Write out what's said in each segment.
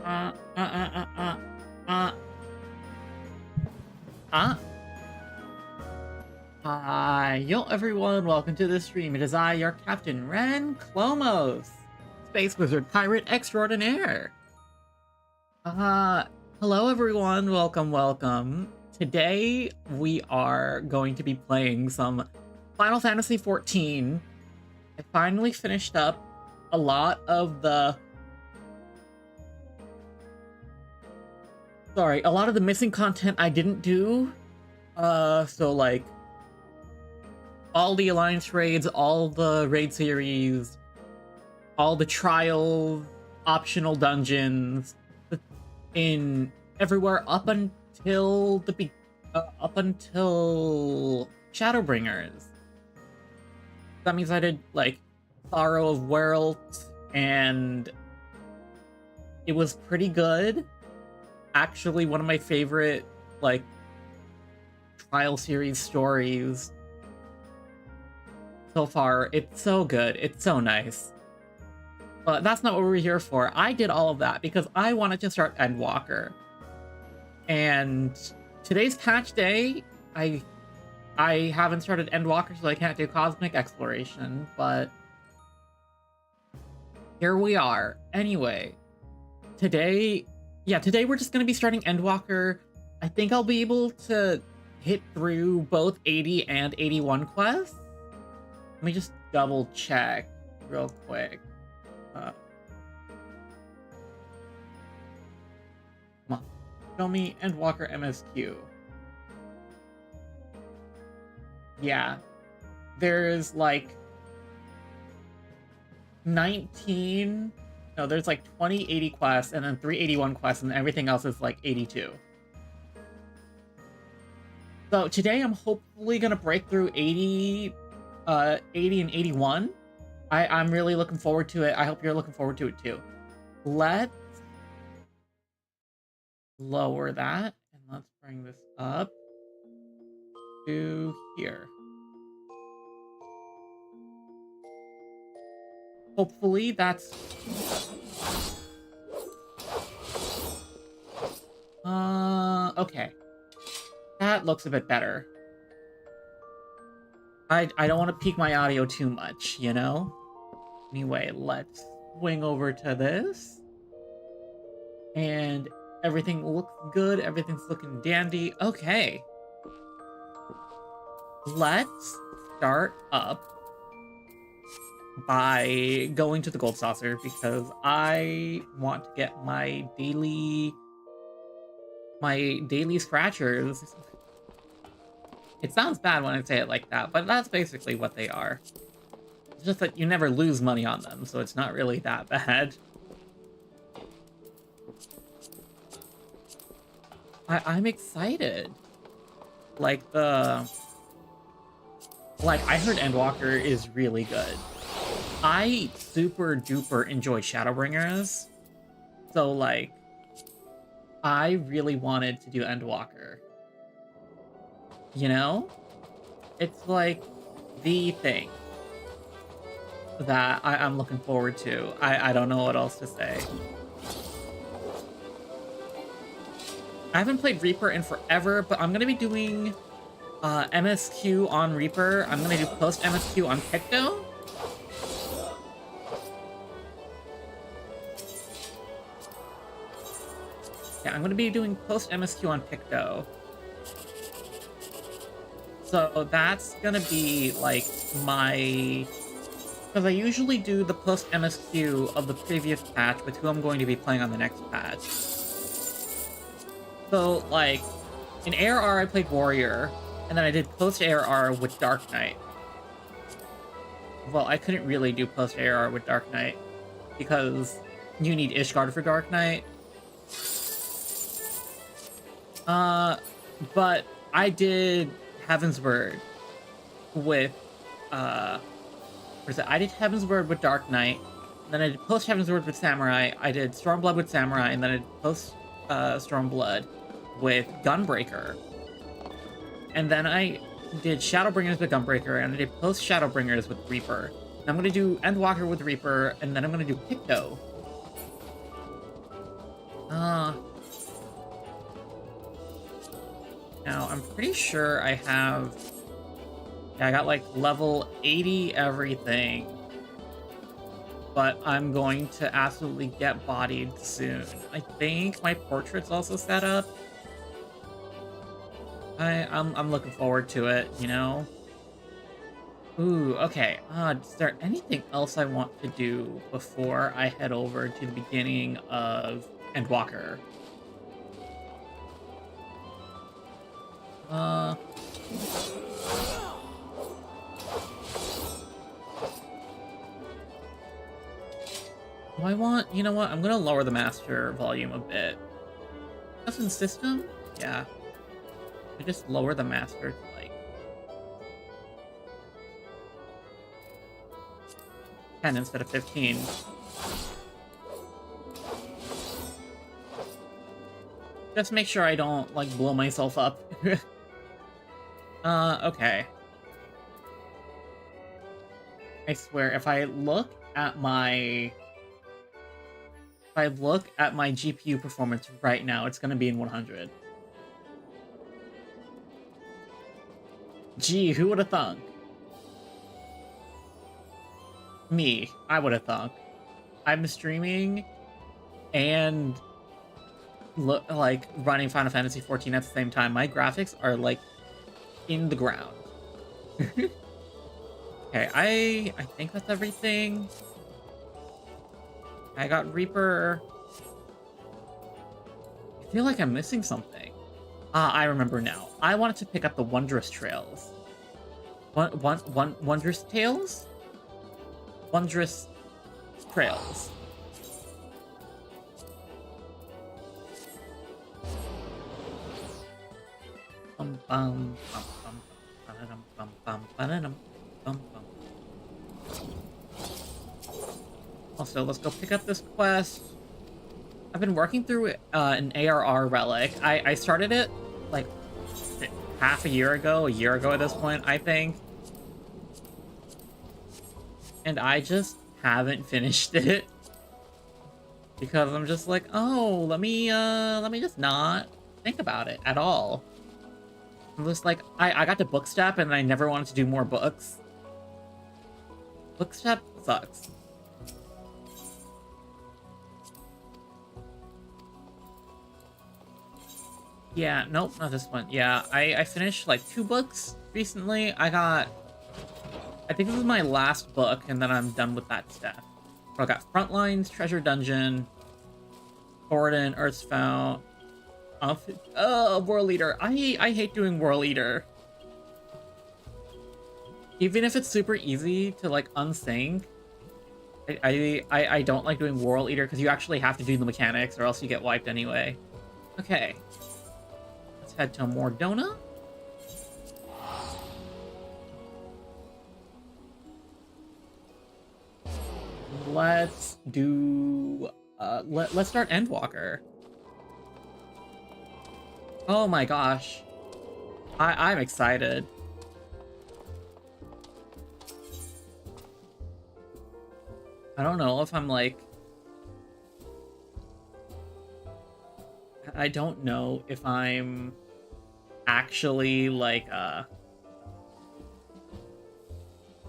Uh, uh, uh, uh, uh, uh. Hi, yo everyone, welcome to the stream. It is I, your captain, Ren Clomos, Space Wizard Pirate Extraordinaire. Hello everyone, welcome. Today we are going to be playing some Final Fantasy XIV. I finally finished up a lot of the missing content I didn't do. So like all the Alliance raids, all the raid series, all the trials, optional dungeons, in everywhere up until Shadowbringers. That means I did like Sorrow of Worlds, and it was pretty good. Actually, one of my favorite like trial series stories so far. It's so good. It's so nice. But that's not what we're here for. I did all of that because I wanted to start Endwalker. And today's patch day, I haven't started Endwalker, so I can't do Cosmic Exploration, but here we are. Anyway, today we're just going to be starting Endwalker. I think I'll be able to hit through both 80 and 81 quests. Let me just double check real quick. Come on. Show me Endwalker MSQ. Yeah. There's like 19... No, there's like 20 80 quests, and then 3 81 quests, and everything else is like 82. So today I'm hopefully gonna break through 80 and 81. I'm really looking forward to it. I hope you're looking forward to it too. Let's lower that, and let's bring this up to here. Hopefully that's... okay. That looks a bit better. I don't want to peak my audio too much, you know? Anyway, let's swing over to this. And everything looks good. Everything's looking dandy. Okay. Let's start up by going to the Gold Saucer because I want to get my daily scratchers. It sounds bad when I say it like that, but that's basically what they are. It's just that you never lose money on them, so it's not really that bad. I'm excited. I heard Endwalker is really good. I super duper enjoy Shadowbringers, so like I really wanted to do Endwalker. You know? It's like the thing that I'm looking forward to. I don't know what else to say. I haven't played Reaper in forever, but I'm going to be doing MSQ on Reaper. I'm going to do post MSQ on Picto. Yeah, I'm going to be doing post MSQ on Picto. So that's gonna be like my... Because I usually do the post MSQ of the previous patch with who I'm going to be playing on the next patch. So like, in ARR I played Warrior, and then I did post ARR with Dark Knight. Well, I couldn't really do post ARR with Dark Knight, because you need Ishgard for Dark Knight. But I did Heaven's Word with I did Heaven's Word with Dark Knight, then I did post Heaven's Word with Samurai, I did Stormblood with Samurai, and then I did post Stormblood with Gunbreaker. And then I did Shadowbringers with Gunbreaker, and I did post Shadowbringers with Reaper. And I'm gonna do Endwalker with Reaper, and then I'm gonna do Picto. Uh, Now I'm pretty sure I have... Yeah, I got like level 80 everything. But I'm going to absolutely get bodied soon. I think my portrait's also set up. I'm looking forward to it, you know? Ooh, okay. Is there anything else I want to do before I head over to the beginning of Endwalker? Uh, do I want... You know what? I'm gonna lower the master volume a bit. Custom system? Yeah. I just lower the master to like 10 instead of 15. Just make sure I don't like blow myself up. Okay. I swear, if I look at my GPU performance right now, it's gonna be in 100. Gee, who would have thunk? Me, I would have thunk. I'm streaming and like running Final Fantasy 14 at the same time. My graphics are like in the ground. Okay, I think that's everything. I got Reaper. I feel like I'm missing something. I remember now. I wanted to pick up the Wondrous Trails. Wondrous Tales? Wondrous Trails. Also, let's go pick up this quest. I've been working through an ARR relic. I started it like half a year ago at this point, I think. And I just haven't finished it. Because I'm just like, oh, let me just not think about it at all. I'm just like, I got to book step and I never wanted to do more books. Book step sucks. Yeah, nope, not this one. Yeah, I finished like 2 books recently. I think this is my last book, and then I'm done with that stuff. I got Frontlines, Treasure Dungeon, Gordon, Earth's Fount. World Eater. I hate doing World Eater. Even if it's super easy to like unsync, I don't like doing World Eater because you actually have to do the mechanics or else you get wiped anyway. Okay. Let's head to Mordona. Let's do... let's start Endwalker. Oh my gosh. I'm excited. I don't know if I'm like... I don't know if I'm actually like, I'm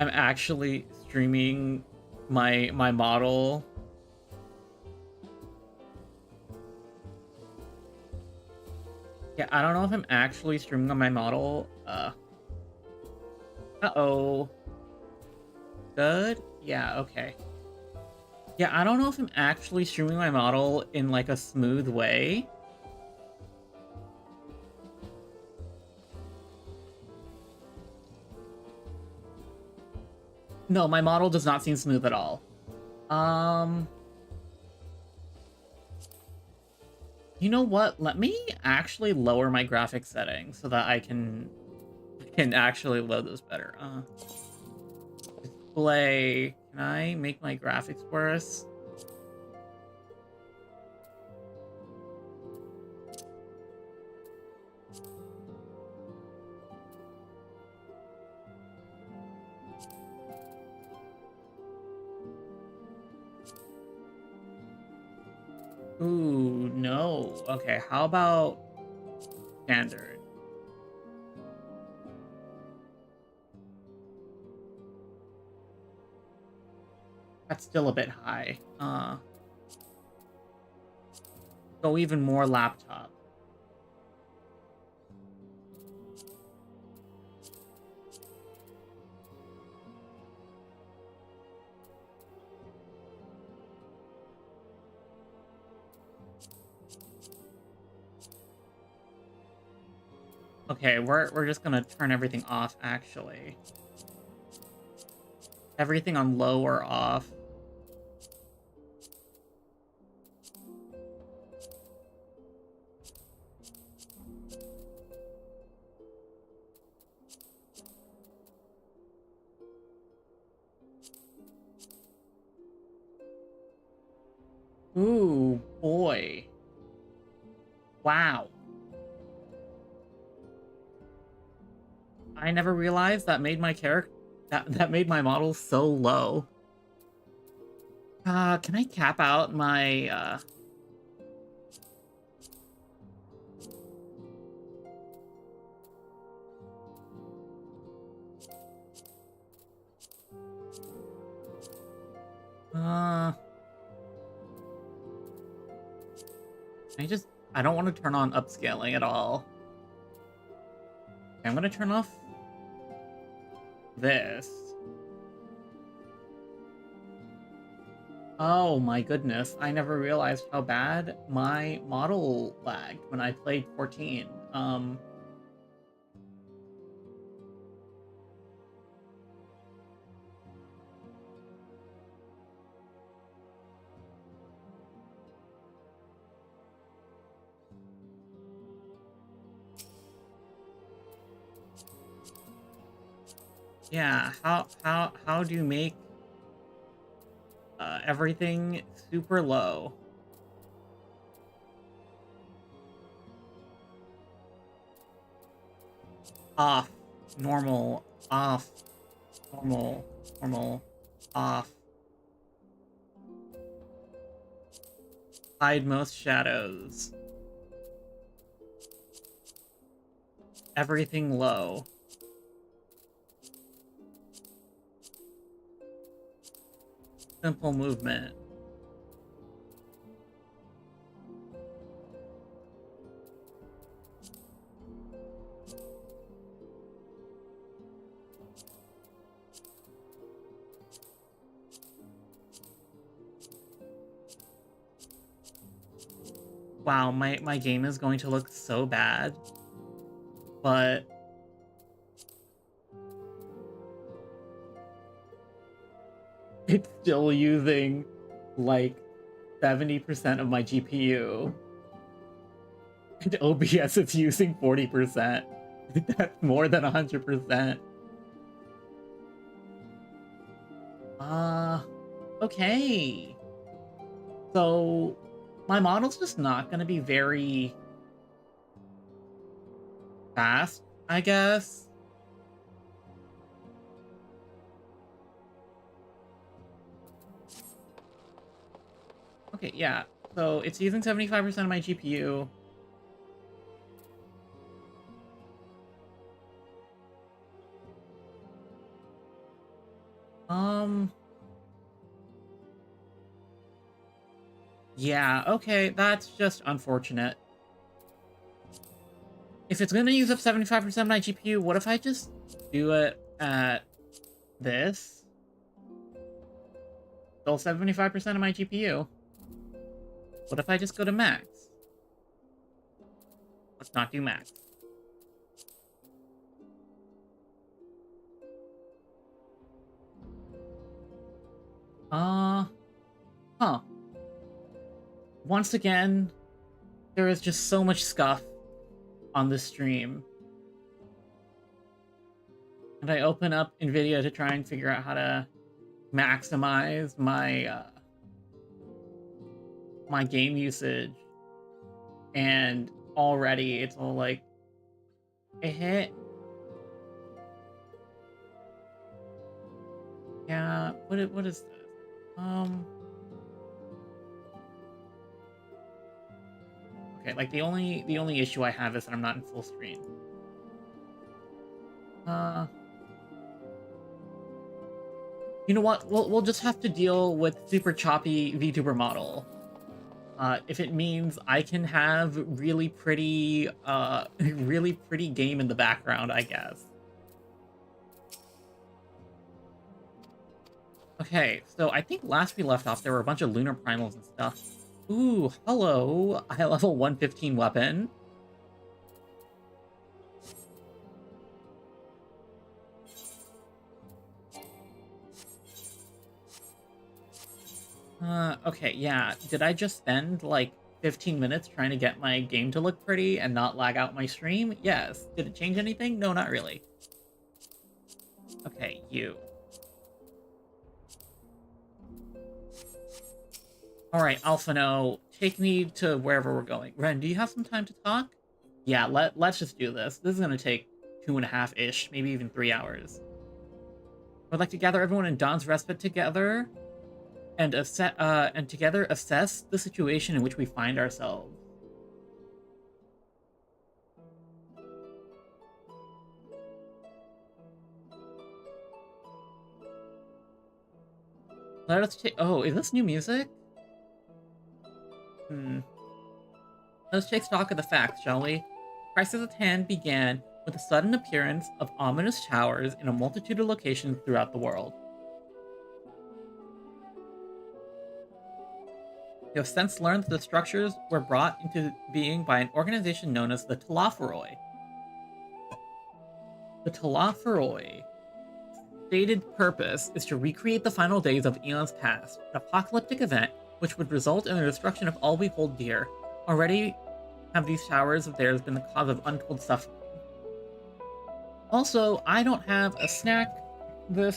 actually streaming my model. Yeah, I don't know if I'm actually streaming on my model. Uh-oh. Good? Yeah, okay. Yeah, I don't know if I'm actually streaming my model in like a smooth way. No, my model does not seem smooth at all. You know what? Let me actually lower my graphics settings so that I can actually load this better. Display. Can I make my graphics worse? Ooh, no. Okay, how about standard? That's still a bit high. Go even more laptop. Okay, we're just gonna turn everything off, actually. Everything on low or off. Ooh, boy. Wow. I never realized that made my character that made my model so low. Can I cap out my uh I don't want to turn on upscaling at all. Okay, I'm gonna turn off this. Oh my goodness, I never realized how bad my model lagged when I played 14. Yeah, how do you make everything super low? Off, normal, off, normal, normal, off. Hide most shadows. Everything low. Simple movement. Wow, my game is going to look so bad. But it's still using like 70% of my GPU. And OBS is using 40%. That's more than 100%. Okay. So my model's just not gonna be very fast, I guess. Okay, yeah. So it's using 75% of my GPU. Yeah, okay, that's just unfortunate. If it's gonna use up 75% of my GPU, what if I just do it at this? Still 75% of my GPU. What if I just go to max? Let's not do max. Huh. Once again, there is just so much scuff on this stream. And I open up NVIDIA to try and figure out how to maximize my my game usage. And already it's all like a hit. Yeah, what is this? Okay, like the only issue I have is that I'm not in full screen. You know what? We'll just have to deal with super choppy VTuber model. If it means I can have really pretty really pretty game in the background, I guess. Okay, so I think last we left off there were a bunch of lunar primals and stuff. Ooh, hello, high level 115 weapon. Okay, yeah. Did I just spend like 15 minutes trying to get my game to look pretty and not lag out my stream? Yes. Did it change anything? No, not really. Okay, you. Alright, Alphano, take me to wherever we're going. Ren, do you have some time to talk? Yeah, let's just do this. This is gonna take 2.5-ish, maybe even 3 hours. I'd like to gather everyone in Dawn's Respite together and together assess the situation in which we find ourselves. Let us take. Oh, is this new music? Let's take stock of the facts, shall we? Crisis at hand began with the sudden appearance of ominous towers in a multitude of locations throughout the world. We have since learned that the structures were brought into being by an organization known as the Telophoroi. The Telophoroi stated purpose is to recreate the final days of eons past, an apocalyptic event which would result in the destruction of all we hold dear. Already have these towers of theirs been the cause of untold suffering. Also, I don't have a snack this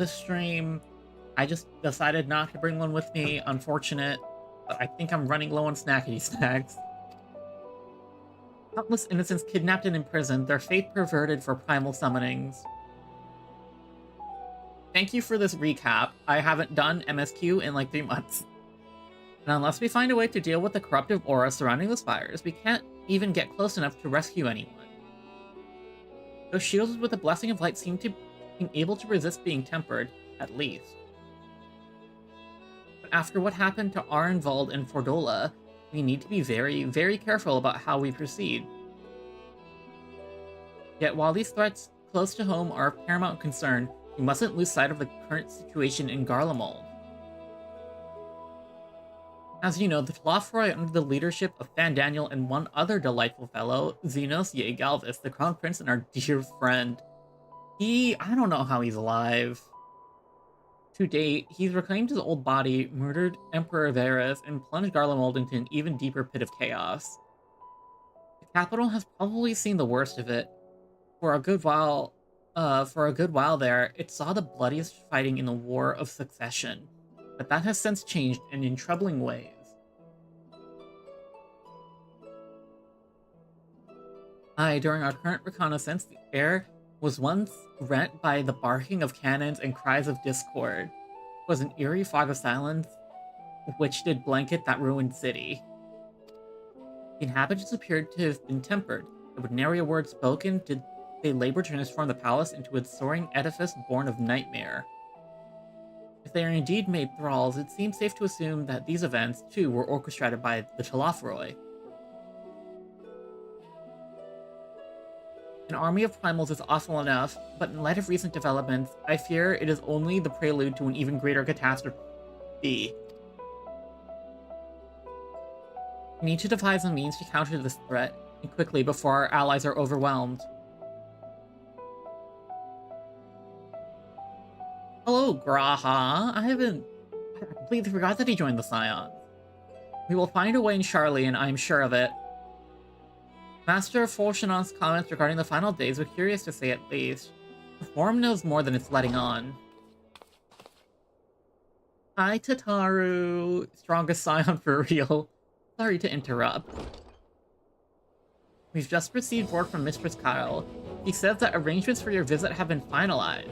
stream. I just decided not to bring one with me. Unfortunate, but I think I'm running low on snackety snacks. Countless innocents kidnapped and imprisoned, their fate perverted for primal summonings. Thank you for this recap. I haven't done MSQ in like 3 months. And unless we find a way to deal with the corruptive aura surrounding the spires, we can't even get close enough to rescue anyone. Those shields with the blessing of light seem to be able to resist being tempered, at least. But after what happened to Arenvald and Fordola, we need to be very, very careful about how we proceed. Yet while these threats close to home are of paramount concern, we mustn't lose sight of the current situation in Garlemald. As you know, the Telophoroi under the leadership of Fandaniel and one other delightful fellow, Xenos Galvis, the Crown Prince and our dear friend. I don't know how he's alive. To date, he's reclaimed his old body, murdered Emperor Varus, and plunged Garlemald into an even deeper pit of chaos. The capital has probably seen the worst of it. For a good while there, it saw the bloodiest fighting in the War of Succession, but that has since changed and in troubling ways. During our current reconnaissance, the air was once rent by the barking of cannons and cries of discord. It was an eerie fog of silence which did blanket that ruined city. The inhabitants appeared to have been tempered, and with nary a word spoken did they labor to transform the palace into a soaring edifice born of nightmare. If they are indeed made thralls, it seems safe to assume that these events, too, were orchestrated by the Telophoroi. An army of primals is awful enough, but in light of recent developments, I fear it is only the prelude to an even greater catastrophe. We need to devise a means to counter this threat, and quickly before our allies are overwhelmed. Hello, Graha. I completely forgot that he joined the Scions. We will find a way in Charlie, and I am sure of it. Master Folshanon's comments regarding the final days were curious to say at least. The forum knows more than it's letting on. Hi, Tataru. Strongest Scion for real. Sorry to interrupt. We've just received word from Mistress Kyle. He says that arrangements for your visit have been finalized.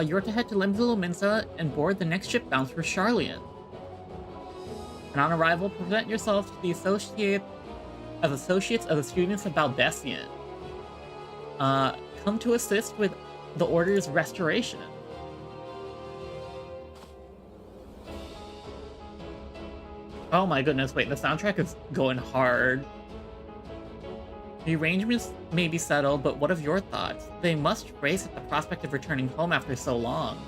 You're to head to Limzulu Minsa and board the next ship bound for Charlian. And on arrival, present yourself to the associates of the students of Baldessian. Come to assist with the Order's restoration. Oh my goodness, wait, the soundtrack is going hard. The arrangements may be settled, but what of your thoughts? They must race at the prospect of returning home after so long.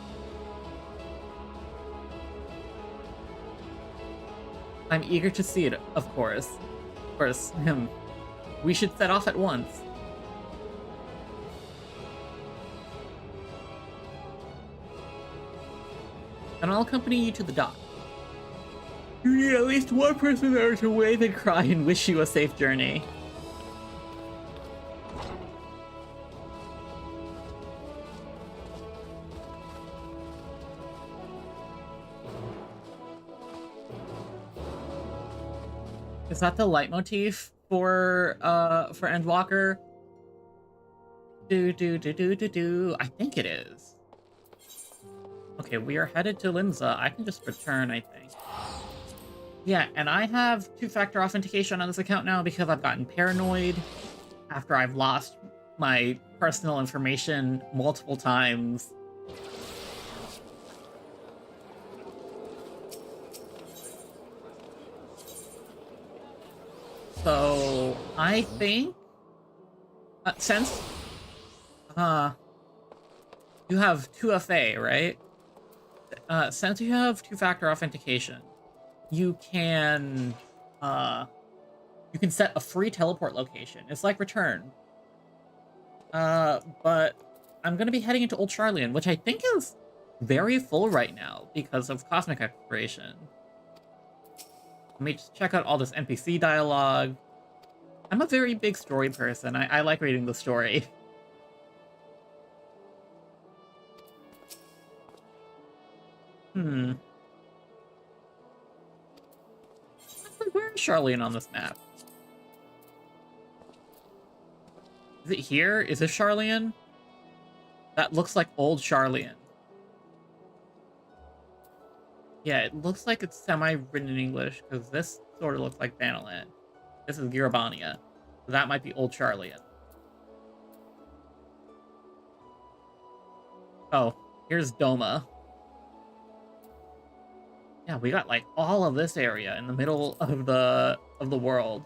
I'm eager to see it, of course. Of course, we should set off at once. And I'll accompany you to the dock. You need at least one person there to wave and cry and wish you a safe journey. Is that the leitmotif for Endwalker? Do. I think it is. Okay, we are headed to Limsa. I can just return, I think. Yeah, and I have two-factor authentication on this account now because I've gotten paranoid after I've lost my personal information multiple times. So, I think, since, you have 2FA, right? Since you have two-factor authentication, you can set a free teleport location. It's like Return. But I'm gonna be heading into Old Charlian, which I think is very full right now because of Cosmic Exploration. Let me just check out all this NPC dialogue. I'm a very big story person. I like reading the story. Where is Charlian on this map? Is it here? Is this Charlian? That looks like old Charlian. Yeah, it looks like it's semi-written in English, because this sort of looks like Banalan. This is Girabania. So that might be old Charlian. Oh, here's Doma. Yeah, we got, like, all of this area in the middle of the world.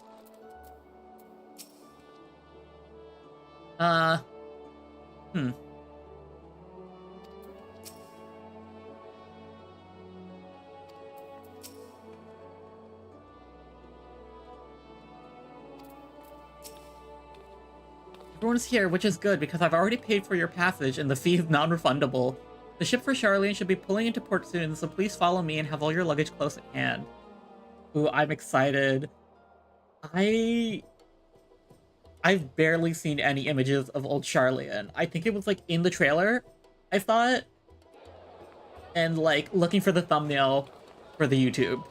Everyone's here, which is good, because I've already paid for your passage, and the fee is non-refundable. The ship for Charlian should be pulling into port soon, so please follow me and have all your luggage close at hand. Ooh, I'm excited. I've barely seen any images of old Charlian. I think it was, like, in the trailer, I thought. And, like, looking for the thumbnail for the YouTube.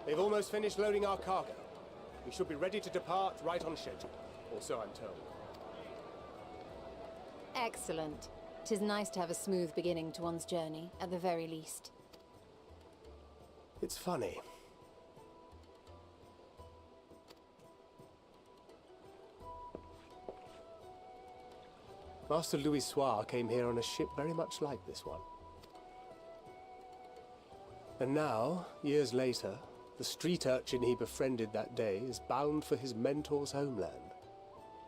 They've almost finished loading our cargo. We should be ready to depart right on schedule, or so I'm told. Excellent. 'Tis nice to have a smooth beginning to one's journey, at the very least. It's funny. Master Louis Soir came here on a ship very much like this one. And now, years later, the street urchin he befriended that day is bound for his mentor's homeland.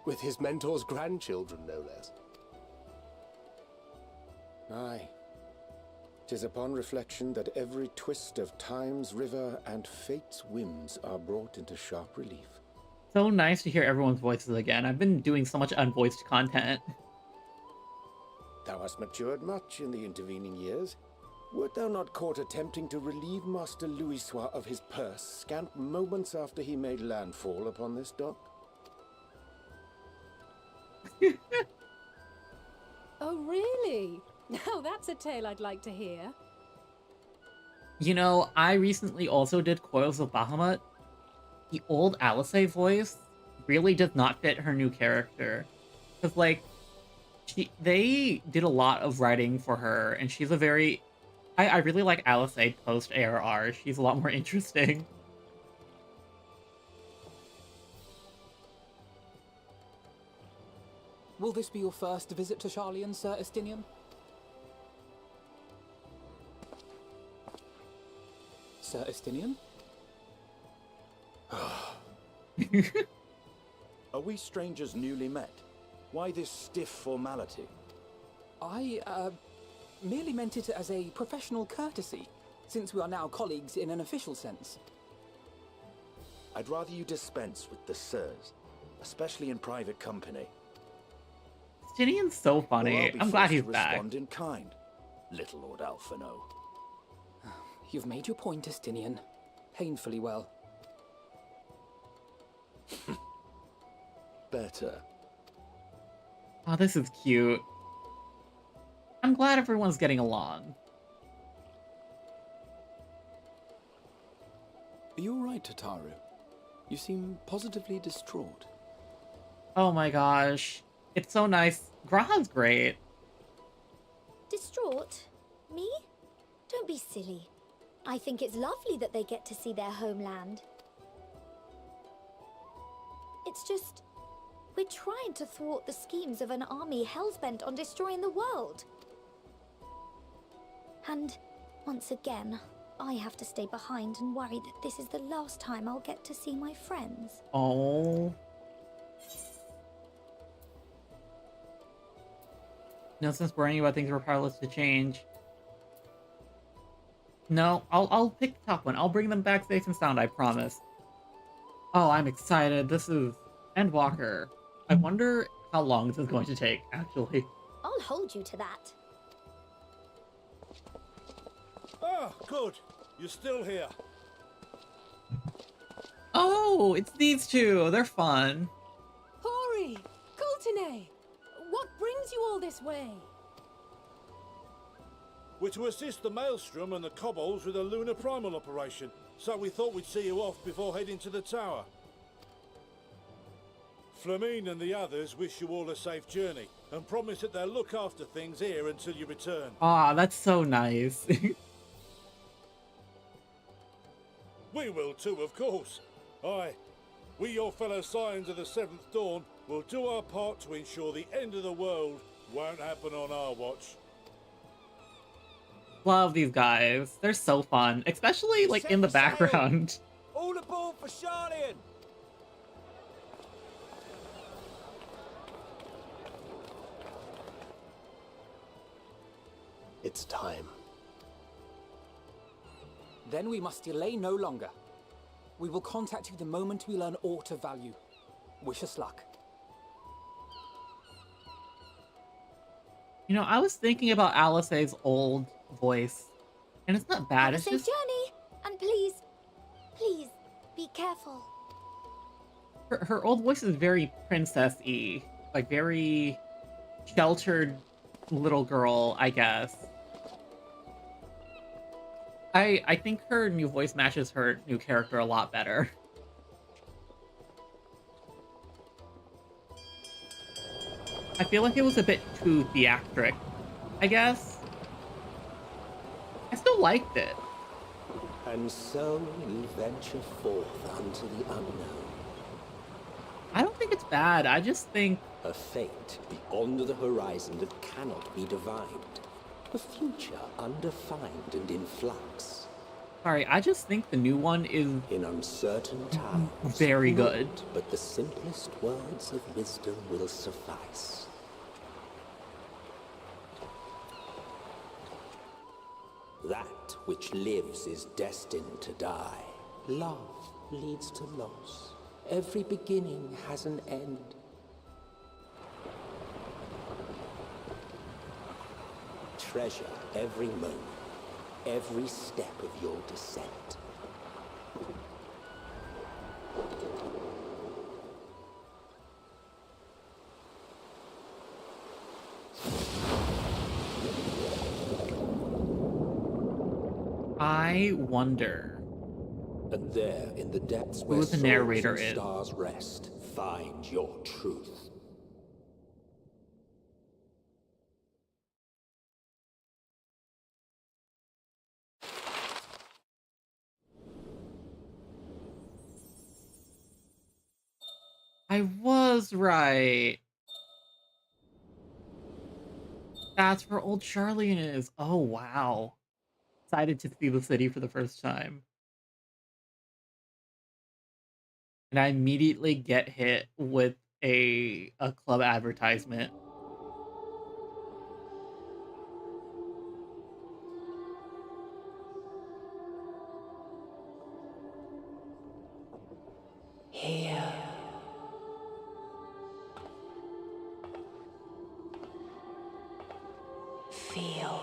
With his mentor's grandchildren, no less. Aye. 'Tis upon reflection that every twist of time's river and fate's whims are brought into sharp relief. So nice to hear everyone's voices again. I've been doing so much unvoiced content. Thou hast matured much in the intervening years. Wert thou not caught attempting to relieve Master Louis Soir of his purse scant moments after he made landfall upon this dock? Oh, really? Now that's a tale I'd like to hear. You know, I recently also did Coils of Bahamut. The old Alice voice really does not fit her new character. Because, like, they did a lot of writing for her, and she's a very... I really like Alice post ARR. She's a lot more interesting. Will this be your first visit to Charlian, Sir Estinian? Sir Estinian? Are we strangers newly met? Why this stiff formality? I, merely meant it as a professional courtesy, since we are now colleagues in an official sense. I'd rather you dispense with the sirs, especially in private company. Stinian's so Or funny. I'll be I'm glad forced he's to back. respond in kind, little Lord Alphino. You've made your point, Estinian. Painfully well. Better. Oh, this is cute. I'm glad everyone's getting along. Are you alright, Tataru? You seem positively distraught. Oh my gosh. It's so nice. Graha's great. Distraught? Me? Don't be silly. I think it's lovely that they get to see their homeland. It's just... we're trying to thwart the schemes of an army hellbent on destroying the world. And, once again, I have to stay behind and worry that this is the last time I'll get to see my friends. Oh. No sense worrying about things we're powerless to change. No, I'll pick the top one. I'll bring them back safe and sound, I promise. Oh, I'm excited. This is Endwalker. I wonder how long this is going to take, actually. I'll hold you to that. Ah, good. You're still here. Oh, it's these two. They're fun. Hori! Kultine! What brings you all this way? We're to assist the Maelstrom and the Kobolds with a lunar primal operation, so we thought we'd see you off before heading to the tower. Flamine and the others wish you all a safe journey, and promise that they'll look after things here until you return. Ah, that's so nice. We will too, of course. Aye, we your fellow Scions of the Seventh Dawn will do our part to ensure the end of the world won't happen on our watch. Love these guys. They're so fun, especially like in the background. All aboard for Charlian! It's time. Then we must delay no longer. We will contact you the moment we learn aught of value. Wish us luck. You know, I was thinking about Alice's old voice, and it's not bad. Have a It's safe just journey! And please, please, be careful. her old voice is very princess-y, like very sheltered little girl, I guess. I think her new voice matches her new character a lot better. I feel like it was a bit too theatric, I guess. I still liked it. And so you venture forth unto the unknown. I don't think it's bad. I just think... A fate beyond the horizon that cannot be divined. A future undefined and in flux. Sorry, I just think the new one is In uncertain times, very good. but the simplest words of wisdom will suffice. That which lives is destined to die. Love leads to loss. Every beginning has an end. Treasure every moment, every step of your descent. I I wonder And there, in the depths who where the souls narrator and is. stars rest, find your truth. I was right. That's where old Charlene is. Oh, wow. Excited to see the city for the first time. And I immediately get hit with a club advertisement. Here. Feel.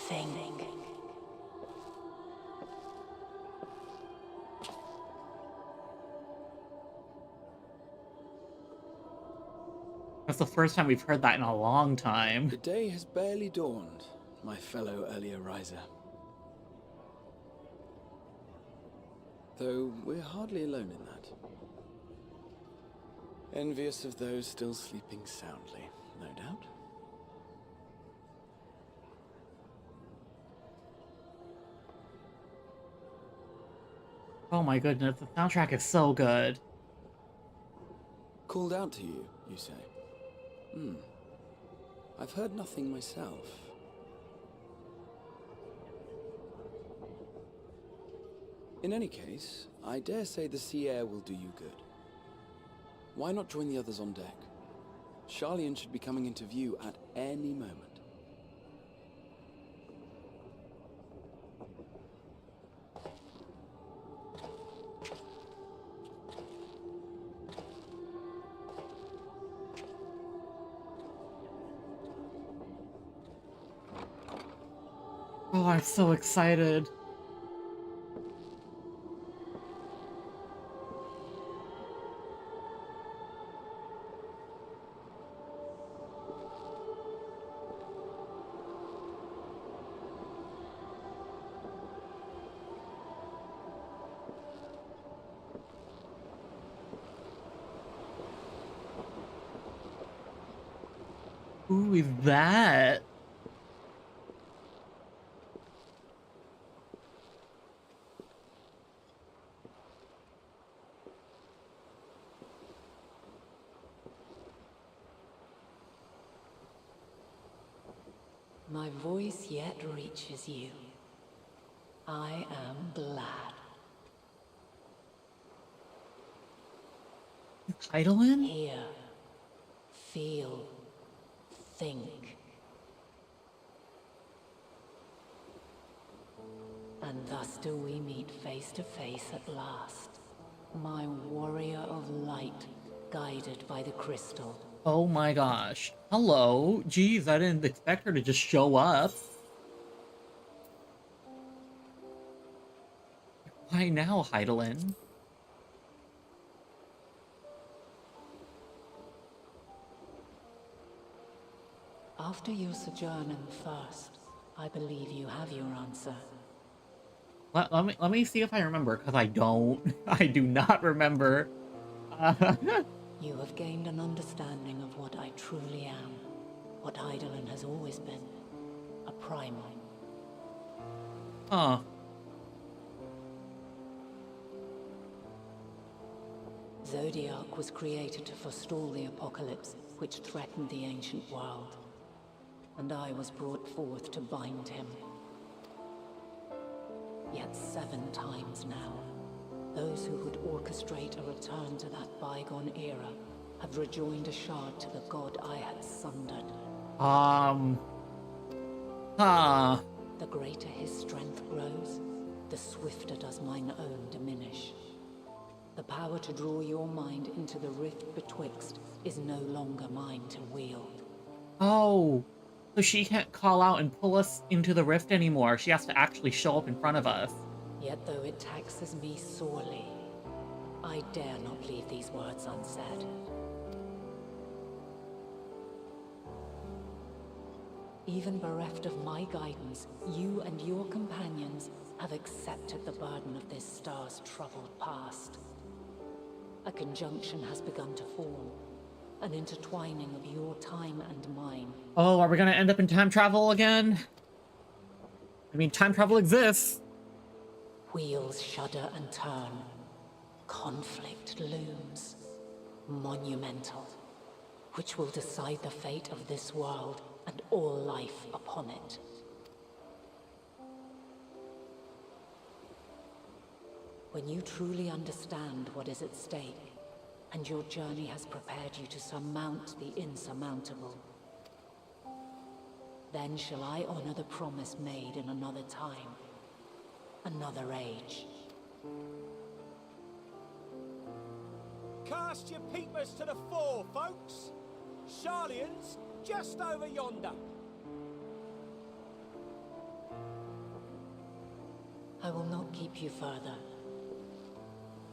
Think. That's the first time we've heard that in a long time. The day has barely dawned, my fellow earlier riser. Though we're hardly alone in that. Envious of those still sleeping soundly, no doubt. Oh my goodness, the soundtrack is so good. Called out to you, you say? I've heard nothing myself. In any case, I dare say the sea air will do you good. Why not join the others on deck? Charlene should be coming into view at any moment. Oh, I'm so excited. Who is that? My voice yet reaches you. I am glad. Heidelin? Hear, feel, think. And thus do we meet face to face at last. My warrior of light, guided by the crystal. Oh my gosh. Hello. Jeez, I didn't expect her to just show up. Why now, Heidelin? After your sojourn in the First, I believe you have your answer. Let me see if I remember, because I don't. I do not remember. You have gained an understanding of what I truly am. What Heidelin has always been. A primal. Huh. Zodiac was created to forestall the apocalypse, which threatened the ancient world. And I was brought forth to bind him. Yet 7 times now, those who would orchestrate a return to that bygone era have rejoined a shard to the god I had sundered. Huh. The greater his strength grows, the swifter does mine own diminish. The power to draw your mind into the rift betwixt is no longer mine to wield. Oh. So she can't call out and pull us into the rift anymore. She has to actually show up in front of us. Yet though it taxes me sorely, I dare not leave these words unsaid. Even bereft of my guidance, you and your companions have accepted the burden of this star's troubled past. A conjunction has begun to form, an intertwining of your time and mine. Oh, are we gonna end up in time travel again? I mean, time travel exists. Wheels shudder and turn. Conflict looms. Monumental. Which will decide the fate of this world and all life upon it. When you truly understand what is at stake, and your journey has prepared you to surmount the insurmountable, then shall I honor the promise made in another time, another age. Cast your peepers to the fore, folks. Sharlian's just over yonder. I will not keep you further.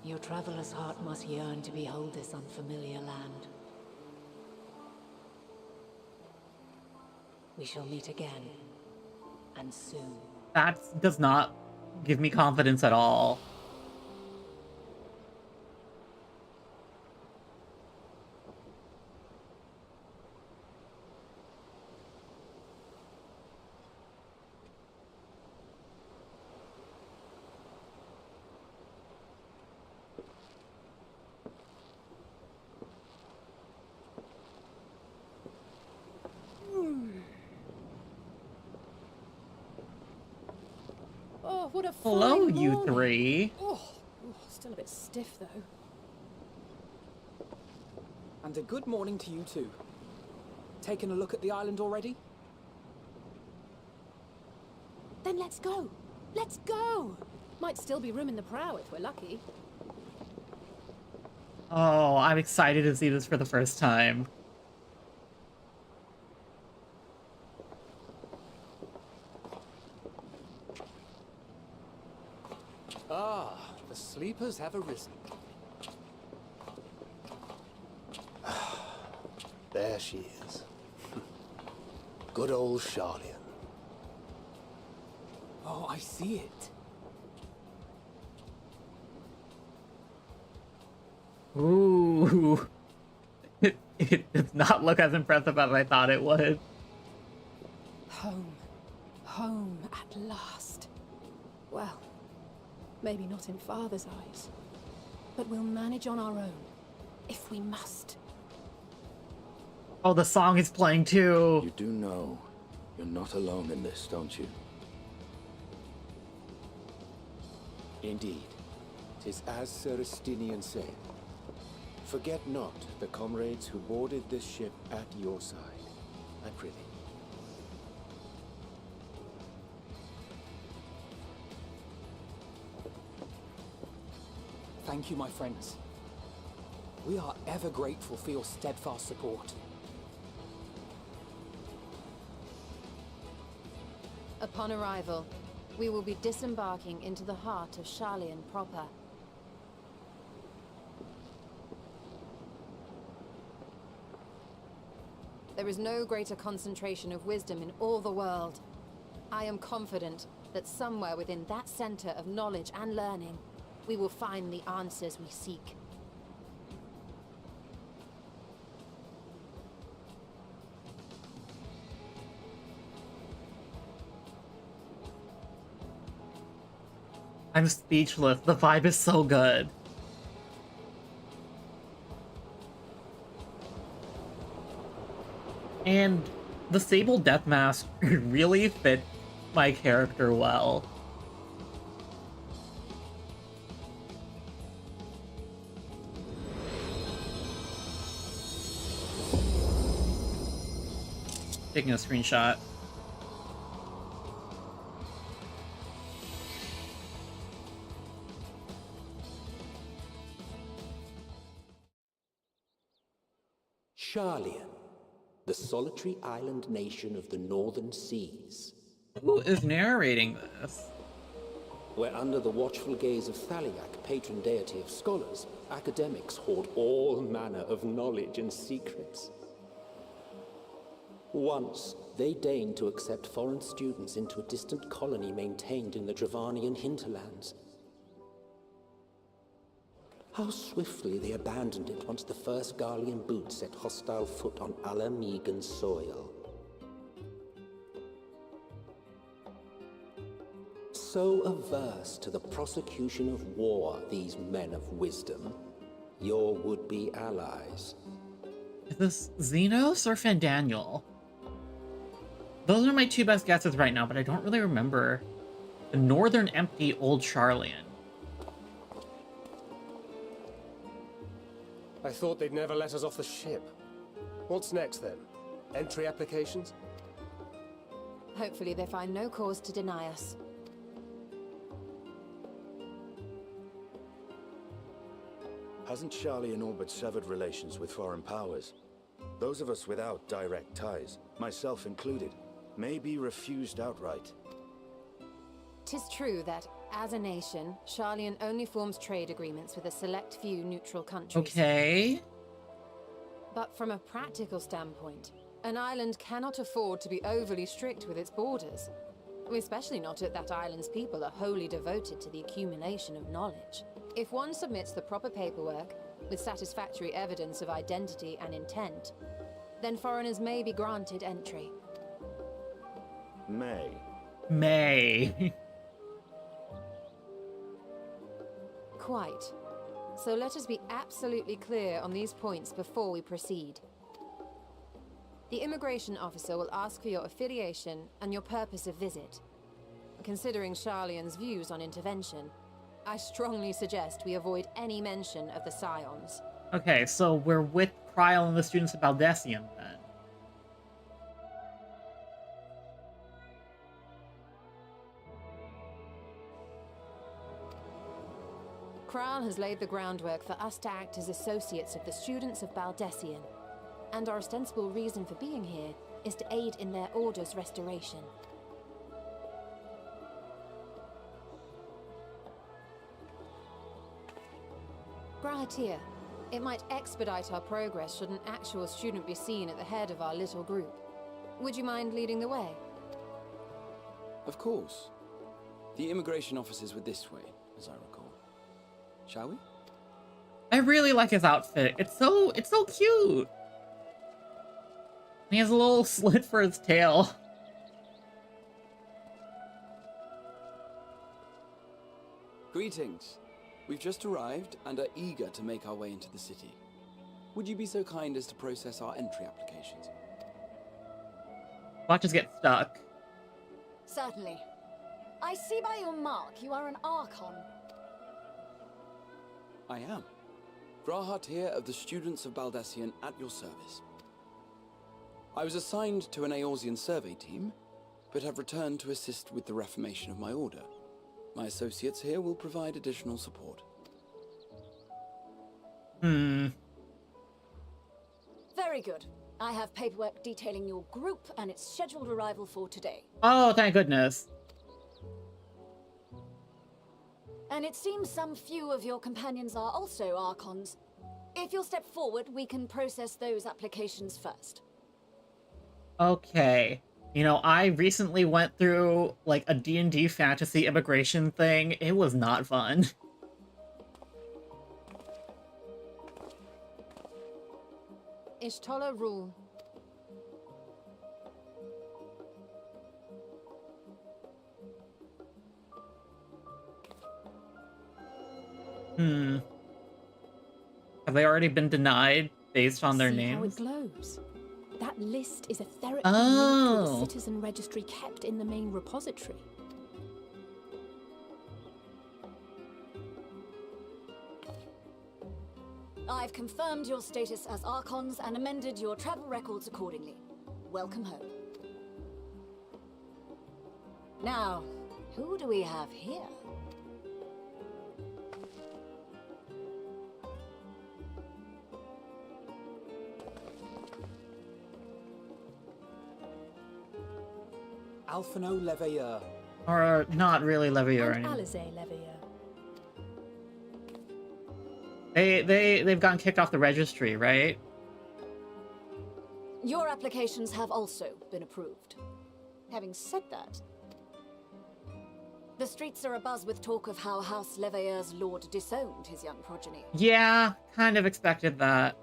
Your traveler's heart must yearn to behold this unfamiliar land. We shall meet again, and soon. That does not give me confidence at all. Oh, what a Hello, fine you morning. three. Still a bit stiff though. And a good morning to you too. Taken a look at the island already? Then let's go. Let's go. Might still be room in the prow if we're lucky. Oh, I'm excited to see this for the first time. Ah, the sleepers have arisen. There she is. Good old Sharlian. Oh, I see it. Ooh. It does not look as impressive as I thought it would. Home. Home at last. Well, maybe not in Father's eyes. But we'll manage on our own. If we must. Oh, the song is playing too. You do know you're not alone in this, don't you? Indeed, 'tis as Sir Estinian said. Forget not the comrades who boarded this ship at your side, I prithee. Thank you, my friends. We are ever grateful for your steadfast support. Upon arrival, we will be disembarking into the heart of Sharlian proper. There is no greater concentration of wisdom in all the world. I am confident that somewhere within that center of knowledge and learning, we will find the answers we seek. I'm speechless. The vibe is so good. And the Sable Death Mask really fit my character well. Taking a screenshot. Sharlian, the solitary island nation of the northern seas. Who is narrating this? Where under the watchful gaze of Thaliak, patron deity of scholars, academics hoard all manner of knowledge and secrets. Once, they deign to accept foreign students into a distant colony maintained in the Dravanian hinterlands. How swiftly they abandoned it once the first Garlean boot set hostile foot on Alamegan soil. So averse to the prosecution of war, these men of wisdom, your would-be allies. Is this Xenos or Fandaniel? Those are my two best guesses right now, but I don't really remember. The Northern Empty Old Charlian. I thought they'd never let us off the ship. What's next then? Entry applications? Hopefully they find no cause to deny us. Hasn't Charlian all but severed relations with foreign powers? Those of us without direct ties, myself included, may be refused outright. 'Tis true that, as a nation, Charlian only forms trade agreements with a select few neutral countries. Okay. But from a practical standpoint, an island cannot afford to be overly strict with its borders. Especially not if that island's people are wholly devoted to the accumulation of knowledge. If one submits the proper paperwork, with satisfactory evidence of identity and intent, then foreigners may be granted entry. May. Quite. So let us be absolutely clear on these points before we proceed. The immigration officer will ask for your affiliation and your purpose of visit. Considering Charlian's views on intervention, I strongly suggest we avoid any mention of the Scions. Okay, so we're with Kryl and the students of Baldessian then. Kryl has laid the groundwork for us to act as associates of the students of Baldessian, and our ostensible reason for being here is to aid in their order's restoration. Grahatir, it might expedite our progress should an actual student be seen at the head of our little group. Would you mind leading the way? Of course. The immigration officers were this way, as I recall. Shall we? I really like his outfit. It's so cute. He has a little slit for his tail. Greetings. We've just arrived and are eager to make our way into the city. Would you be so kind as to process our entry applications? Watch us get stuck. Certainly. I see by your mark you are an Archon. I am. Grahatir of the Students of Baldessian at your service. I was assigned to an Eorzean survey team, but have returned to assist with the reformation of my order. My associates here will provide additional support. Very good. I have paperwork detailing your group and its scheduled arrival for today. Oh, thank goodness. And it seems some few of your companions are also Archons. If you'll step forward, we can process those applications first. Okay. You know, I recently went through, like, a D&D fantasy immigration thing. It was not fun. Ishtola rule. Have they already been denied based on their See how it names? glows. That list is a therapy Oh. linked to the citizen registry kept in the main repository. I've confirmed your status as Archons and amended your travel records accordingly. Welcome home. Now, who do we have here? Alphino Leveilleur. Or not really Levier And anymore. Alizé Leveilleur. They've gotten kicked off the registry, right? Your applications have also been approved. Having said that, the streets are abuzz with talk of how House Leveilleur's lord disowned his young progeny. Yeah, kind of expected that.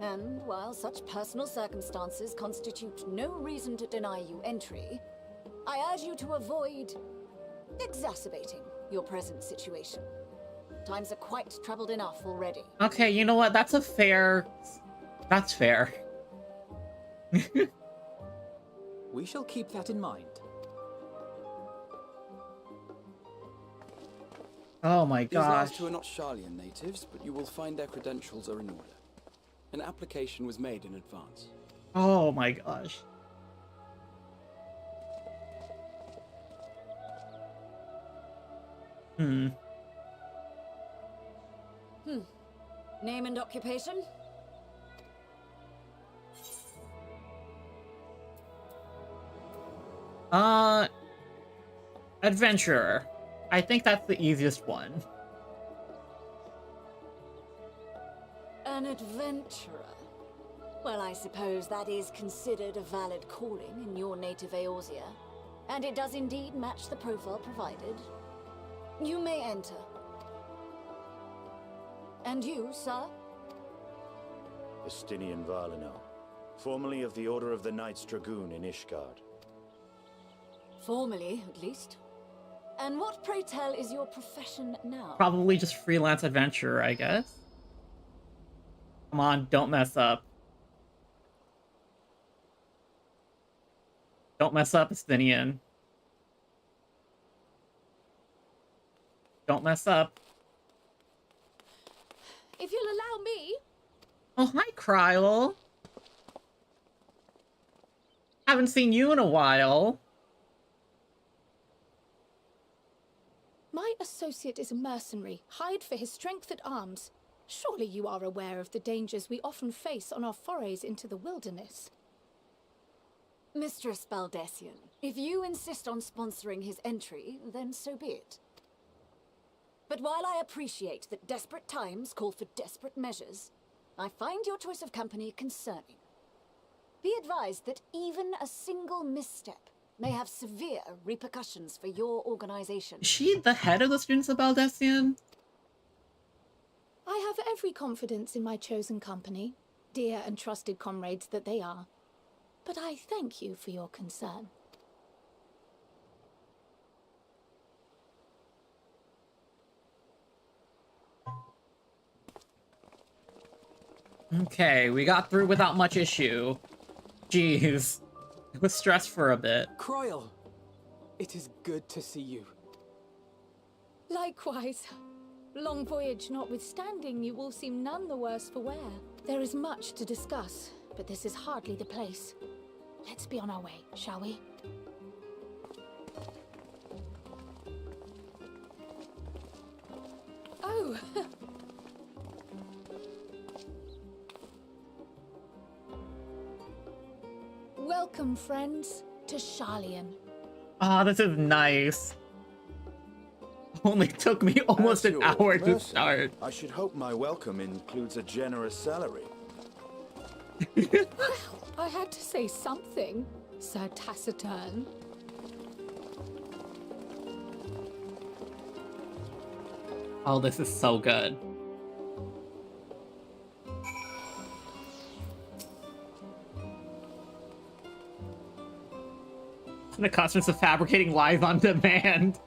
And while such personal circumstances constitute no reason to deny you entry, I urge you to avoid exacerbating your present situation. Times are quite troubled enough already. Okay, you know what? That's fair. We shall keep that in mind. Oh my These last gosh. two are not Sharlayan natives, but you will find their credentials are in order. An application was made in advance. Oh my gosh. Name and occupation? Adventurer. I think that's the easiest one. An adventurer. Well, I suppose that is considered a valid calling in your native Eorzea, and it does indeed match the profile provided. You may enter. And you, sir? Estinian Valino, formerly of the Order of the Knights Dragoon in Ishgard. Formally, at least. And what, pray tell, is your profession now? Probably just freelance adventurer, I guess. Come on, don't mess up. Don't mess up, Estinian. Don't mess up. If you'll allow me. Oh, hi, Kryle. Haven't seen you in a while. My associate is a mercenary, hired for his strength at arms. Surely you are aware of the dangers we often face on our forays into the wilderness. Mistress Baldessian, if you insist on sponsoring his entry, then so be it. But while I appreciate that desperate times call for desperate measures, I find your choice of company concerning. Be advised that even a single misstep may have severe repercussions for your organization. Is she the head of the Students of Baldessian? I have every confidence in my chosen company, dear and trusted comrades that they are. But I thank you for your concern. Okay, we got through without much issue. Jeez. I was stressed for a bit. Croyle, it is good to see you. Likewise. Long voyage notwithstanding, you all seem none the worse for wear. There is much to discuss, but this is hardly the place. Let's be on our way, shall we? Oh! Welcome, friends, to Sharlayan. Ah, this is nice. Only took me almost an hour to start. I should hope my welcome includes a generous salary. I had to say something, Sir Taciturn. Oh, this is so good. The customers of fabricating lies on demand.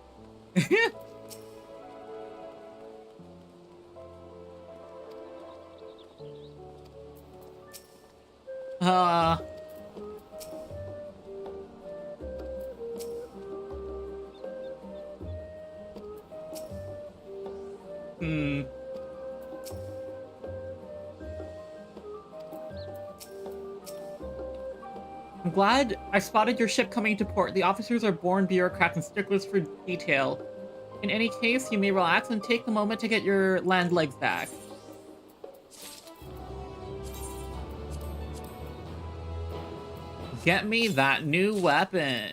uh Hmm. I'm glad I spotted your ship coming to port. The officers are born bureaucrats and sticklers for detail. In any case, you may relax and take the moment to get your land legs back. Get me that new weapon.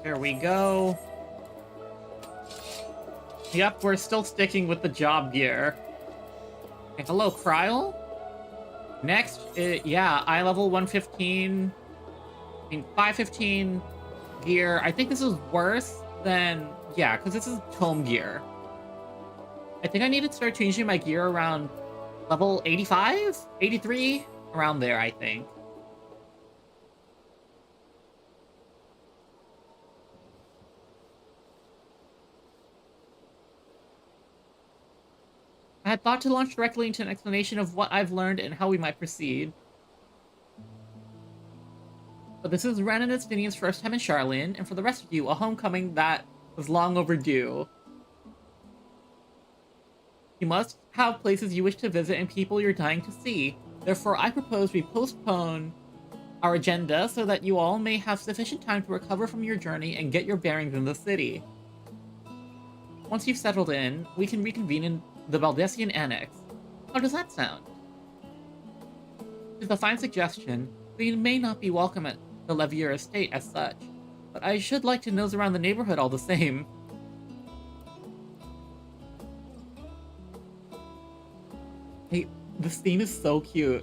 There we go. Yep, we're still sticking with the job gear. Okay, hello, Kryl? Next, yeah, eye level 115. I mean, 515 gear. I think this is worse than... Yeah, because this is tome gear. I think I need to start changing my gear around level 85? 83? Around there, I think. I had thought to launch directly into an explanation of what I've learned and how we might proceed. But this is Ren and Estinian's first time in Charlian, and for the rest of you, a homecoming that was long overdue. You must have places you wish to visit and people you're dying to see. Therefore, I propose we postpone our agenda so that you all may have sufficient time to recover from your journey and get your bearings in the city. Once you've settled in, we can reconvene in the Baldessian Annex. How does that sound? It's a fine suggestion, but you may not be welcome at the Levier estate as such. But I should like to nose around the neighborhood all the same. Hey, this scene is so cute.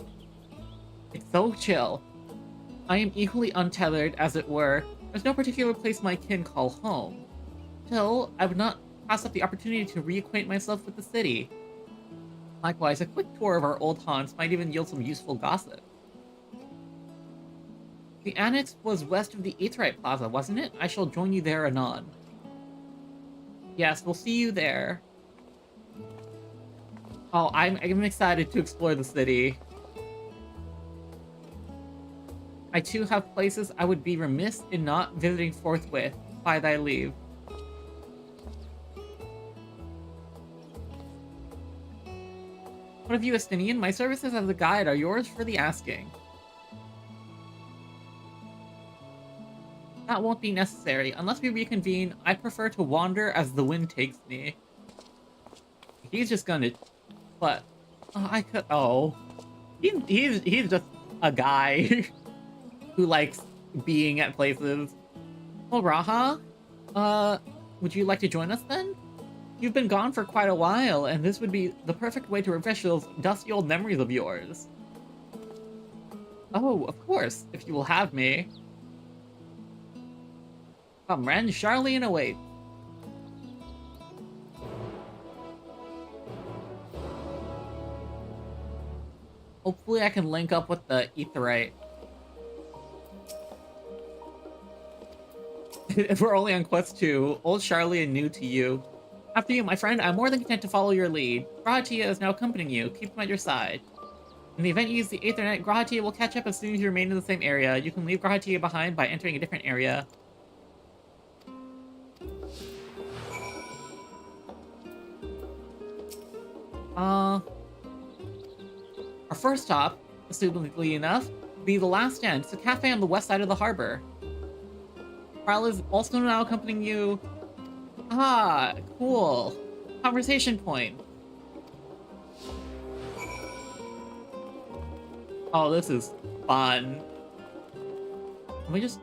It's so chill. I am equally untethered, as it were. There's no particular place my kin call home. Still, I would not pass up the opportunity to reacquaint myself with the city. Likewise, a quick tour of our old haunts might even yield some useful gossip. The annex was west of the Aetheryte Plaza, wasn't it? I shall join you there anon. Yes, we'll see you there. Oh, I'm excited to explore the city. I too have places I would be remiss in not visiting forthwith, by thy leave. What of you, Estinian? My services as a guide are yours for the asking. That won't be necessary. Unless we reconvene, I prefer to wander as the wind takes me. He's just gonna... But... I could... Oh. He's just a guy who likes being at places. Well, Raha? Would you like to join us then? You've been gone for quite a while, and this would be the perfect way to refresh those dusty old memories of yours. Oh, of course, if you will have me. Come, Ren, Charlian awaits. Hopefully I can link up with the Aetheryte. If we're only on quest 2, old Charlian new to you. After you, my friend, I'm more than content to follow your lead. Grahatia is now accompanying you. Keep him at your side. In the event you use the Aethernet, Grahatia will catch up as soon as you remain in the same area. You can leave Grahatia behind by entering a different area. Our first stop, assumably enough, will be the Last Stand. It's a cafe on the west side of the harbor. Karl is also now accompanying you. Ah, cool. Conversation point. Oh, this is fun. Can we just...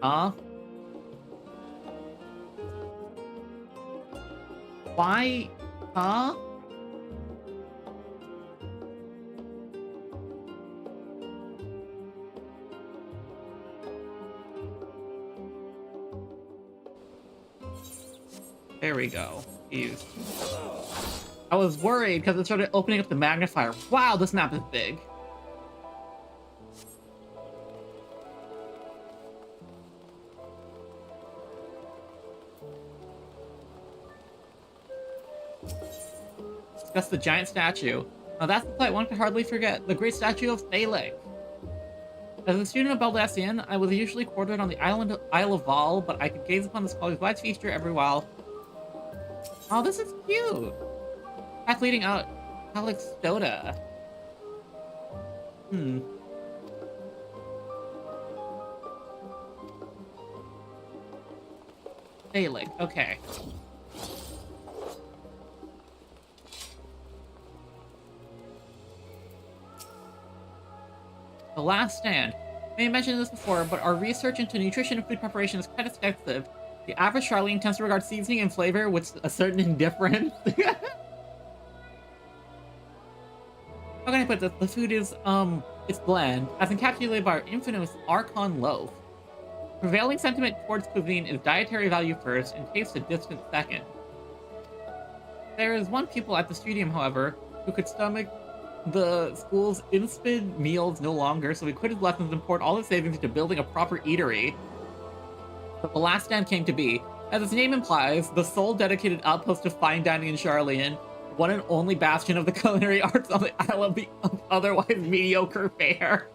Huh? Why? Huh? There we go. Ease. I was worried because it started opening up the magnifier. Wow, this map is big. Discuss the giant statue. Now that's the sight one could hardly forget. The great statue of Thalik. As a student of Baldessian, I was usually quartered on the Isle of Val, but I could gaze upon this quality's wide feature every while. Oh, this is cute! Path leading out Alex Stoda. Thalik, okay. The Last Stand. may have mentioned this before, but our research into nutrition and food preparation is quite extensive. The average Charlene tends to regard seasoning and flavor with a certain indifference. How can I put this? The food is, it's bland, as encapsulated by our infamous Archon loaf. Prevailing sentiment towards cuisine is dietary value first and taste a distant second. There is one pupil at the studium, however, who could stomach the school's insipid meals no longer, so he quit his lessons and poured all his savings into building a proper eatery. But the last stand came to be. As its name implies, the sole dedicated outpost of fine dining in Charlian, one and only bastion of the culinary arts on the island of otherwise mediocre fare.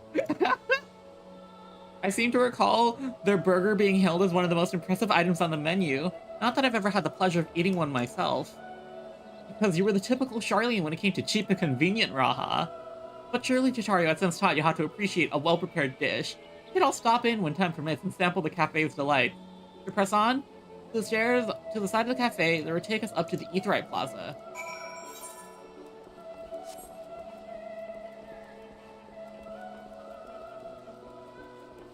I seem to recall their burger being hailed as one of the most impressive items on the menu. Not that I've ever had the pleasure of eating one myself. Because you were the typical Charlian when it came to cheap and convenient Raha. But surely Tatario had since taught you how to appreciate a well-prepared dish. You could all stop in when time permits and sample the cafe's delight. To press on, to the stairs to the side of the cafe that would take us up to the Aetheryte Plaza.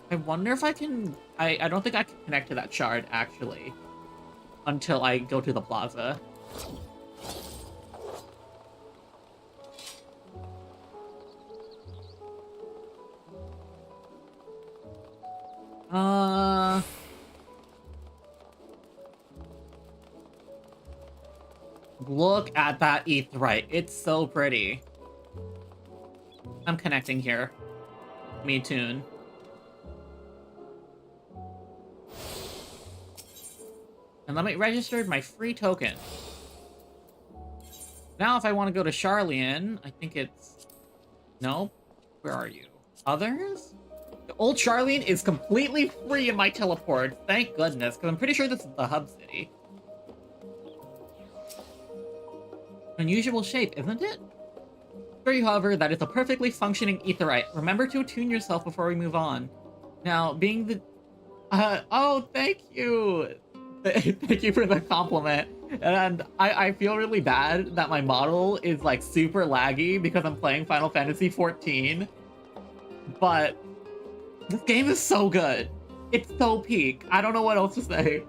I wonder if I can... I don't think I can connect to that shard, actually. Until I go to the plaza. Look at that Aetheryte. It's so pretty. I'm connecting here. Me tune. And let me register my free token. Now if I want to go to Charlian, I think it's... No? Where are you? Others? The old Charlian is completely free in my teleport. Thank goodness, because I'm pretty sure this is the hub city. Unusual shape, isn't it? Sure you, however, that it's a perfectly functioning Aetheryte. Remember to attune yourself before we move on. Now, being the... oh, thank you! Thank you for the compliment. And I feel really bad that my model is, like, super laggy because I'm playing Final Fantasy XIV. But this game is so good. It's so peak. I don't know what else to say.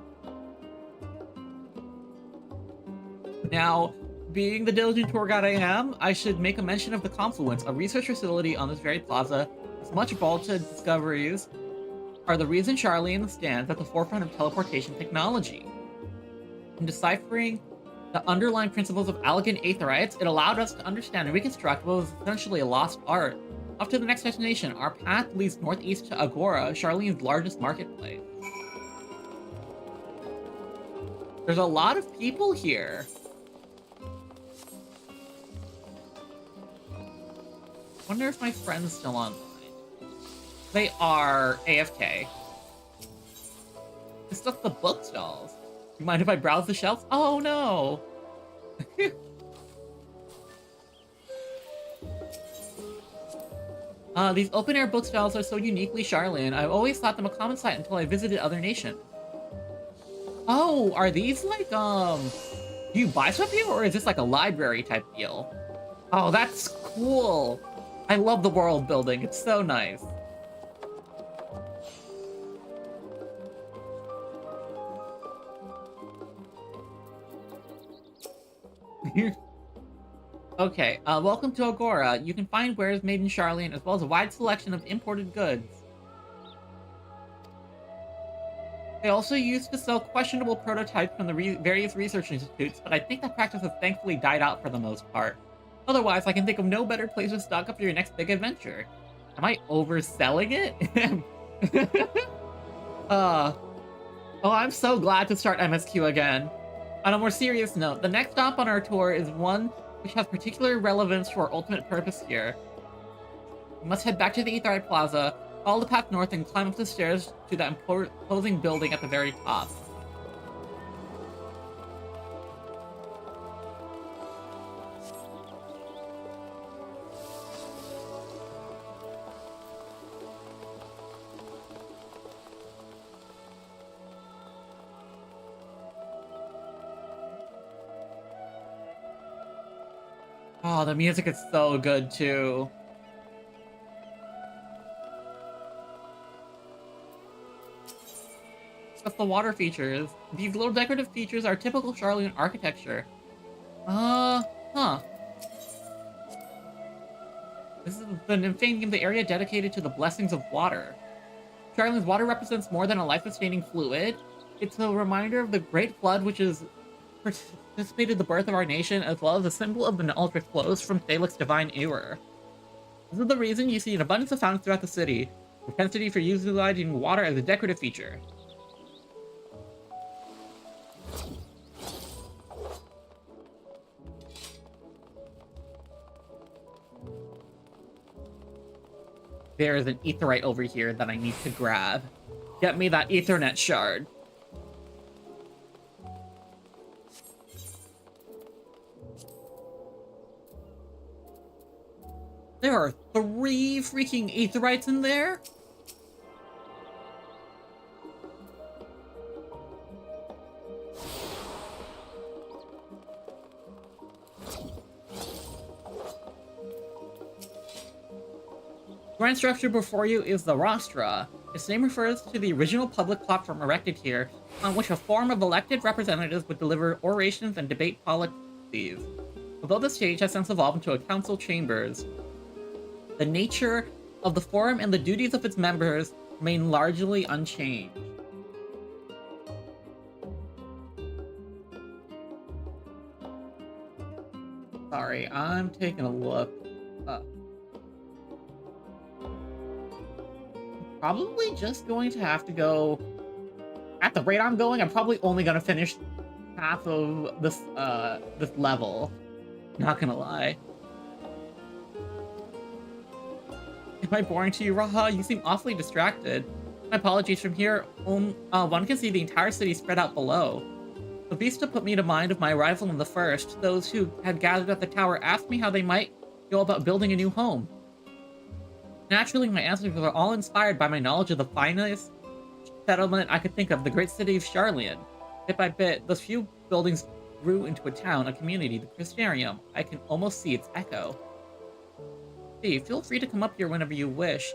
Now, being the diligent tour guide I am, I should make a mention of the Confluence, a research facility on this very plaza. As much vaulted discoveries are the reason Charlian stands at the forefront of teleportation technology. In deciphering the underlying principles of elegant Aetherites, it allowed us to understand and reconstruct what was essentially a lost art. Off to the next destination, our path leads northeast to Agora, Charlian's largest marketplace. There's a lot of people here. Wonder if my friend's still online. They are AFK. It's just the bookstalls. You mind if I browse the shelves? Oh no! These open-air bookstalls are so uniquely Charlian. I've always thought them a common sight until I visited other nations. Oh, are these like, do you buy stuff here, or is this like a library type deal? Oh, that's cool! I love the world building, it's so nice. Okay, welcome to Agora. You can find wares made in Charlian as well as a wide selection of imported goods. They also used to sell questionable prototypes from the various research institutes, but I think that practice has thankfully died out for the most part. Otherwise, I can think of no better place to stock up for your next big adventure. Am I overselling it? Oh, I'm so glad to start MSQ again. On a more serious note, the next stop on our tour is one which has particular relevance to our ultimate purpose here. We must head back to the Aetheryte Plaza, follow the path north, and climb up the stairs to that imposing building at the very top. Oh, the music is so good, too. That's the water features. These little decorative features are typical Charlian architecture. Huh. This is the nymphanium, the area dedicated to the blessings of water. Charlian's water represents more than a life-sustaining fluid. It's a reminder of the Great Flood, which has participated the birth of our nation, as well as a symbol of the knowledge which flows from Thalic's divine ewer. This is the reason you see an abundance of fountains throughout the city, propensity for utilizing water as a decorative feature. There is an aetheryte over here that I need to grab. Get me that Ethernet shard. There are 3 freaking aetherytes in there? The grand structure before you is the rostra. Its name refers to the original public platform erected here, on which a forum of elected representatives would deliver orations and debate policies. Although the stage has since evolved into a council chambers, the nature of the forum and the duties of its members remain largely unchanged. Sorry, I'm taking a look. Probably just going to have to go... At the rate I'm going, I'm probably only going to finish half of this level. Not gonna lie. Am I boring to you, Raha? You seem awfully distracted. My apologies. From here, one can see the entire city spread out below. The Vista put me to mind of my arrival in the first. Those who had gathered at the tower asked me how they might go about building a new home. Naturally, my answers were all inspired by my knowledge of the finest settlement I could think of, the great city of Charlian. Bit by bit, those few buildings grew into a town, a community, the Crystarium. I can almost see its echo. Hey, feel free to come up here whenever you wish.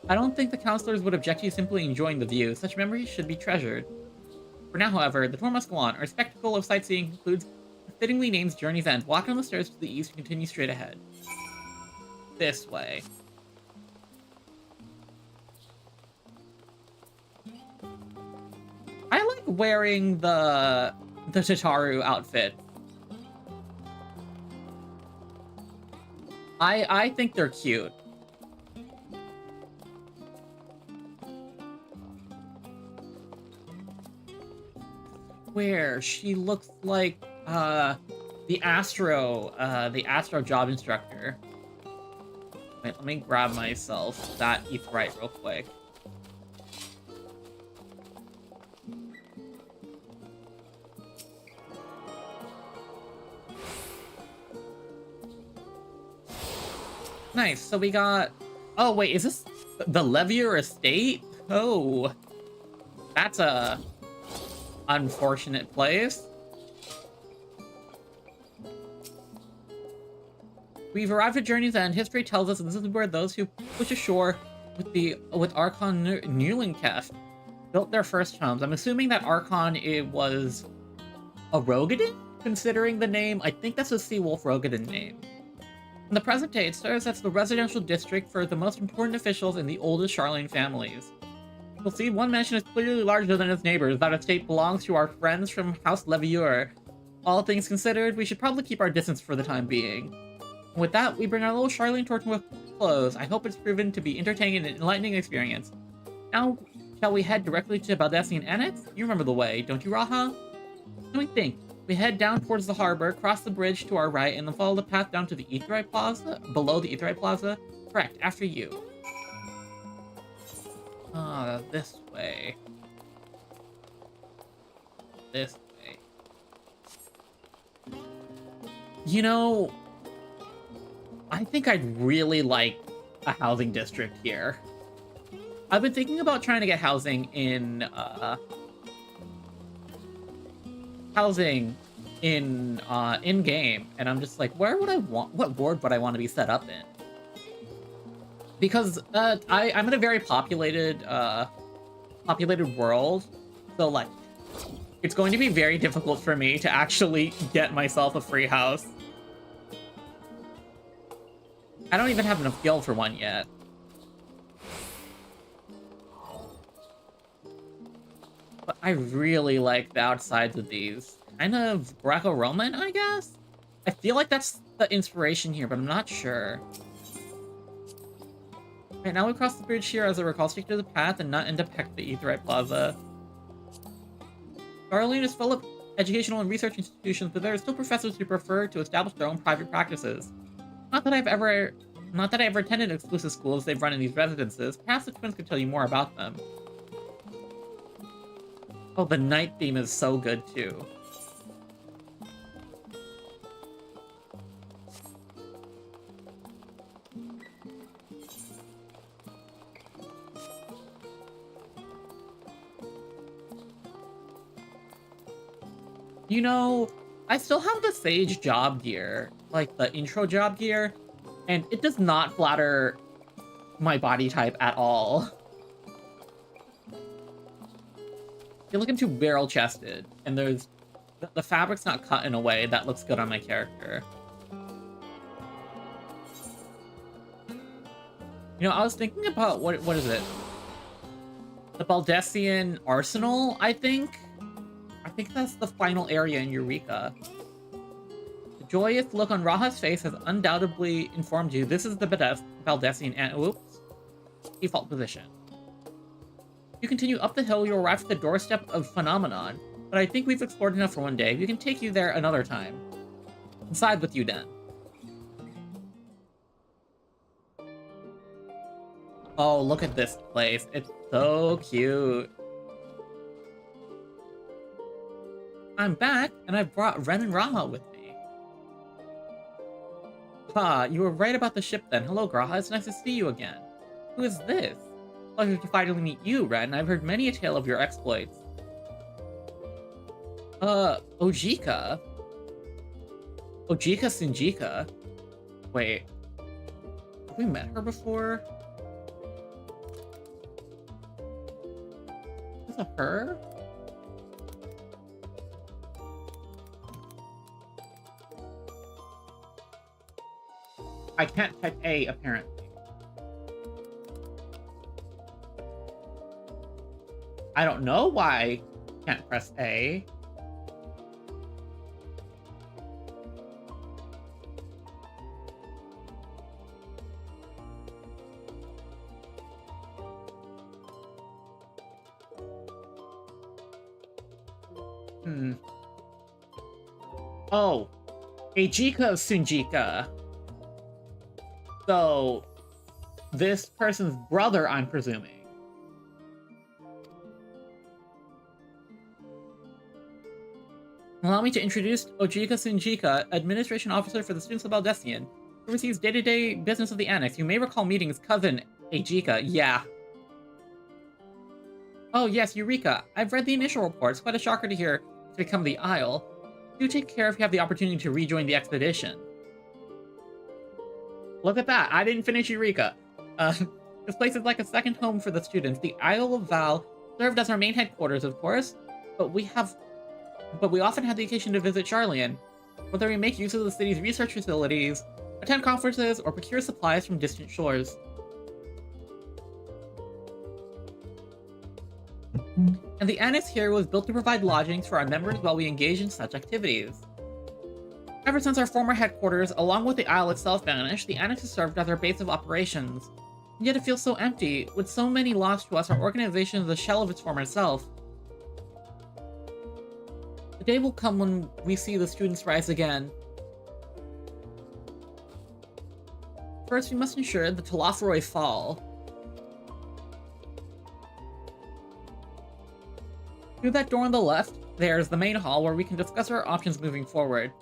I don't think the counselors would object to you simply enjoying the view. Such memories should be treasured. For now, however, the tour must go on. Our spectacle of sightseeing concludes a fittingly named Journey's End. Walk down the stairs to the east and continue straight ahead. This way. I like wearing the Tataru outfit. I think they're cute. Where she looks like the Astro job instructor. Wait, let me grab myself that aetheryte real quick. Nice, so we got... Oh, wait, is this the Levier estate? Oh. That's a... unfortunate place. We've arrived at Journey's End. History tells us this is where those who push ashore with Archon Newlinkeft built their first homes. I'm assuming that Archon was a Rogadin, considering the name. I think that's a Seawolf Rogadin name. In the present day, it serves as the residential district for the most important officials in the oldest Charlian families. You'll see one mansion is clearly larger than its neighbors. That estate belongs to our friends from House Levier. All things considered, we should probably keep our distance for the time being. And with that, we bring our little Charlian tour to a close. I hope it's proven to be entertaining and enlightening experience. Now, shall we head directly to Baldesion Annex? You remember the way, don't you, Raha? Let me think. We head down towards the harbor, cross the bridge to our right, and then follow the path down to the Aetheryte Plaza, below the Aetheryte Plaza. Correct, after you. This way. This way. You know, I think I'd really like a housing district here. I've been thinking about trying to get housing in in-game, and I'm just like, what ward would I want to be set up in? Because I'm in a very populated world, So, like, it's going to be very difficult for me to actually get myself a free house. I don't even have enough gil for one yet. But I really like the outsides of these. Kind of Greco-Roman, I guess? I feel like that's the inspiration here, but I'm not sure. Okay, now we cross the bridge here. As I recall, stick to the path and not end up heck the Aetheryte Plaza. Darlene is full of educational and research institutions, but there are still professors who prefer to establish their own private practices. Not that I ever attended exclusive schools they've run in these residences. Perhaps the twins could tell you more about them. Oh, the night theme is so good too. You know, I still have the Sage job gear, like the intro job gear, and it does not flatter my body type at all. You're looking too barrel-chested, and there's the fabric's not cut in a way that looks good on my character. You know, I was thinking about what is it? The Baldessian Arsenal, I think? I think that's the final area in Eureka. The joyous look on Raha's face has undoubtedly informed you this is the Baldessian and whoops, default position. You continue up the hill, you'll arrive at the doorstep of Phenomenon, but I think we've explored enough for one day. We can take you there another time. Inside with you then. Oh, look at this place. It's so cute. I'm back, and I've brought Ren and Raha with me. Ah, you were right about the ship then. Hello, Graha. It's nice to see you again. Who is this? Pleasure to finally meet you, Ren. I've heard many a tale of your exploits. Ojika? Ojika Sinjika? Wait. Have we met her before? Is this her? I can't type A, apparently. I don't know why I can't press A. Oh. Ejika Sinjika. So, this person's brother, I'm presuming. Allow me to introduce Ojika Sinjika, Administration Officer for the Students of Baldessian, who oversees day-to-day business of the Annex. You may recall meeting his cousin, Ejika. Yeah. Oh, yes, Eureka. I've read the initial reports. Quite a shocker to hear to become the Isle. Do take care if you have the opportunity to rejoin the expedition. Look at that. I didn't finish Eureka. This place is like a second home for the students. The Isle of Val served as our main headquarters, of course, but we often have the occasion to visit Charlian, whether we make use of the city's research facilities, attend conferences, or procure supplies from distant shores. And the Annex here was built to provide lodgings for our members while we engage in such activities. Ever since our former headquarters, along with the Isle itself, vanished, the Annex has served as our base of operations. And yet it feels so empty. With so many lost to us, our organization is a shell of its former self. The day will come when we see the students rise again. First, we must ensure the Telophoroi fall. Through that door on the left, there's the main hall where we can discuss our options moving forward.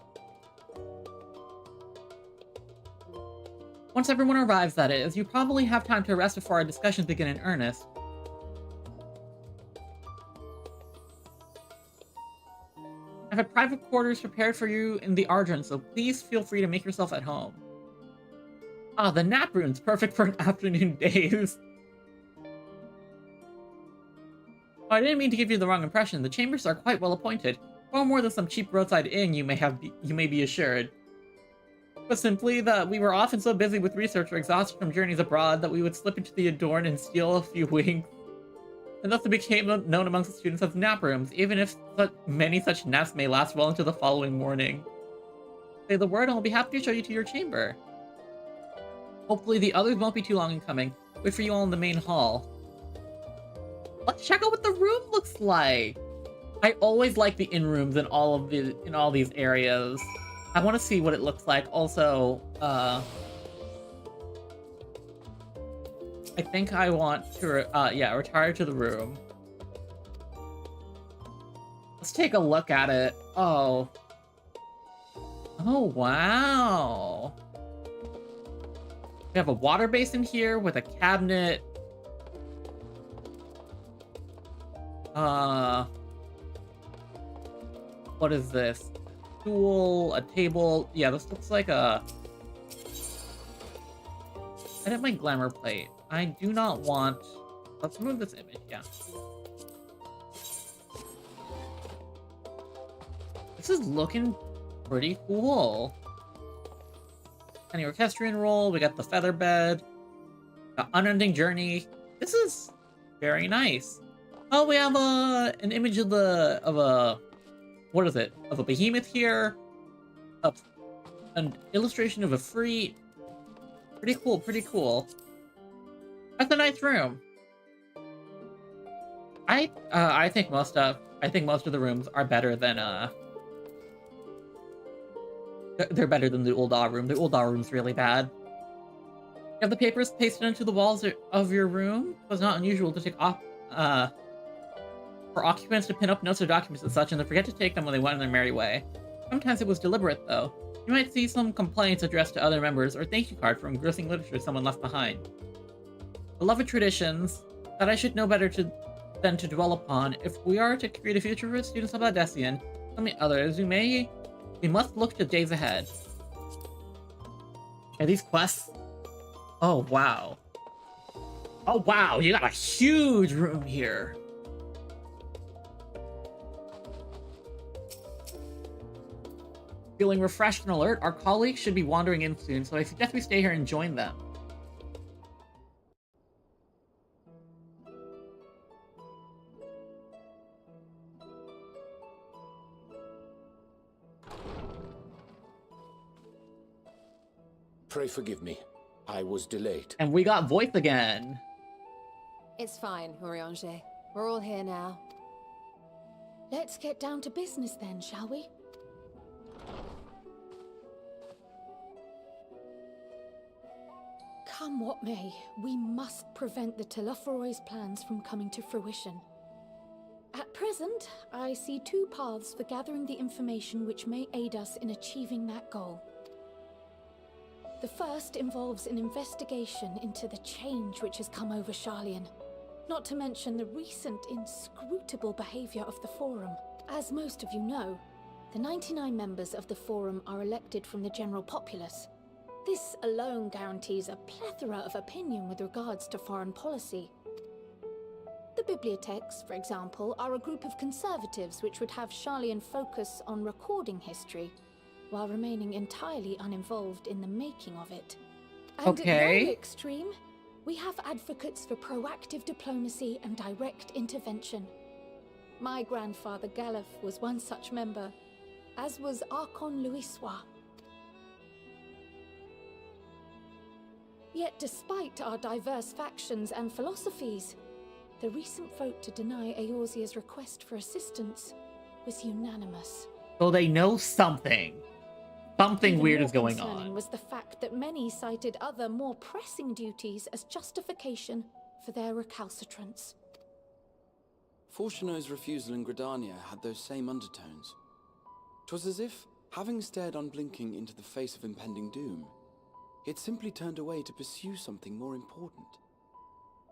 Once everyone arrives, that is, you probably have time to rest before our discussions begin in earnest. I have private quarters prepared for you in the Argent, so please feel free to make yourself at home. Ah, the nap room's perfect for an afternoon daze. Oh, I didn't mean to give you the wrong impression. The chambers are quite well appointed. Far more than some cheap roadside inn, you may be assured. But simply that we were often so busy with research or exhausted from journeys abroad that we would slip into the Adorn and steal a few winks. And thus it became known amongst the students as nap rooms, even if many such naps may last well into the following morning. Say the word and I'll be happy to show you to your chamber. Hopefully the others won't be too long in coming. Wait for you all in the main hall. Let's check out what the room looks like. I always like the inn rooms in all these areas. I want to see what it looks like. Also, I think I want to retire to the room. Let's take a look at it. Oh wow. We have a water basin here with a cabinet. What is this? A stool, a table. Yeah, this looks like a... I have my glamour plate. I do not want... Let's move this image, yeah. This is looking pretty cool. Any orchestrion roll, we got the feather bed, the unending journey. This is very nice. Oh, we have an image of a what is it? Of a behemoth here. An illustration of a free. Pretty cool, pretty cool. That's a nice room. I think most of the rooms are better than they're better than the old Daw room. The old Daw room's really bad. You have the papers pasted into the walls of your room? It was not unusual to take off for occupants to pin up notes or documents and such, and to forget to take them when they went on their merry way. Sometimes it was deliberate, though. You might see some complaints addressed to other members, or thank you card for engrossing literature someone left behind. Beloved traditions that I should know better than to dwell upon. If we are to create a future for students of Baldessian, so many others, we must look to days ahead. Are these quests? Oh, wow. Oh, wow, you got a huge room here. Feeling refreshed and alert, our colleagues should be wandering in soon, so I suggest we stay here and join them. Pray forgive me. I was delayed. And we got voice again. It's fine, Urianger. We're all here now. Let's get down to business then, shall we? Come what may, we must prevent the Telophoroid's plans from coming to fruition. At present, I see two paths for gathering the information which may aid us in achieving that goal. The first involves an investigation into the change which has come over Sharlayan, not to mention the recent inscrutable behavior of the Forum. As most of you know, the 99 members of the Forum are elected from the general populace. This alone guarantees a plethora of opinion with regards to foreign policy. The bibliotheques, for example, are a group of conservatives which would have Sharlayan focus on recording history, while remaining entirely uninvolved in the making of it. And at the very extreme, we have advocates for proactive diplomacy and direct intervention. My grandfather Galef was one such member, as was Archon Louisois. Yet despite our diverse factions and philosophies, the recent vote to deny Eorzea's request for assistance was unanimous. So they know something. Something weird is going on. Even more concerning was the fact that many cited other, more pressing duties as justification for their recalcitrance. Fortuno's refusal in Gridania had those same undertones. 'Twas as if, having stared unblinking into the face of impending doom, it simply turned away to pursue something more important.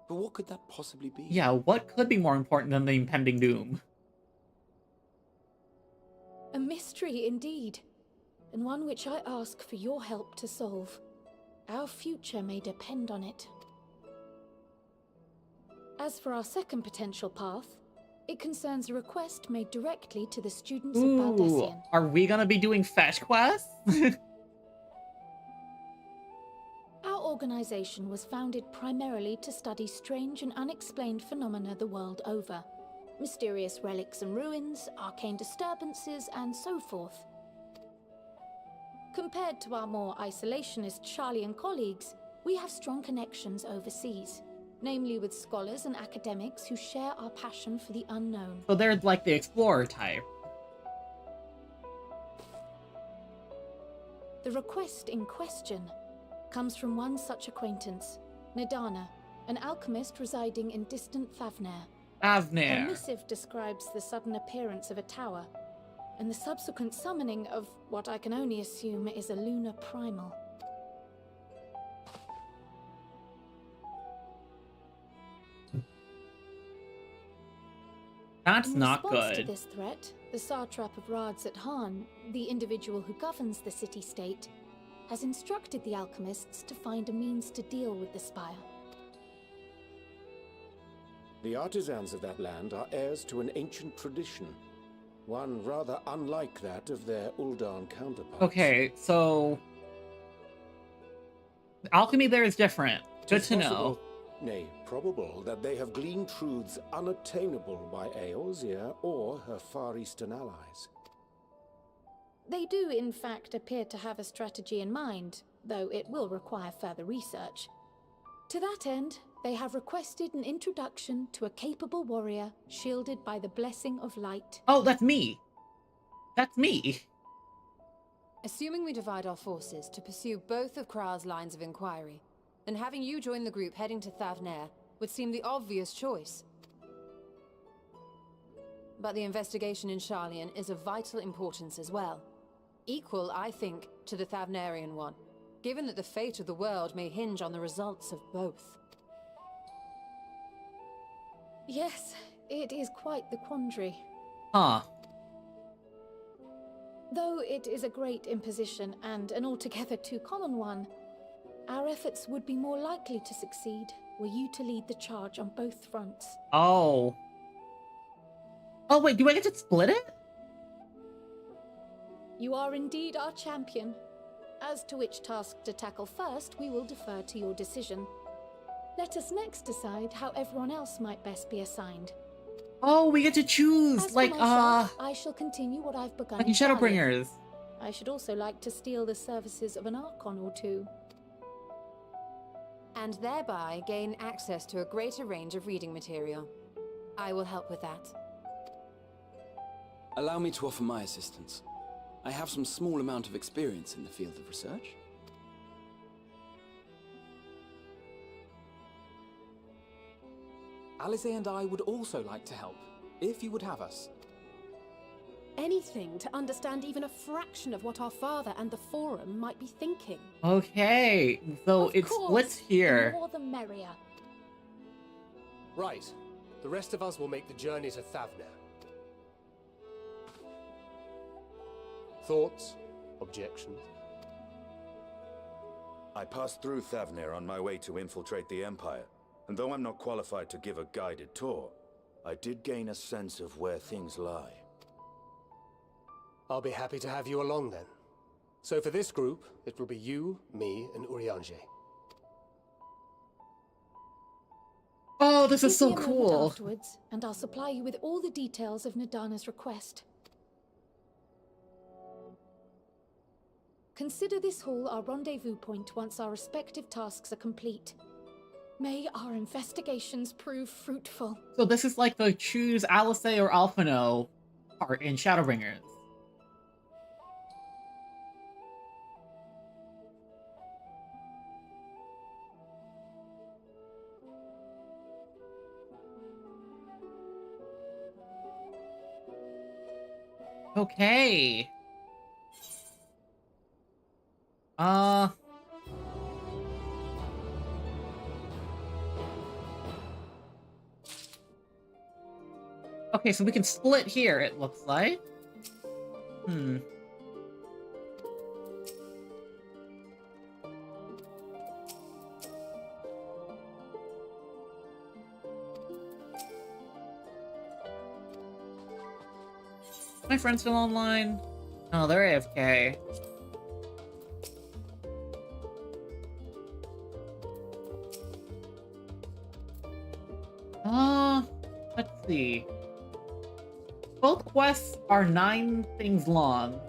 But what could that possibly be? Yeah, what could be more important than the impending doom? A mystery indeed, and one which I ask for your help to solve. Our future may depend on it. As for our second potential path, It concerns a request made directly to the students of Ooh, Baldesion. are we gonna be doing fetch quests? Our organization was founded primarily to study strange and unexplained phenomena the world over. Mysterious relics and ruins, arcane disturbances, and so forth. Compared to our more isolationist Charlian colleagues, we have strong connections overseas, namely with scholars and academics who share our passion for the unknown. So they're like the explorer type. The request in question comes from one such acquaintance, Nidana, an alchemist residing in distant Thavnair. Thavnair. Her missive describes the sudden appearance of a tower, and the subsequent summoning of what I can only assume is a lunar primal. That's not In response good. to this threat, the Satrap of Radzat Han, the individual who governs the city-state, has instructed the alchemists to find a means to deal with the spire. The artisans of that land are heirs to an ancient tradition, one rather unlike that of their Uldan counterparts. Okay, so alchemy there is different. Good It's to know. possible, nay, probable, that they have gleaned truths unattainable by Eorzea or her Far Eastern allies. They do, in fact, appear to have a strategy in mind, though it will require further research. To that end, they have requested an introduction to a capable warrior shielded by the blessing of light. Oh, that's me. That's me. Assuming we divide our forces to pursue both of Kral's lines of inquiry, then having you join the group heading to Thavnair would seem the obvious choice. But the investigation in Charlian is of vital importance as well. Equal, I think, to the Thavnairian one, given that the fate of the world may hinge on the results of both. Yes, it is quite the quandary. Huh. Though it is a great imposition and an altogether too common one, our efforts would be more likely to succeed were you to lead the charge on both fronts. Oh. Oh, wait, do I get to split it? You are indeed our champion. As to which task to tackle first, we will defer to your decision. Let us next decide how everyone else might best be assigned. Oh, we get to choose, As for like, myself, I shall continue what I've begun like in in Shadowbringers. I should also like to steal the services of an Archon or two. And thereby gain access to a greater range of reading material. I will help with that. Allow me to offer my assistance. I have some small amount of experience in the field of research. Alice and I would also like to help, if you would have us. Anything to understand even a fraction of what our father and the Forum might be thinking. Okay, so Of it course, splits here. The more the merrier. Right. The rest of us will make the journey to Thavnair. Thoughts? Objections? I passed through Thavnair on my way to infiltrate the Empire, and though I'm not qualified to give a guided tour, I did gain a sense of where things lie. I'll be happy to have you along then. So for this group, it will be you, me, and Urianger. Oh, this is Give me so a moment cool. afterwards, and I'll supply you with all the details of Nidana's request. Consider this hall our rendezvous point once our respective tasks are complete. May our investigations prove fruitful. So this is like the choose Alice or Alphino part in Shadowbringers. Okay. Okay, so we can split here, it looks like. Hmm. My friend's still online? Oh, they're AFK. Let's see. Both quests are 9 things long.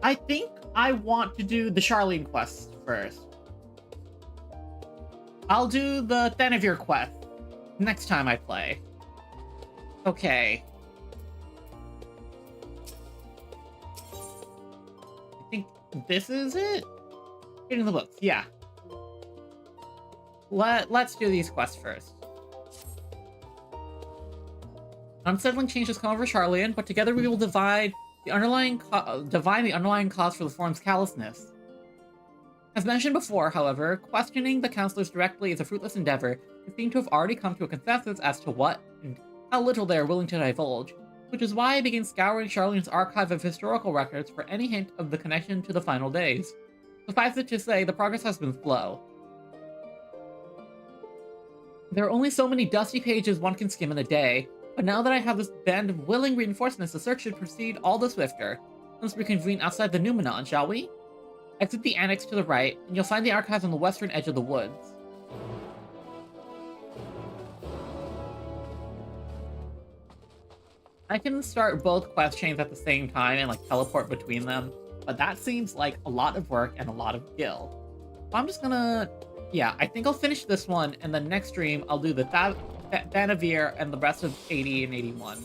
I think I want to do the Charlene quest first. I'll do the Thenavir quest next time I play. Okay. I think this is it? Reading the books, yeah. Let's do these quests first. Unsettling changes come over Charlian, but together we will divine the underlying cause for the form's callousness. As mentioned before, however, questioning the counselors directly is a fruitless endeavor. They seem to have already come to a consensus as to what and how little they are willing to divulge, which is why I begin scouring Charlene's archive of historical records for any hint of the connection to the final days. Suffice it to say, the progress has been slow. There are only so many dusty pages one can skim in a day, but now that I have this band of willing reinforcements, the search should proceed all the swifter. Let's reconvene outside the Numenon, shall we? Exit the annex to the right, and you'll find the archives on the western edge of the woods. I can start both quest chains at the same time and like teleport between them, but that seems like a lot of work and a lot of gil. So I'm just gonna... Yeah, I think I'll finish this one, and then next stream I'll do the Thenavir and the rest of 80 and 81.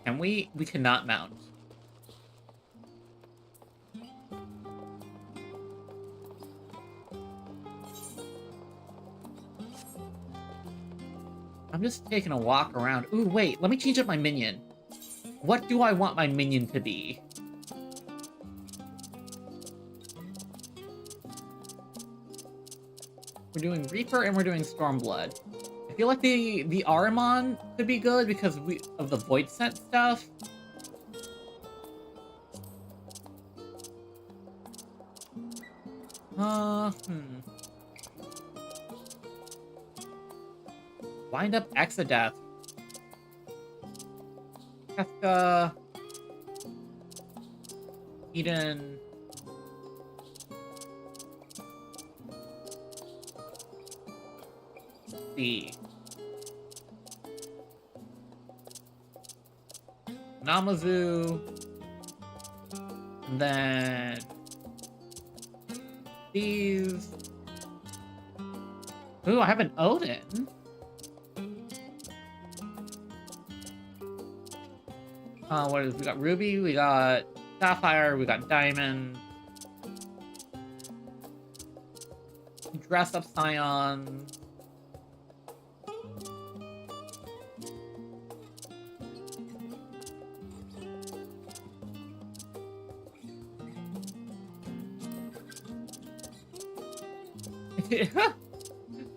And we cannot mount. I'm just taking a walk around. Ooh, wait, let me change up my minion. What do I want my minion to be? We're doing Reaper and we're doing Stormblood. I feel like the Ahriman could be good because of the Void Scent stuff. Wind up Exodeath. Kefka. Eden. C. Namazu. And then these. Ooh, I have an Odin. What is we got Ruby, we got Sapphire, we got Diamond. Dress up Scion.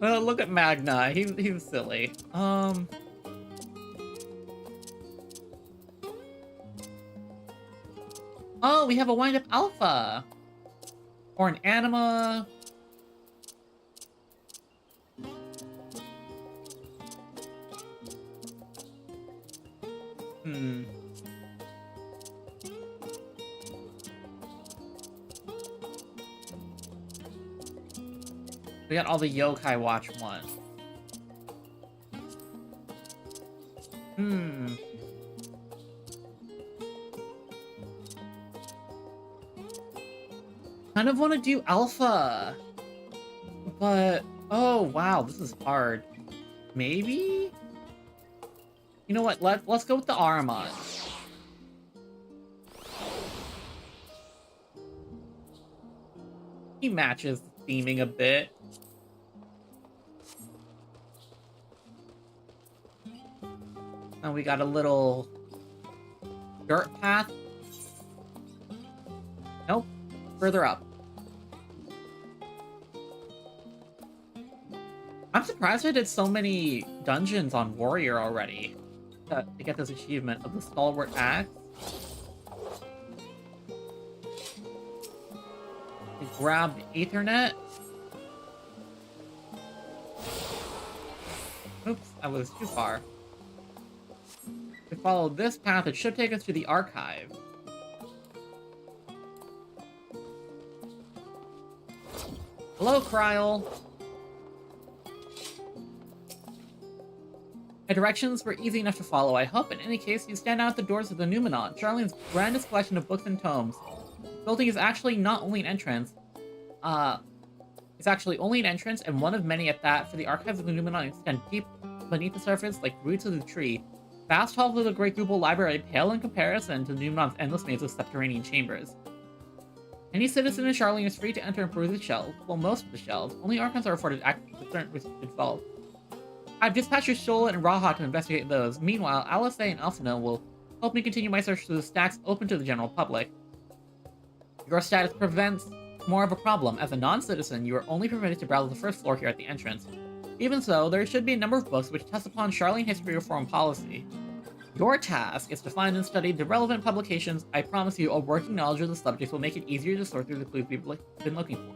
Well, look at Magna. He's silly. Oh, we have a wind-up alpha! Or an anima. We got all the Yokai Watch one. Kind of want to do Alpha. But, oh wow, this is hard. Maybe? You know what, let's go with the Ahriman. He matches the theming a bit. And we got a little dirt path. Nope. Further up. I'm surprised I did so many dungeons on Warrior already to get this achievement of the Stalwart Axe. We grabbed Ethernet. Oops, I was too far. If we follow this path, it should take us to the archive. Hello, Kryl. My directions were easy enough to follow. I hope, in any case, you stand out at the doors of the Numenon, Charlene's grandest collection of books and tomes. The building is actually not only an entrance, it's actually only an entrance, and one of many at that, for the archives of the Numenon extend deep beneath the surface like roots of the tree. Vast halls of the Great Google Library pale in comparison to the Numenon's endless maze of subterranean chambers. Any citizen in Charlene is free to enter and peruse the shelves. Well, most of the shelves. Only Archons are afforded access to certain restricted vaults. I've dispatched Shola and Raha to investigate those. Meanwhile, Alice and Alphina will help me continue my search through the stacks open to the general public. Your status prevents more of a problem. As a non-citizen, you are only permitted to browse the first floor here at the entrance. Even so, there should be a number of books which test upon Charlene history or foreign policy. Your task is to find and study the relevant publications. I promise you, a working knowledge of the subject will make it easier to sort through the clues we've been looking for.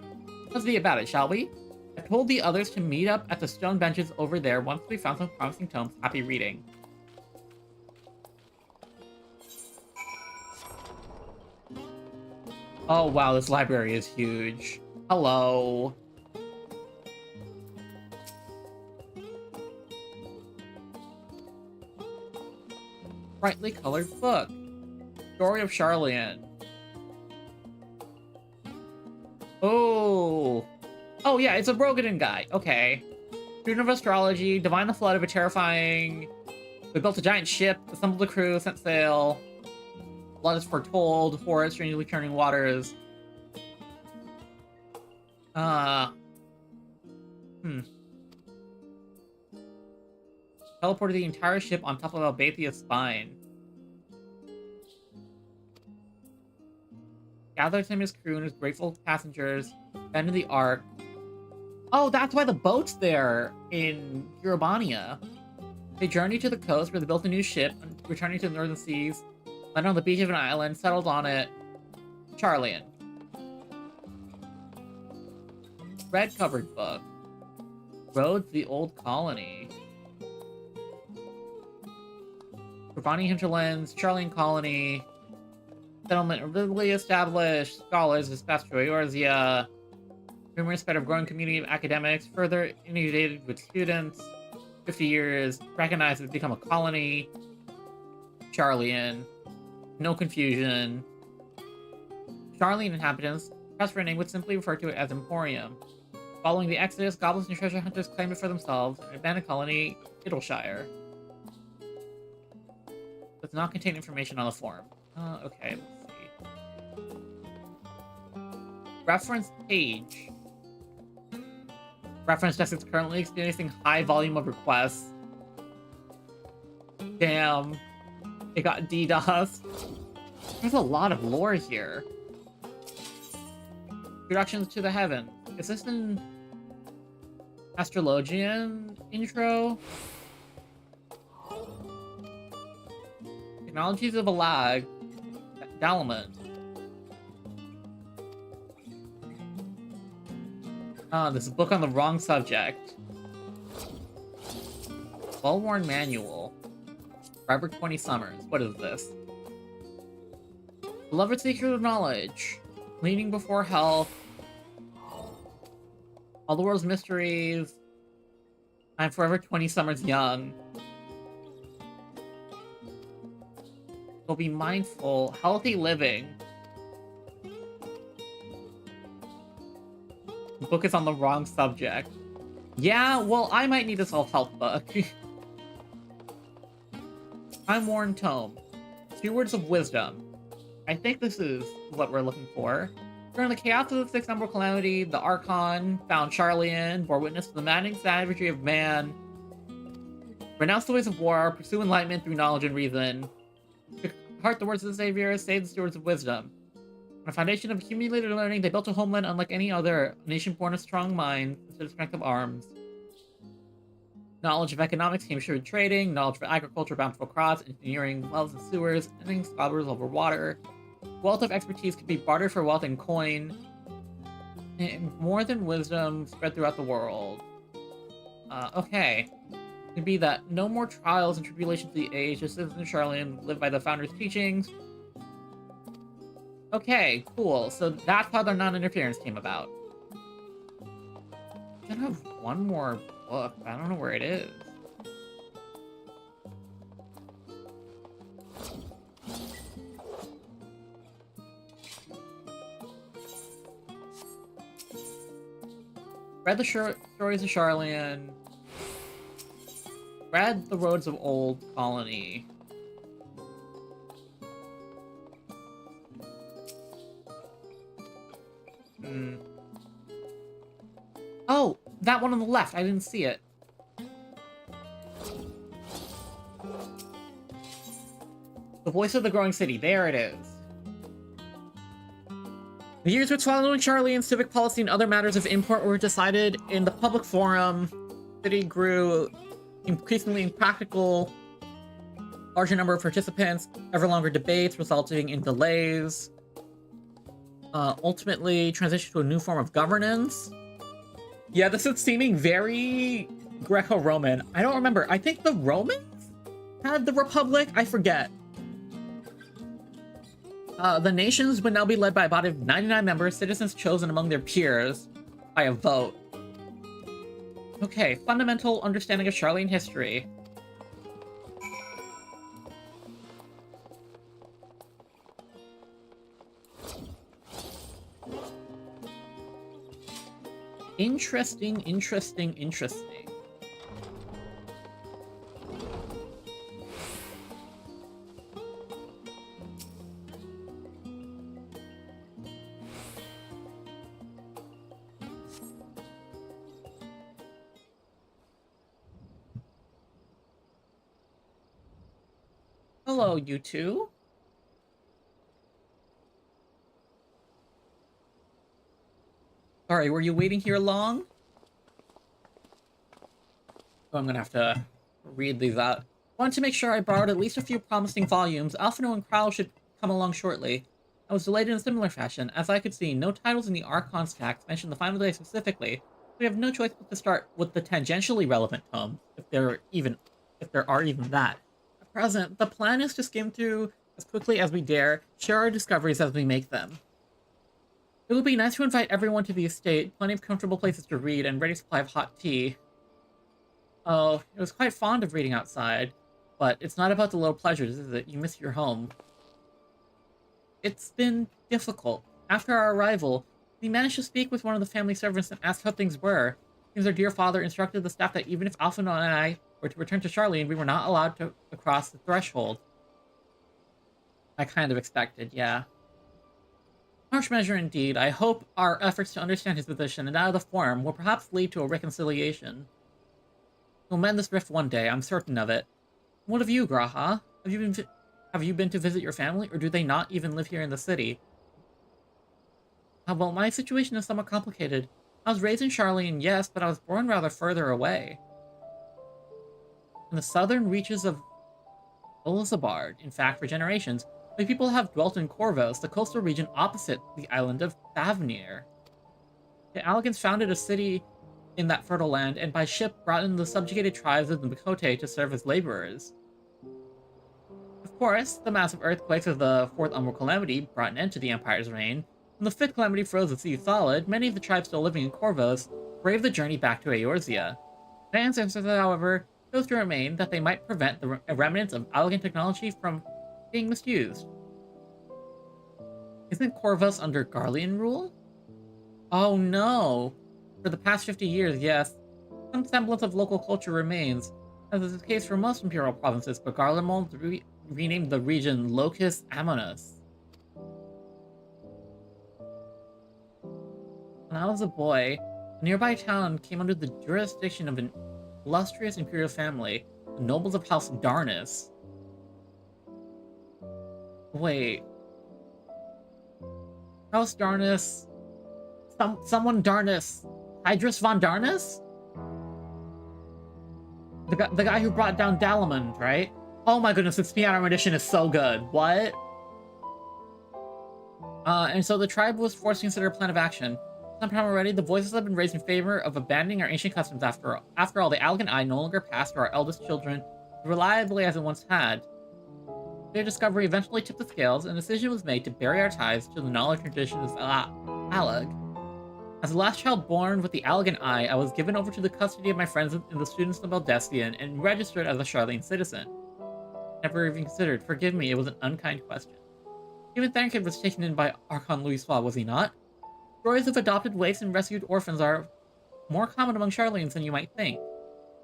Let's be about it, shall we? I told the others to meet up at the stone benches over there once we found some promising tomes. Happy reading. Oh wow, this library is huge. Hello. Brightly colored book. Story of Charlene. Oh. Oh yeah, it's a Rogadin guy. Okay. Student of astrology, divine the flood of a terrifying... We built a giant ship, assembled a crew, set sail. Blood is foretold, horror, strangely churning waters. Teleported the entire ship on top of Albathia's spine. Gathered him his crew and his grateful passengers. Bend to the Ark. Oh, that's why the boat's there in Urabania. They journeyed to the coast where they built a new ship, returning to the northern seas, landed on the beach of an island, settled on it. Charlean. Red-covered book. Road to the Old Colony. Gravani hinterlands, Charlean colony. Settlement originally established. Scholars dispatched to Eorzea. Rumors spread of growing community of academics. Further inundated with students. 50 years. Recognized as become a colony. Charlean. No confusion. Charlean inhabitants, pressed for a name, would simply refer to it as Emporium. Following the Exodus, goblins and treasure hunters claimed it for themselves, and abandoned colony, Idleshire. Does not contain information on the form. Okay, let's see. Reference page. Reference desk is currently experiencing high volume of requests. Damn. It got DDoS. There's a lot of lore here. Introductions to the Heaven. Is this an astrologian intro? Technologies of Alag. Dalamant. This is a book on the wrong subject. Well-worn manual. Forever 20 Summers. What is this? Beloved Seeker of Knowledge. Leaning Before Health. All the World's Mysteries. I'm Forever 20 Summers Young. So be mindful. Healthy living. The book is on the wrong subject. Yeah, well, I might need a self-help book. Time Worn Tome. Stewards of Wisdom. I think this is what we're looking for. During the chaos of the Sixth Emerald Calamity, the Archon found Charlean, bore witness to the maddening savagery of man, renounced the ways of war, pursue enlightenment through knowledge and reason, took to heart the words of the Savior, saved the Stewards of Wisdom. On a foundation of accumulated learning, they built a homeland unlike any other, a nation born of strong minds instead of strength of arms. Knowledge of economics came through trading, knowledge of agriculture, bountiful crops, engineering, wells and sewers, ending scholars over water. Wealth of expertise could be bartered for wealth and coin. And more than wisdom spread throughout the world. Okay. It could be that no more trials and tribulations of the age, the citizens of Charlian live by the founder's teachings. Okay, cool. So that's how their non-interference came about. I have one more book, but I don't know where it is. Read the stories of Charlian. Read the Roads of Old Colony. Oh, that one on the left. I didn't see it. The Voice of the Growing City. There it is. The years which following Charlian's civic policy and other matters of import were decided in the public forum. The city grew increasingly impractical. Larger number of participants, ever longer debates resulting in delays. Ultimately transitioned to a new form of governance. Yeah, this is seeming very Greco-Roman. I don't remember. I think the Romans had the Republic? I forget. The nations would now be led by a body of 99 members, citizens chosen among their peers by a vote. Okay, fundamental understanding of Charlian history. Interesting, interesting, interesting. Hello, you two. Sorry, were you waiting here long? Oh, I'm gonna have to read these out. Wanted to make sure I borrowed at least a few promising volumes. Alphino and Krau should come along shortly. I was delayed in a similar fashion. As I could see, no titles in the Archon's text mention the final day specifically. We have no choice but to start with the tangentially relevant tomes, if there are even that. At present, the plan is to skim through as quickly as we dare, share our discoveries as we make them. It would be nice to invite everyone to the estate, plenty of comfortable places to read, and ready supply of hot tea. Oh, I was quite fond of reading outside, but it's not about the little pleasures, is it? You miss your home. It's been difficult. After our arrival, we managed to speak with one of the family servants and asked how things were. Seems our dear father instructed the staff that even if Alphino and I were to return to Charlian, we were not allowed to cross the threshold. I kind of expected, yeah. Harsh measure indeed. I hope our efforts to understand his position and out of the forum will perhaps lead to a reconciliation. We'll mend this rift one day, I'm certain of it. What of you, Graha? Have you been to visit your family, or do they not even live here in the city? Well, my situation is somewhat complicated. I was raised in Charlian, yes, but I was born rather further away. In the southern reaches of Olizabard, in fact, for generations, my people have dwelt in Corvos, the coastal region opposite the island of Thavnir. The Alligans founded a city in that fertile land, and by ship brought in the subjugated tribes of the Mikote to serve as laborers. Of course, the massive earthquakes of the Fourth Umbral Calamity brought an end to the Empire's reign. When the Fifth Calamity froze the sea solid, many of the tribes still living in Corvos braved the journey back to Eorzea. Their ancestors, however, chose to remain that they might prevent the remnants of Alligan technology from being misused. Isn't Corvos under Garlean rule? Oh no! For the past 50 years, yes, some semblance of local culture remains, as is the case for most imperial provinces, but Garlemald renamed the region Locus Amonis. When I was a boy, a nearby town came under the jurisdiction of an illustrious imperial family, the nobles of House Darnus. Wait. House Darnus... Someone Darnus... Hydrus von Darnus? The guy who brought down Dalamond, right? Oh my goodness, this piano rendition is so good. What? And so the tribe was forced to consider a plan of action. Sometime already, the voices have been raised in favor of abandoning our ancient customs after all, the elegant eye no longer passed to our eldest children as reliably as it once had. Their discovery eventually tipped the scales, and a decision was made to bury our ties to the knowledge and traditions of Alag. As the last child born with the elegant eye, I was given over to the custody of my friends and the students of Baldesion and registered as a Charlene citizen. Never even considered. Forgive me, it was an unkind question. Even Thankid was taken in by Archon Louisois, was he not? Stories of adopted waifs and rescued orphans are more common among Charlenes than you might think.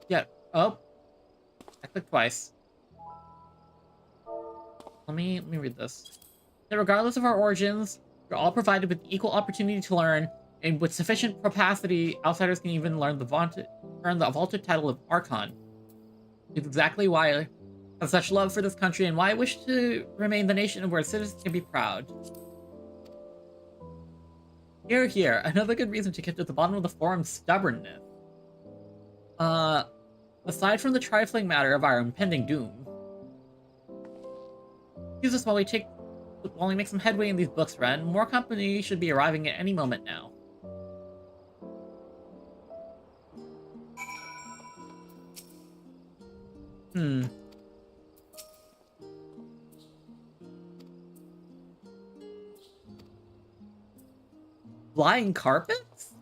Yet, oh, I clicked twice. Let me read this. That regardless of our origins, we're all provided with equal opportunity to learn, and with sufficient propacity, outsiders can even earn the vaulted title of Archon. It's exactly why I have such love for this country and why I wish to remain the nation where citizens can be proud. Here, another good reason to get to the bottom of the forum's stubbornness. Aside from the trifling matter of our impending doom, excuse us while we make some headway in these books, Ren. More company should be arriving at any moment now. Flying carpets?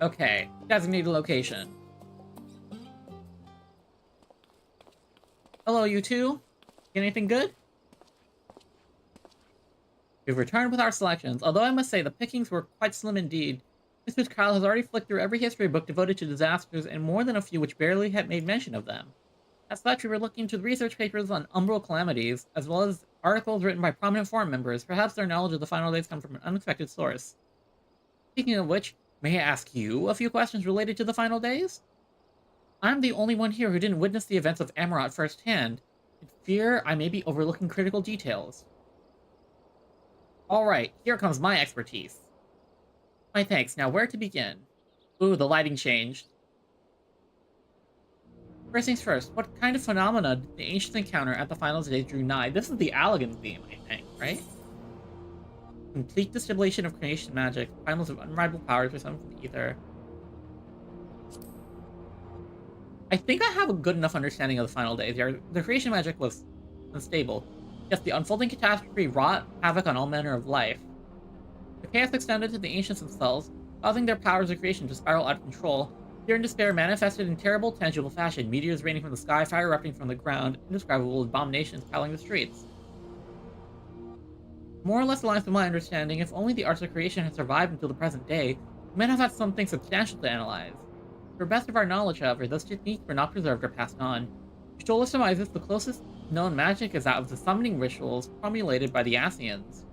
Okay, designated location. Hello, you two. Get anything good? We've returned with our selections, although I must say the pickings were quite slim indeed. Mr. Kyle has already flicked through every history book devoted to disasters and more than a few which barely had made mention of them. As such, we were looking to the research papers on umbral calamities, as well as articles written by prominent forum members. Perhaps their knowledge of the final days come from an unexpected source. Speaking of which, may I ask you a few questions related to the final days? I'm the only one here who didn't witness the events of Amarot firsthand. I fear I may be overlooking critical details. Alright, here comes my expertise. My thanks. Now, where to begin? Ooh, the lighting changed. First things first, what kind of phenomena did the ancients encounter at the finals days drew nigh? This is the Allegan theme, I think, right? Complete distillation of creation magic, finals of unrivaled powers, or something from the ether. I think I have a good enough understanding of the final days. The creation magic was unstable. Yes, the unfolding catastrophe wrought havoc on all manner of life. The chaos extended to the ancients themselves, causing their powers of creation to spiral out of control. Fear and despair manifested in terrible, tangible fashion, meteors raining from the sky, fire erupting from the ground, indescribable abominations piling the streets. More or less aligns with my understanding. If only the arts of creation had survived until the present day, we might have had something substantial to analyze. To the best of our knowledge, however, those techniques were not preserved or passed on. To Stola surmises, the closest known magic is that of the summoning rituals promulgated by the Asians.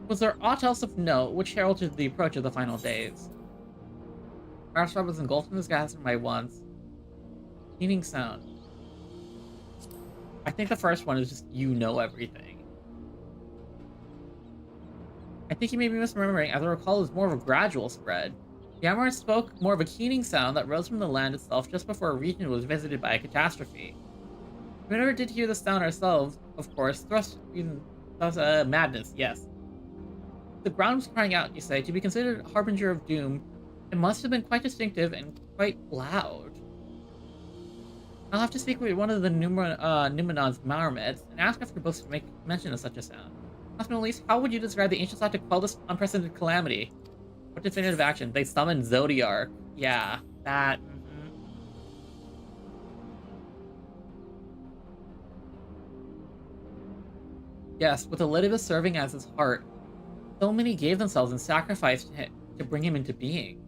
Was there aught else of note which heralded the approach of the final days? Marshaw was engulfed in this gas by once. Meaning sound. I think the first one is just you know everything. I think you may be misremembering, as I recall it was more of a gradual spread. The Amaranth spoke more of a keening sound that rose from the land itself just before a region was visited by a catastrophe. We never did hear the sound ourselves, of course, madness, yes. The ground was crying out, you say, to be considered a harbinger of doom. It must have been quite distinctive and quite loud. I'll have to speak with one of the Numenon's Marmeds and ask if you're supposed to make mention of such a sound. Last but not least, how would you describe the ancients had to quell this unprecedented calamity? What definitive action? They summoned Zodiark. Yeah, that. Yes, with Elidibus serving as his heart, so many gave themselves in sacrifice to bring him into being.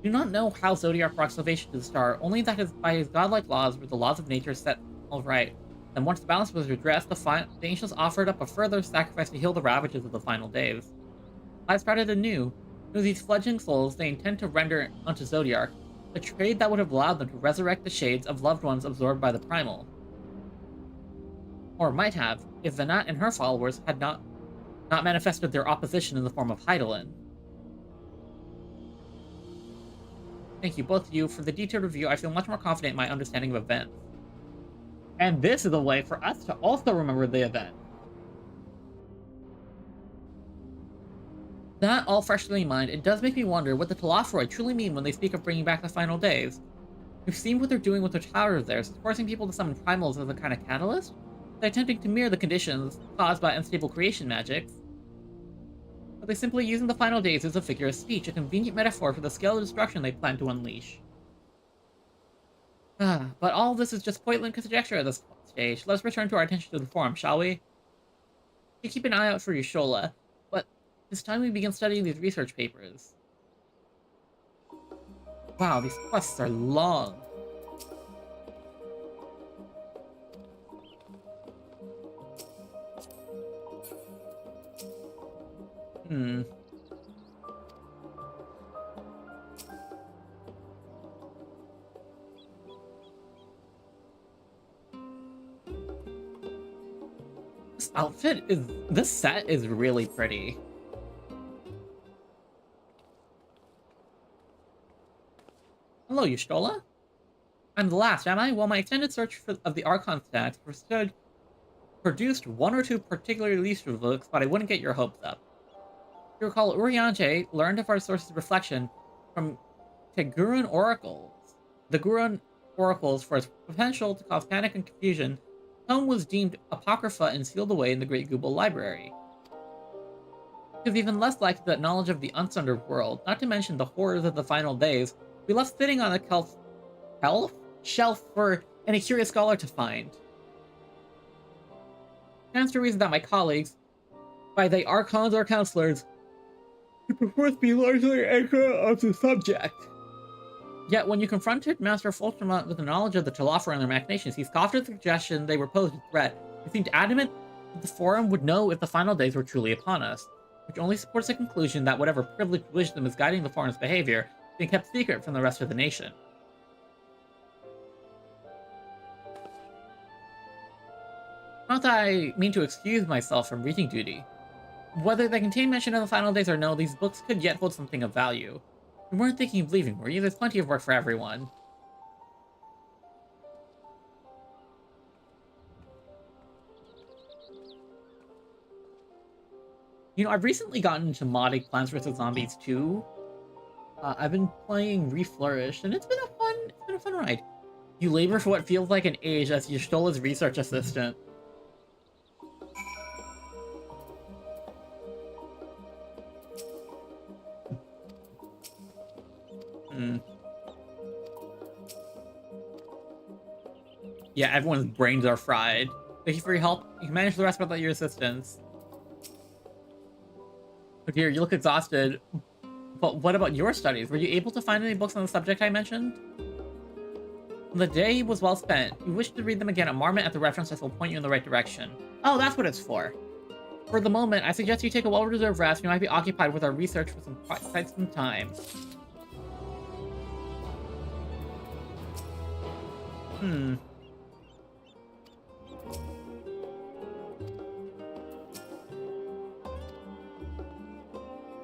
We do not know how Zodiark brought salvation to the star, only that by his godlike laws were the laws of nature set all right. And once the balance was redressed, the ancients offered up a further sacrifice to heal the ravages of the final days. Life started anew. Through these fledgling souls, they intend to render unto Zodiark a trade that would have allowed them to resurrect the shades of loved ones absorbed by the primal. Or might have, if Fanart and her followers had not manifested their opposition in the form of Heidelin. Thank you, both of you, for the detailed review. I feel much more confident in my understanding of events. And this is a way for us to also remember the event. That all freshly in mind, it does make me wonder what the Telophoroi truly mean when they speak of bringing back the final days. We've seen what they're doing with their towers there, so forcing people to summon primals as a kind of catalyst? They're attempting to mirror the conditions caused by unstable creation magics. Are they simply using the final days as a figure of speech, a convenient metaphor for the scale of destruction they plan to unleash? But all of this is just pointless conjecture at this stage. Let's return to our attention to the forum, shall we? You keep an eye out for Yashola, but it's time we begin studying these research papers. Wow, these quests are long. This set is really pretty. Hello, Y'shtola? I'm the last, am I? Well, my extended search of the Archon stacks produced one or two particularly useful books, but I wouldn't get your hopes up. You recall, Urianger learned of our source's reflection from Tegurun Oracles. The Gurun Oracles, for its potential to cause panic and confusion, tome was deemed apocrypha and sealed away in the Great Google Library. It was even less likely that knowledge of the unsundered world, not to mention the horrors of the final days, be left sitting on a shelf for any curious scholar to find. Stands to reason that my colleagues, by they archons or counselors, would prefer to be largely ignorant of the subject. Yet when you confronted Master Foltremont with the knowledge of the Telophoroi and their machinations, he scoffed at the suggestion they were posed a threat. He seemed adamant that the Forum would know if the final days were truly upon us, which only supports the conclusion that whatever privileged wisdom is guiding the Forum's behavior is being kept secret from the rest of the nation. Not that I mean to excuse myself from reading duty. Whether they contain mention of the final days or no, these books could yet hold something of value. You weren't thinking of leaving, were you? There's plenty of work for everyone. You know, I've recently gotten into modding Plants vs. Zombies 2. I've been playing Reflourished, and it's been a fun ride. You labor for what feels like an age as Y'shtola's research assistant. Yeah, everyone's brains are fried. Thank you for your help. You can manage the rest without your assistance. Oh dear, you look exhausted. But what about your studies? Were you able to find any books on the subject I mentioned? The day was well spent. You wish to read them again, a marmot at the reference desk will point you in the right direction. Oh, that's what it's for. For the moment, I suggest you take a well-reserved rest. We might be occupied with our research for quite some time.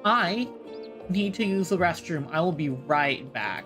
I need to use the restroom. I will be right back.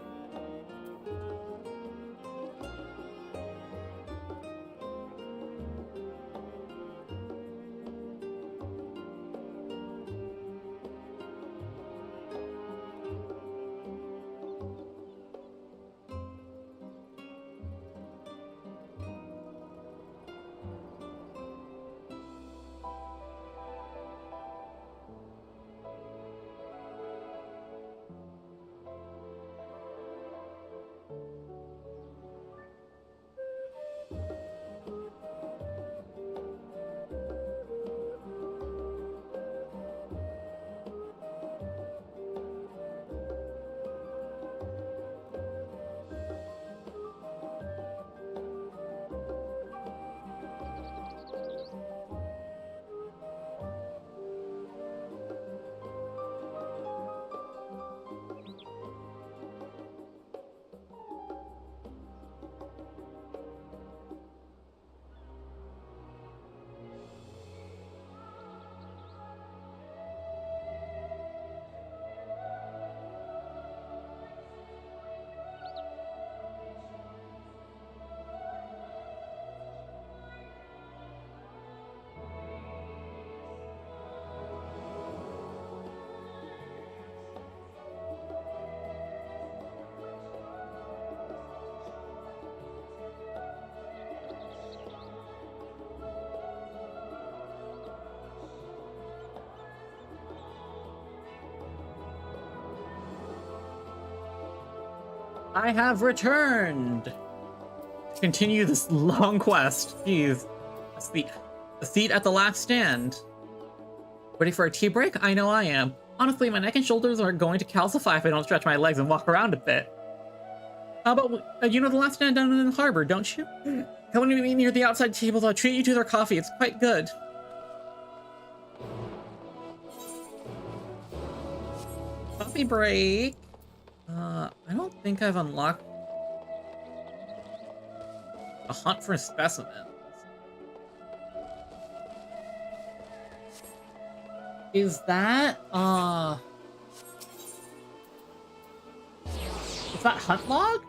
I have returned! Continue this long quest. Jeez. That's the seat at the last stand. Ready for a tea break? I know I am. Honestly, my neck and shoulders are going to calcify if I don't stretch my legs and walk around a bit. How about, you know the last stand down in the harbor, don't you? Come and meet me near the outside table, I'll treat you to their coffee, it's quite good. Coffee break. I don't think I've unlocked a hunt for specimens. Is that, is that hunt log?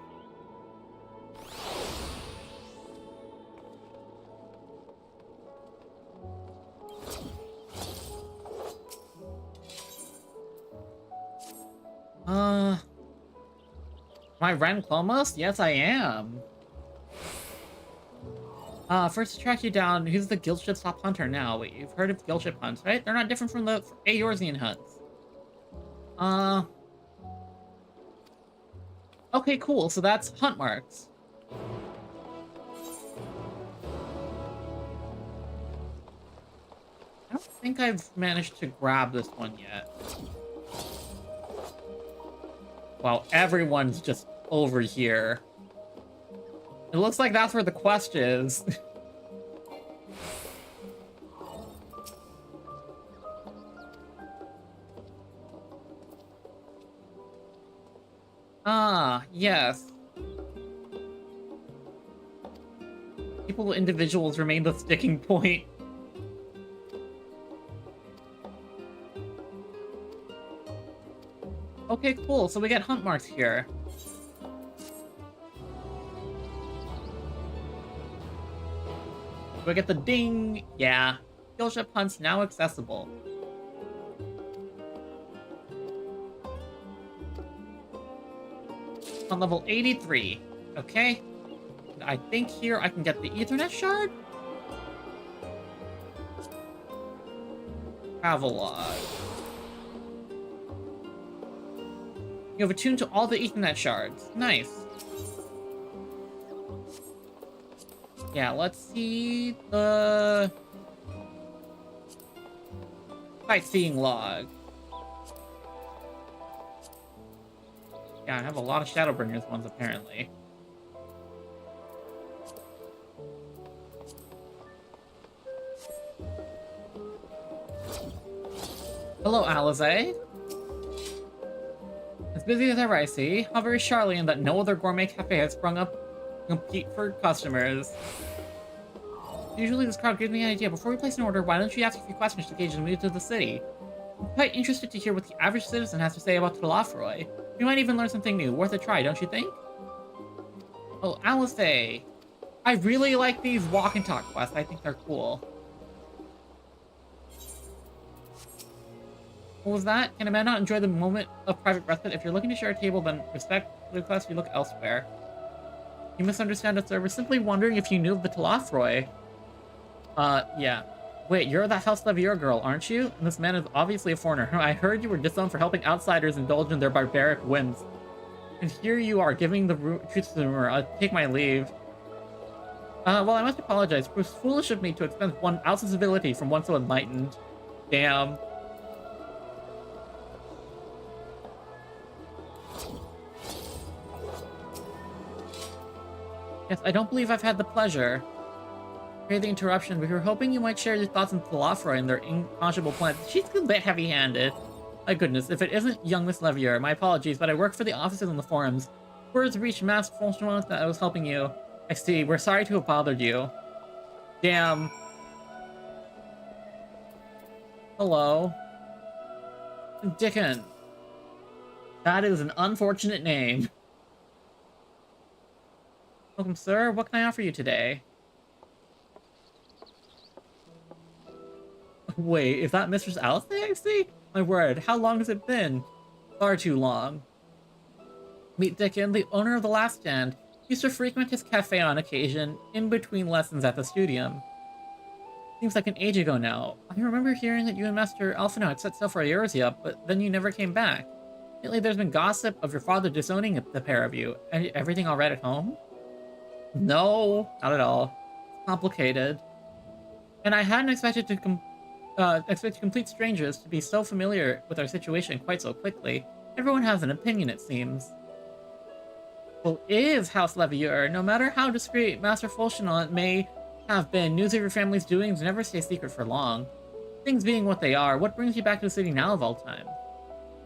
Am I Ren Clomos? Yes, I am. First to track you down, who's the guild ship's top hunter now? Wait, you've heard of guild ship hunts, right? They're not different from the Eorzean hunts. Okay, cool, so that's hunt marks. I don't think I've managed to grab this one yet. Wow, everyone's just over here. It looks like that's where the quest is. Ah, yes. People, individuals remain the sticking point. Okay, cool. So we get hunt marks here. Do I get the ding? Yeah. Guild ship hunts now accessible. On level 83. Okay. I think here I can get the Ethernet shard? Travelogue. You have attuned to all the Ethernet shards. Nice. Yeah, let's see the sightseeing log. Yeah, I have a lot of Shadowbringers ones apparently. Hello, Alize. As busy as ever, I see. How very Charlene that no other gourmet cafe has sprung up to compete for customers. Usually this crowd gives me an idea. Before we place an order, why don't you ask a few questions to gauge the mood of the city? I'm quite interested to hear what the average citizen has to say about Telafroy. We might even learn something new. Worth a try, don't you think? Oh, Alice. I really like these walk and talk quests. I think they're cool. What was that? Can a man not enjoy the moment of private respite? If you're looking to share a table, then respect the request, you look elsewhere. You misunderstand us, sir. We're simply wondering if you knew of the Telafroy. Yeah. Wait, you're that House Levier girl, aren't you? And this man is obviously a foreigner. I heard you were disowned for helping outsiders indulge in their barbaric whims. And here you are, giving the truth to the rumor. I'll take my leave. Well, I must apologize. It was foolish of me to expend 1 ounce of civility from one so enlightened. Damn. Yes, I don't believe I've had the pleasure. Hear the interruption, but we were hoping you might share your thoughts on Telafroy and their inconscionable plans. She's a bit heavy-handed. My goodness, if it isn't young Miss Levier, my apologies, but I work for the offices on the forums. Words reached Mass Fonchement that I was helping you. I see, we're sorry to have bothered you. Damn. Hello. Dickon. That is an unfortunate name. Welcome, sir. What can I offer you today? Wait, is that Mistress Alice I see? My word, how long has it been? Far too long. Meet Dickon, the owner of the last stand. He used to frequent his cafe on occasion, in between lessons at the studium. Seems like an age ago now. I remember hearing that you and Master Alphinaud had set sail for Eorzea, but then you never came back. Lately, there's been gossip of your father disowning the pair of you. Everything all right at home? No, not at all. It's complicated. And I hadn't expected to expect complete strangers to be so familiar with our situation quite so quickly. Everyone has an opinion, it seems. Well, is House Levieur, no matter how discreet Master Fulchinant may have been, news of your family's doings never stay secret for long. Things being what they are, what brings you back to the city now of all time?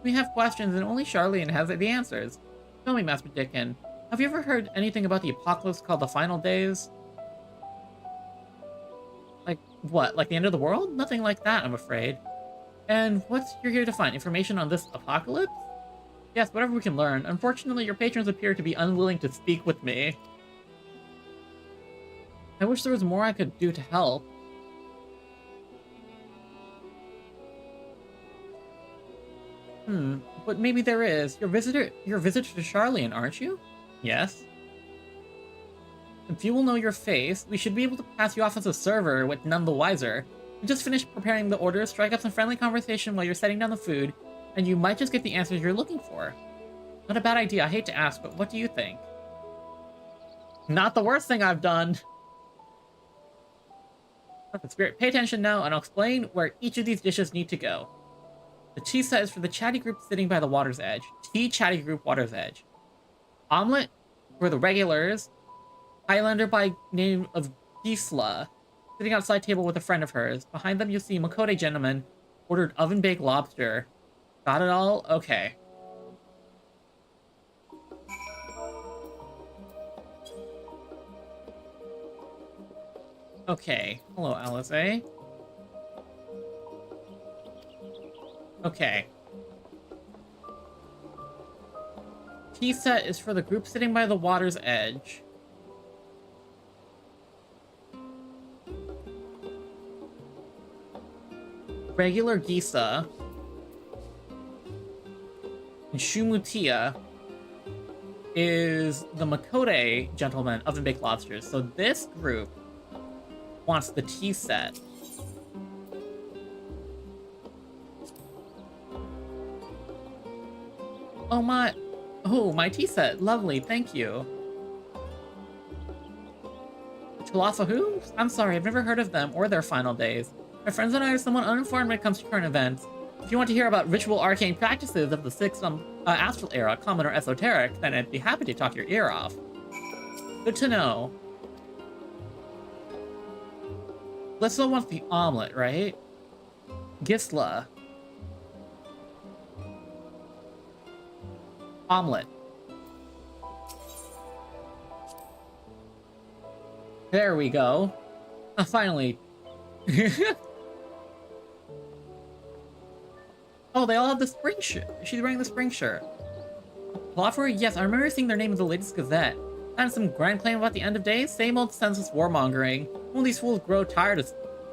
We have questions and only Charlene has the answers. Tell me, Master Dickon, have you ever heard anything about the apocalypse called the Final Days? Like, what, like the end of the world? Nothing like that, I'm afraid. And what's you're here to find? Information on this apocalypse? Yes, whatever we can learn. Unfortunately, your patrons appear to be unwilling to speak with me. I wish there was more I could do to help. But maybe there is. You're a visitor to Charlene, aren't you? Yes. If you will know your face, we should be able to pass you off as a server with none the wiser. You just finished preparing the orders, strike up some friendly conversation while you're setting down the food, and you might just get the answers you're looking for. Not a bad idea, I hate to ask, but what do you think? Not the worst thing I've done. Perfect spirit, pay attention now, and I'll explain where each of these dishes need to go. The tea set is for the chatty group sitting by the water's edge. Tea chatty group water's edge. Omelet for the regulars. Highlander by name of Gisla, sitting outside table with a friend of hers. Behind them you'll see Makote gentleman ordered oven-baked lobster. Got it all? Okay. Okay. Hello, Alice. Okay. Tea set is for the group sitting by the water's edge. Regular Gisa and Shumutia is the Makote gentleman oven-baked lobsters. So this group wants the tea set. Oh my tea set. Lovely, thank you. Tulafa who? I'm sorry, I've never heard of them or their final days. My friends and I are somewhat uninformed when it comes to current events. If you want to hear about ritual arcane practices of the 6th Astral Era, common or esoteric, then I'd be happy to talk your ear off. Good to know. Lissa wants the omelet, right? Gisla. Omelet. There we go. Finally. Oh, they all have the spring shirt. She's wearing the spring shirt. Ploffer? Yes, I remember seeing their name in the latest Gazette. And some grand claim about the end of days? Same old senseless warmongering. Won't these fools grow tired of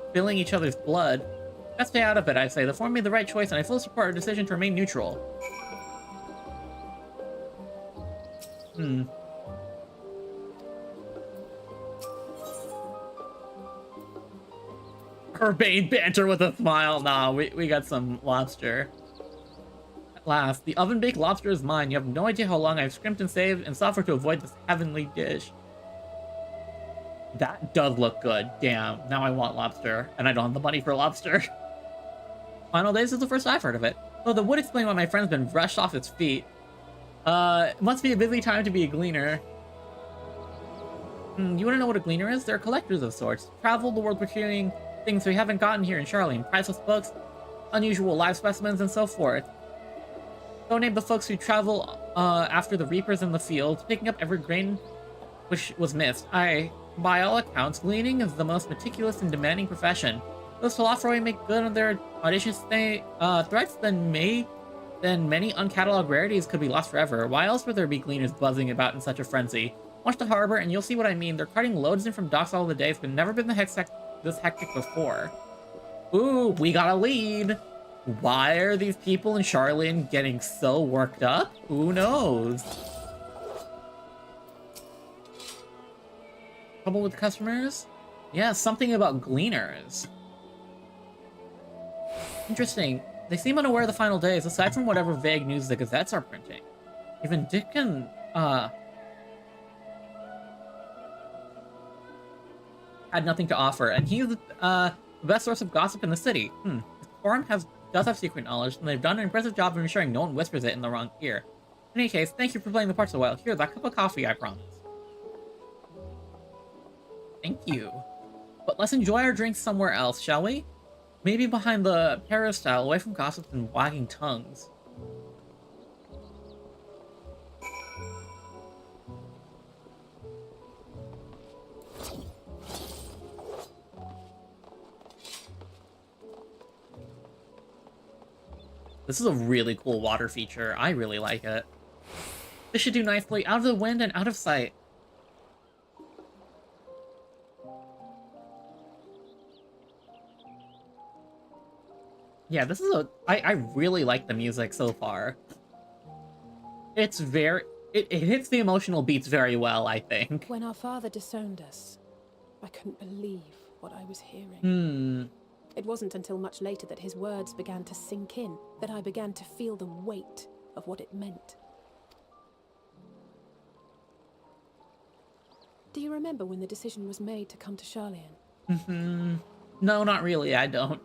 spilling each other's blood? Best stay out of it, I say. The forum made the right choice, and I fully support our decision to remain neutral. Urbane banter with a smile. Nah, we got some lobster. At last, the oven-baked lobster is mine. You have no idea how long I've scrimped and saved and suffered to avoid this heavenly dish. That does look good. Damn, now I want lobster, and I don't have the money for lobster. Final Days is the first I've heard of it. Though that would explain why my friend's been brushed off his feet. It must be a busy time to be a gleaner. You want to know what a gleaner is? They're collectors of sorts. Travel the world procuring things we haven't gotten here in Charlene. Priceless books, unusual live specimens, and so forth. Don't name the folks who travel after the reapers in the fields, picking up every grain which was missed. By all accounts, gleaning is the most meticulous and demanding profession. Those Falafroi make good on their audacious threats, then many uncatalogued rarities could be lost forever. Why else would there be gleaners buzzing about in such a frenzy? Watch the harbor and you'll see what I mean. They're carting loads in from docks all the days, but never been this hectic before. Ooh, we got a lead! Why are these people in Charlene getting so worked up? Who knows? Trouble with customers? Yeah, something about gleaners. Interesting. They seem unaware of the final days, aside from whatever vague news the gazettes are printing. Even Dick and, had nothing to offer, and he's the best source of gossip in the city. The forum does have secret knowledge, and they've done an impressive job of ensuring no one whispers it in the wrong ear. In any case, thank you for playing the part so well. Here, that cup of coffee, I promise. Thank you. But let's enjoy our drinks somewhere else, shall we? Maybe behind the peristyle, away from gossip and wagging tongues. This is a really cool water feature. I really like it. This should do nicely, out of the wind and out of sight. Yeah, this is I really like the music so far. It's very... It hits the emotional beats very well, I think. When our father disowned us, I couldn't believe what I was hearing. It wasn't until much later that his words began to sink in, that I began to feel the weight of what it meant. Do you remember when the decision was made to come to Sharlayan? No, not really, I don't.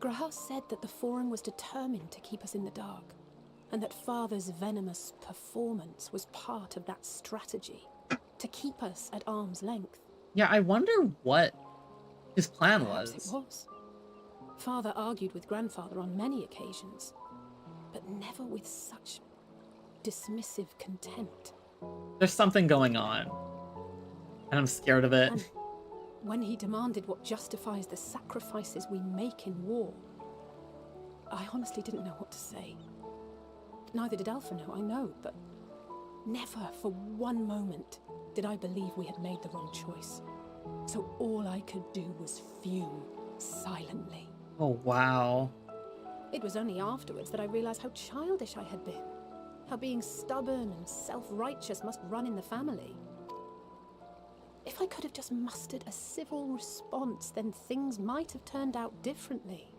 Graham said that the Forum was determined to keep us in the dark, and that Father's venomous performance was part of that strategy, to keep us at arm's length. Yeah, I wonder what his plan Perhaps was. it was. Father argued with Grandfather on many occasions, but never with such dismissive contempt. There's something going on, and I'm scared of it. And when he demanded what justifies the sacrifices we make in war, I honestly didn't know what to say. Neither did Alpha know, I know, but never for one moment did I believe we had made the wrong choice. So all I could do was fume silently. Oh, wow. It was only afterwards that I realized how childish I had been. How being stubborn and self-righteous must run in the family. If I could have just mustered a civil response, then things might have turned out differently.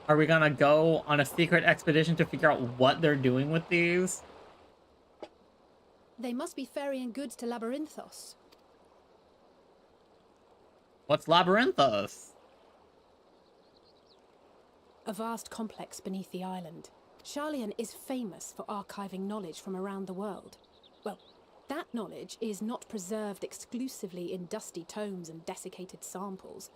Are we gonna go on a secret expedition to figure out what they're doing with these? They must be ferrying goods to Labyrinthos. What's Labyrinthos? A vast complex beneath the island. Sharlayan is famous for archiving knowledge from around the world. Well, that knowledge is not preserved exclusively in dusty tomes and desiccated samples.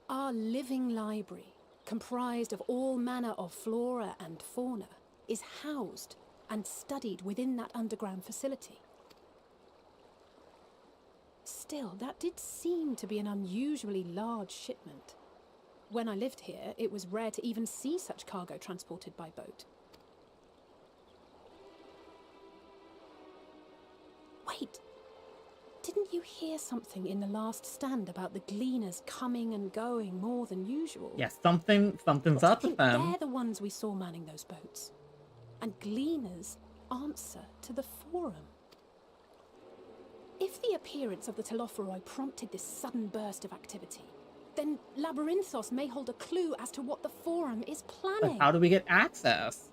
Our living library, comprised of all manner of flora and fauna, is housed and studied within that underground facility. Still, that did seem to be an unusually large shipment. When I lived here, it was rare to even see such cargo transported by boat. Wait! Didn't you hear something in the last stand about the gleaners coming and going more than usual? Yeah, something's up with them. They're the ones we saw manning those boats. And gleaners answer to the Forum. If the appearance of the Telophoroi prompted this sudden burst of activity, then Labyrinthos may hold a clue as to what the Forum is planning. But how do we get access?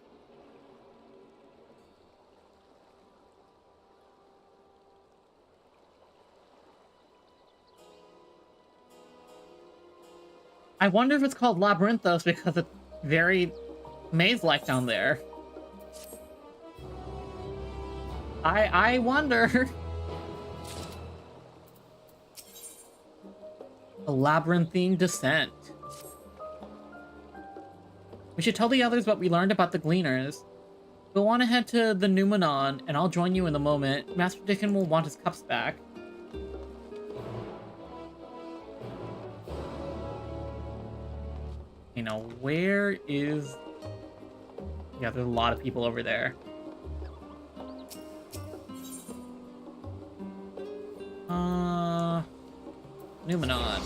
I wonder if it's called Labyrinthos because it's very maze-like down there. I wonder. A labyrinthine descent. We should tell the others what we learned about the Gleaners. Go on ahead to the Numenon, and I'll join you in a moment. Master Dickon will want his cups back. You know, where is... Yeah, there's a lot of people over there. Numenon.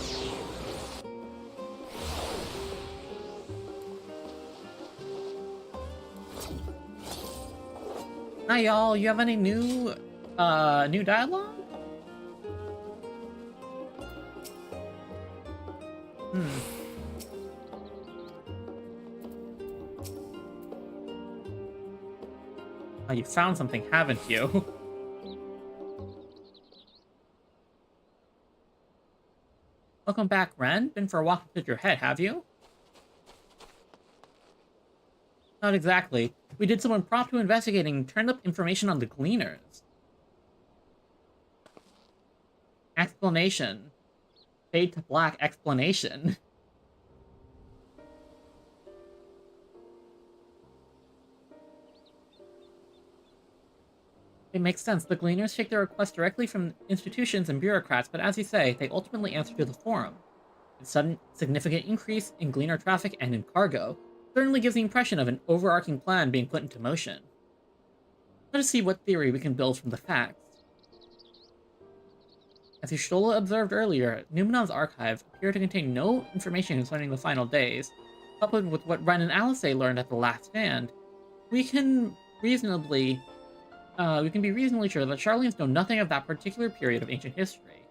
Hi y'all, you have any new dialogue? Oh, you found something, haven't you? Welcome back, Ren. Been for a walk with your head, have you? Not exactly. We did some impromptu investigating and turned up information on the Gleaners. Explanation. Fade to black explanation. It makes sense. The Gleaners take their requests directly from institutions and bureaucrats, but as you say, they ultimately answer to the Forum. A sudden, significant increase in Gleaner traffic and in cargo certainly gives the impression of an overarching plan being put into motion. Let us see what theory we can build from the facts. As Y'shtola observed earlier, Numenon's archive appeared to contain no information concerning the final days. Coupled with what Ren and Alice learned at the last stand, we can be reasonably sure that Charlians know nothing of that particular period of ancient history.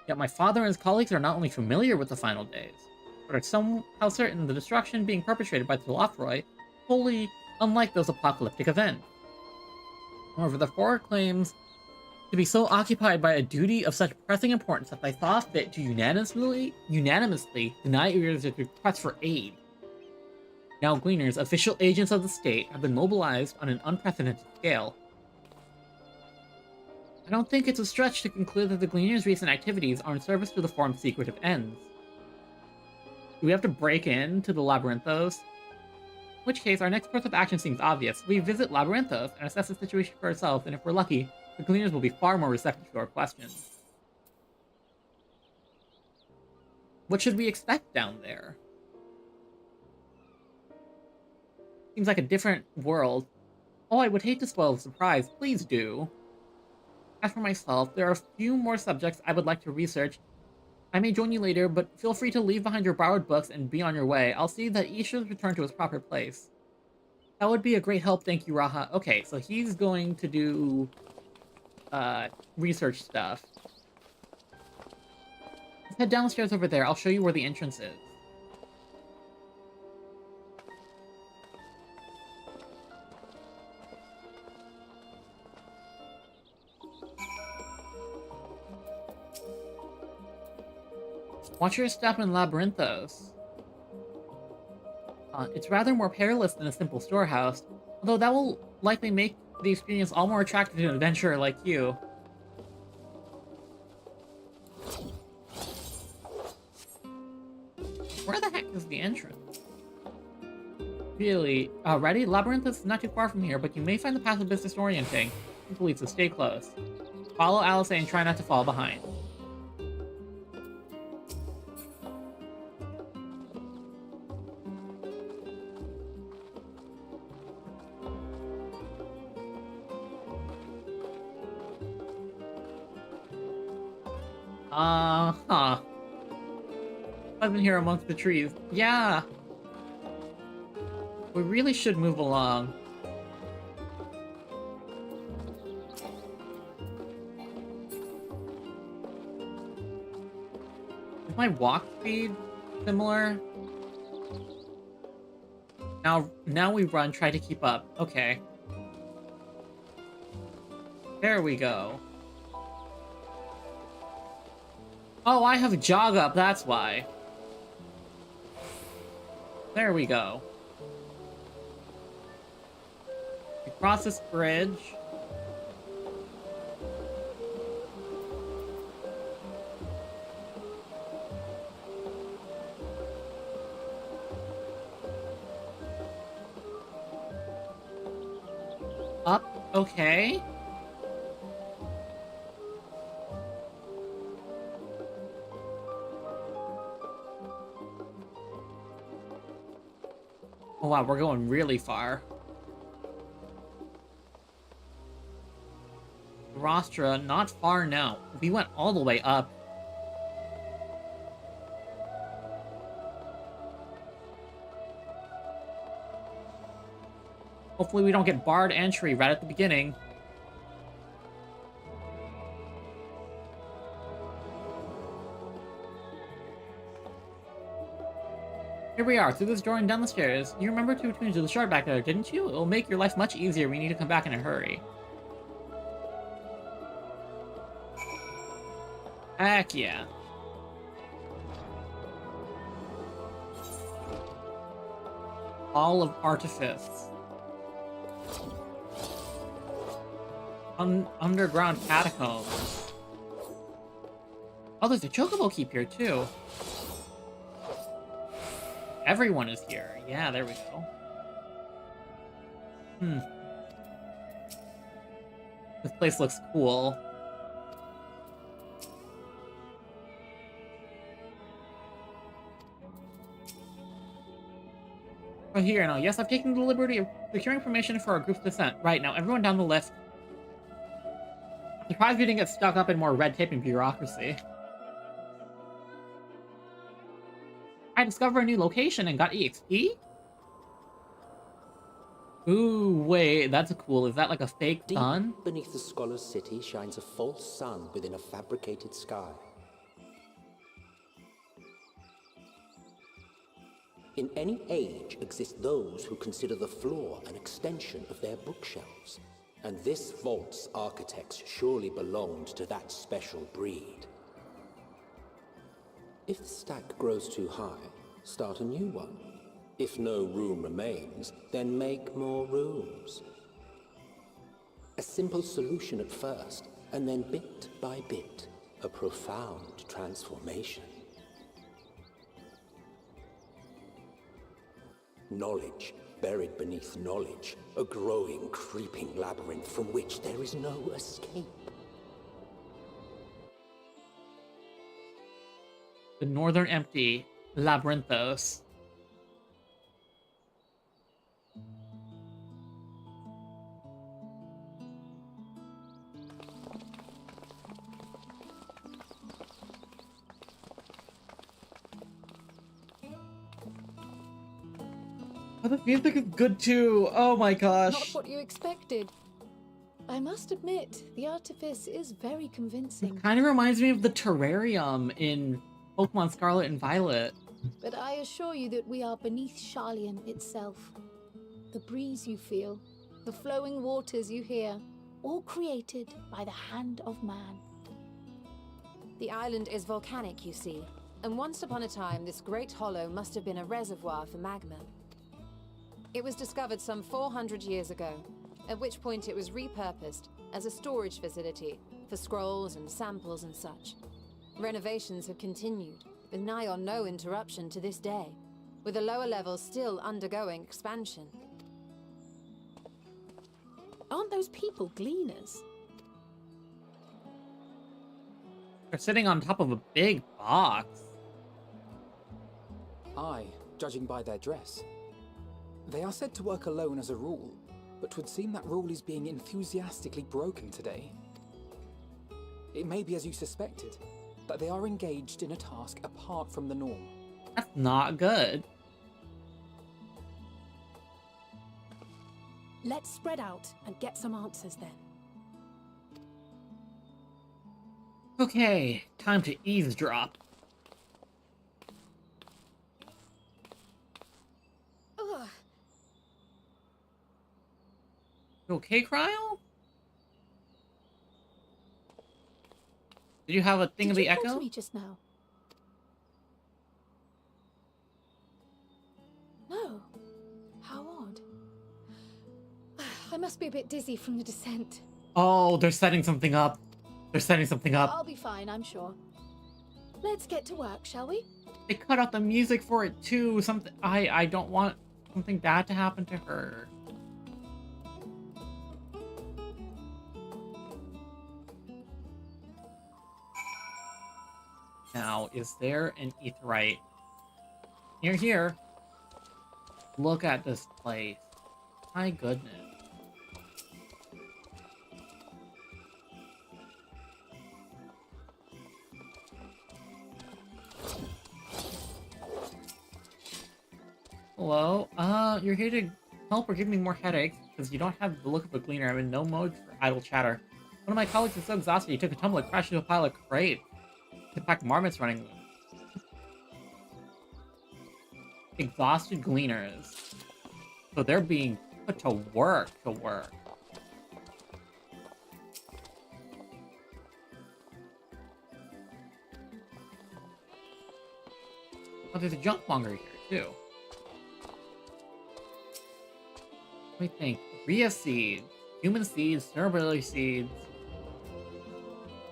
Yet my father and his colleagues are not only familiar with the final days, but are somehow certain the destruction being perpetrated by the Lothroi wholly unlike those apocalyptic events. However, the Four claims to be so occupied by a duty of such pressing importance that they saw fit to unanimously deny Uri's request for aid. Now Gleaners, official agents of the state, have been mobilized on an unprecedented scale. I don't think it's a stretch to conclude that the Gleaners' recent activities are in service to the Forum's secretive ends. Do we have to break into the Labyrinthos? In which case, our next course of action seems obvious. We visit Labyrinthos and assess the situation for ourselves, and if we're lucky, the Gleaners will be far more receptive to our questions. What should we expect down there? Seems like a different world. Oh, I would hate to spoil the surprise. Please do. As for myself, there are a few more subjects I would like to research. I may join you later, but feel free to leave behind your borrowed books and be on your way. I'll see that each is returned to its proper place. That would be a great help, thank you, Raha. Okay, so he's going to do research stuff. Let's head downstairs over there. I'll show you where the entrance is. Watch your step in Labyrinthos. It's rather more perilous than a simple storehouse, although that will likely make the experience all more attractive to an adventurer like you. Where the heck is the entrance? Really? Ready? Labyrinthos is not too far from here, but you may find the path a bit disorienting. Please, so stay close. Follow Alice and try not to fall behind. I've been here amongst the trees. Yeah! We really should move along. Is my walk speed similar? Now we run, try to keep up. Okay. There we go. Oh, I have a jog up, that's why. There we go. We cross this bridge. Up, okay. Oh wow, we're going really far. Rostra, not far now. We went all the way up. Hopefully we don't get barred entry right at the beginning. Here we are, through this door and down the stairs. You remember to return to the shard back there, didn't you? It'll make your life much easier when you need to come back in a hurry. Heck yeah. All of Artifice. Underground catacombs. Oh, there's a chocobo keep here too. Everyone is here. Yeah, there we go. This place looks cool. Oh, here now. Yes, I've taken the liberty of securing permission for our group's descent. Right, now everyone down the lift. I'm surprised we didn't get stuck up in more red tape and bureaucracy. I discovered a new location and got EXP? Ooh, wait, that's cool. Is that like a fake sun? Deep beneath the Scholar's City shines a false sun within a fabricated sky. In any age exist those who consider the floor an extension of their bookshelves, and this vault's architects surely belonged to that special breed. If the stack grows too high, start a new one. If no room remains, then make more rooms. A simple solution at first, and then bit by bit, a profound transformation. Knowledge, buried beneath knowledge, a growing, creeping labyrinth from which there is no escape. The Northern Empty Labyrinthos. Oh, the music is good too. Oh my gosh. Not what you expected. I must admit, the artifice is very convincing. Kind of reminds me of the terrarium in Pokemon Scarlet and Violet. But I assure you that we are beneath Sharlayan itself. The breeze you feel, the flowing waters you hear, all created by the hand of man. The island is volcanic, you see, and once upon a time this great hollow must have been a reservoir for magma. It was discovered some 400 years ago, at which point it was repurposed as a storage facility for scrolls and samples and such. Renovations have continued, with nigh on no interruption to this day, with the lower levels still undergoing expansion. Aren't those people gleaners? They're sitting on top of a big box. Aye, judging by their dress. They are said to work alone as a rule, but 'twould seem that rule is being enthusiastically broken today. It may be as you suspected, that they are engaged in a task apart from the norm. That's not good. Let's spread out and get some answers then. Okay, time to eavesdrop. Ugh. You okay, Cryo? Did you have a thing of the Did you echo? talk to me just now? No. How odd. I must be a bit dizzy from the descent. Oh, they're setting something up. They're setting something up. I'll be fine, I'm sure. Let's get to work, shall we? They cut out the music for it too. Something I don't want something bad to happen to her. Now, is there an aetheryte? Here. Look at this place. My goodness. Hello? You're here to help or give me more headaches? because you don't have the look of a gleaner. I'm in no mode for idle chatter. One of my colleagues is so exhausted he took a tumble and crashed into a pile of crate. To pack marmots running them. Exhausted gleaners. So they're being put to work. Oh, there's a junk monger here, too. Let me think. Rhea seeds, human seeds, durability seeds.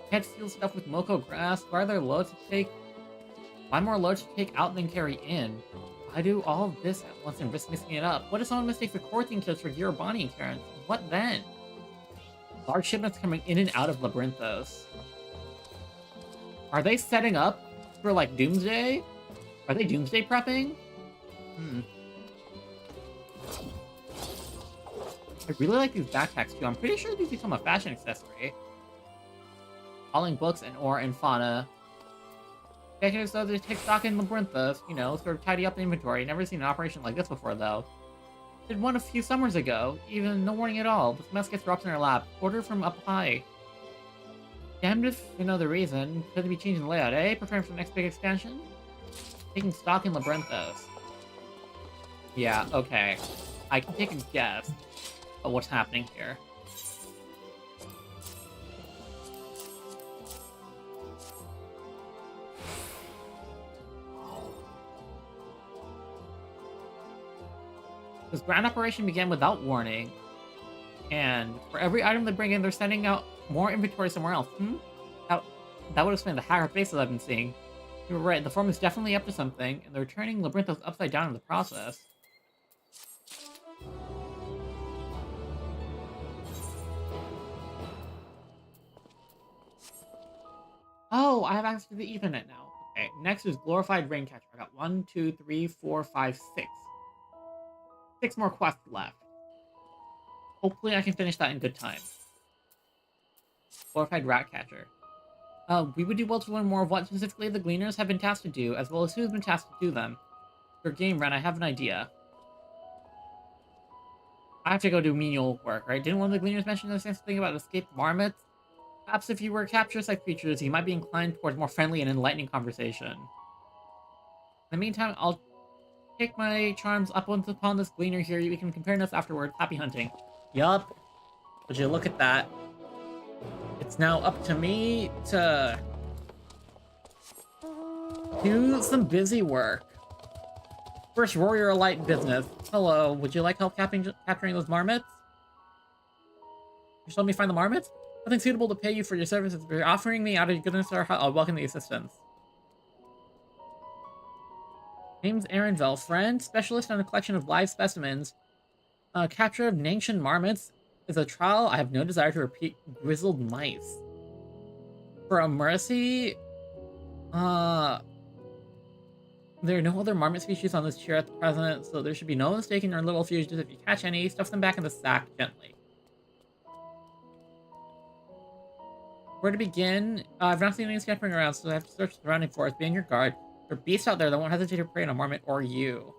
Can't steal stuff with Moko grass. Why are there loads to take? Why more loads to take out than carry in? I do all of this at once and risk mixing it up. What if someone mistakes the quarantine kits for gear or bonding occurrence? What then? Large shipments coming in and out of Labyrinthos. Are they setting up for, like, Doomsday? Are they Doomsday prepping? I really like these backpacks, too. I'm pretty sure these become a fashion accessory. Hauling books and ore and fauna. Taking it so they take stock in Labyrinthos, you know, sort of tidy up the inventory. Never seen an operation like this before, though. Did one a few summers ago. Even no warning at all. This mess gets dropped in our lap. Order from up high. Damned if you know the reason. Could they be changing the layout, eh? Preparing for the next big expansion? Taking stock in Labyrinthos. Yeah, okay. I can take a guess at what's happening here. This grand operation began without warning, and for every item they bring in, they're sending out more inventory somewhere else. That would explain the hacker faces I've been seeing. You were right, the form is definitely up to something, and they're turning Labyrinthos upside down in the process. Oh, I have access to the Ethernet now. Okay, next is Glorified Raincatcher. I got 1, 2, 3, 4, 5, 6. 6 more quests left. Hopefully I can finish that in good time. Glorified Ratcatcher. We would do well to learn more of what specifically the Gleaners have been tasked to do, as well as who has been tasked to do them. For game run, I have an idea. I have to go do menial work, right? Didn't one of the Gleaners mention the same thing about escaped marmots? Perhaps if you were capture-like creatures, you might be inclined towards more friendly and enlightening conversation. In the meantime, I'll take my charms up upon this Gleaner here. We can compare notes afterwards. Happy hunting. Yup. Would you look at that? It's now up to me to do some busy work. First, warrior light business. Hello, would you like help capturing those marmots? You told me find the marmots? Nothing suitable to pay you for your services. If you're offering me out of goodness or heart, I'll welcome the assistance. Name's Aaronville, friend, specialist on a collection of live specimens. Capture of ancient marmots is a trial I have no desire to repeat. Grizzled mice. For a mercy, there are no other marmot species on this tier at the present, so there should be no mistake in your little fugitives. If you catch any, stuff them back in the sack gently. Where to begin? I've not seen any scampering around, so I have to search the surrounding forest. Be on your guard. There are beasts out there that won't hesitate to prey on a marmot or you.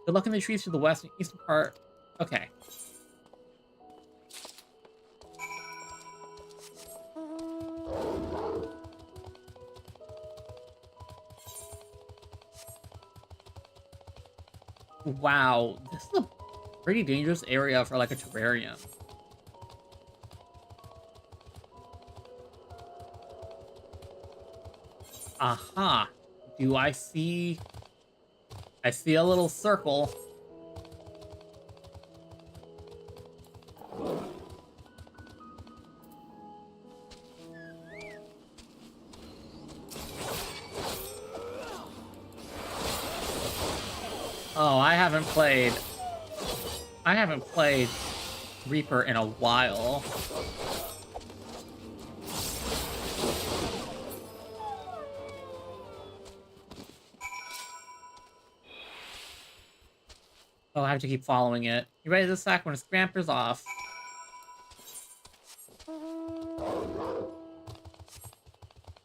Good luck in the trees to the west and eastern part. Okay. Wow, this is a pretty dangerous area for like a terrarium. Aha. Do I see... I see a little circle. Oh, I haven't played Reaper in a while. Oh, I have to keep following it. You ready to sack when it scampers off?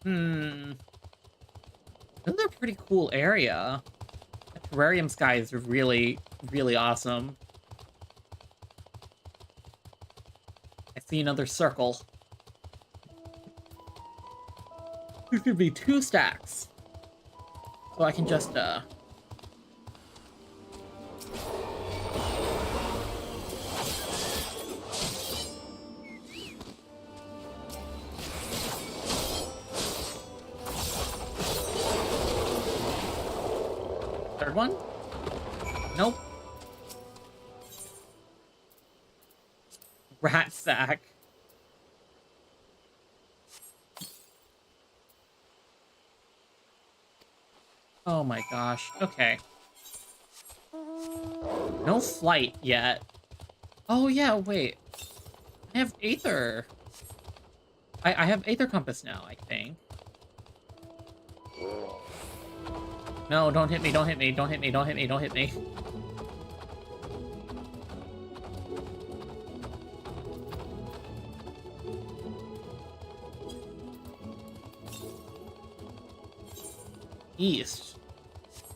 This is a pretty cool area. The terrarium skies are really, really awesome. See another circle. There could be 2 stacks. So I can just, Third one? Nope. Rat sack. Oh my gosh. Okay. No flight yet. Oh yeah, wait. I have Aether. I have Aether Compass now, I think. No, don't hit me, don't hit me, don't hit me, don't hit me, don't hit me. East.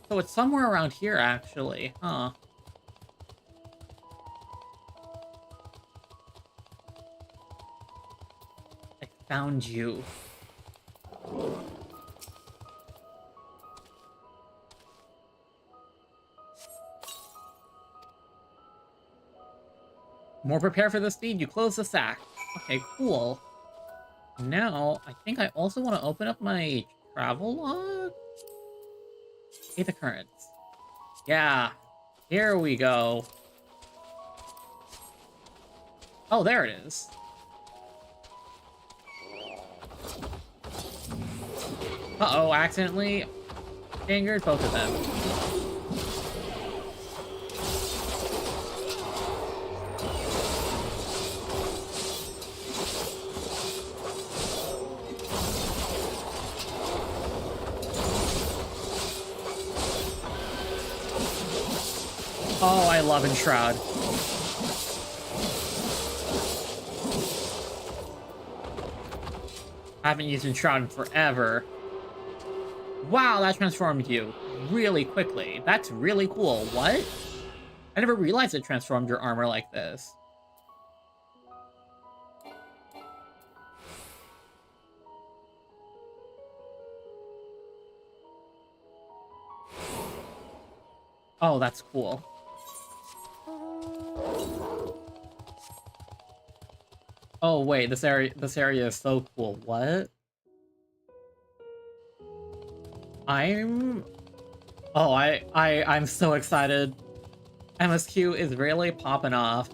So it's somewhere around here, actually. Huh. I found you. More prepared for the speed, you close the sack. Okay, cool. Now, I think I also want to open up my travel log? Aether Currents. Yeah, here we go. Oh, there it is. Uh-oh, accidentally angered both of them. Oh, I love Enshroud. I haven't used Enshroud in forever. Wow, that transformed you really quickly. That's really cool. What? I never realized it transformed your armor like this. Oh, that's cool. Oh wait, this area is so cool. What? I'm so excited. MSQ is really popping off.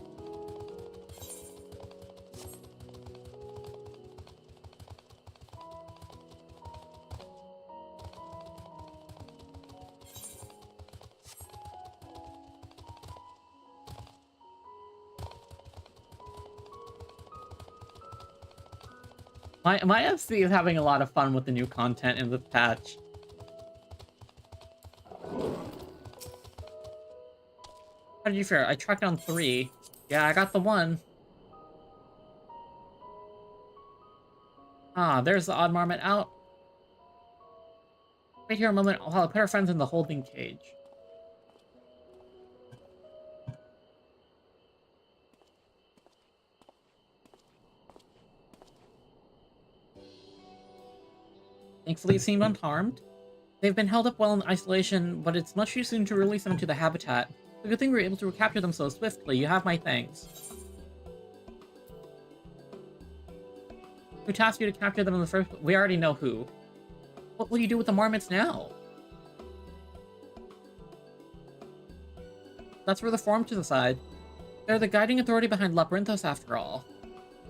My FC is having a lot of fun with the new content in this patch. How did you fare? I tracked down 3. Yeah, I got the 1. Ah, there's the odd marmot out. Wait here a moment while I put our friends in the holding cage. Thankfully, it seemed unharmed. They've been held up well in isolation, but it's much too soon to release them into the habitat. It's a good thing we were able to recapture them so swiftly. You have my thanks. Who tasked you to capture them in the first place? We already know who. What will you do with the marmots now? That's for the Forum to decide. They're the guiding authority behind Labyrinthos, after all.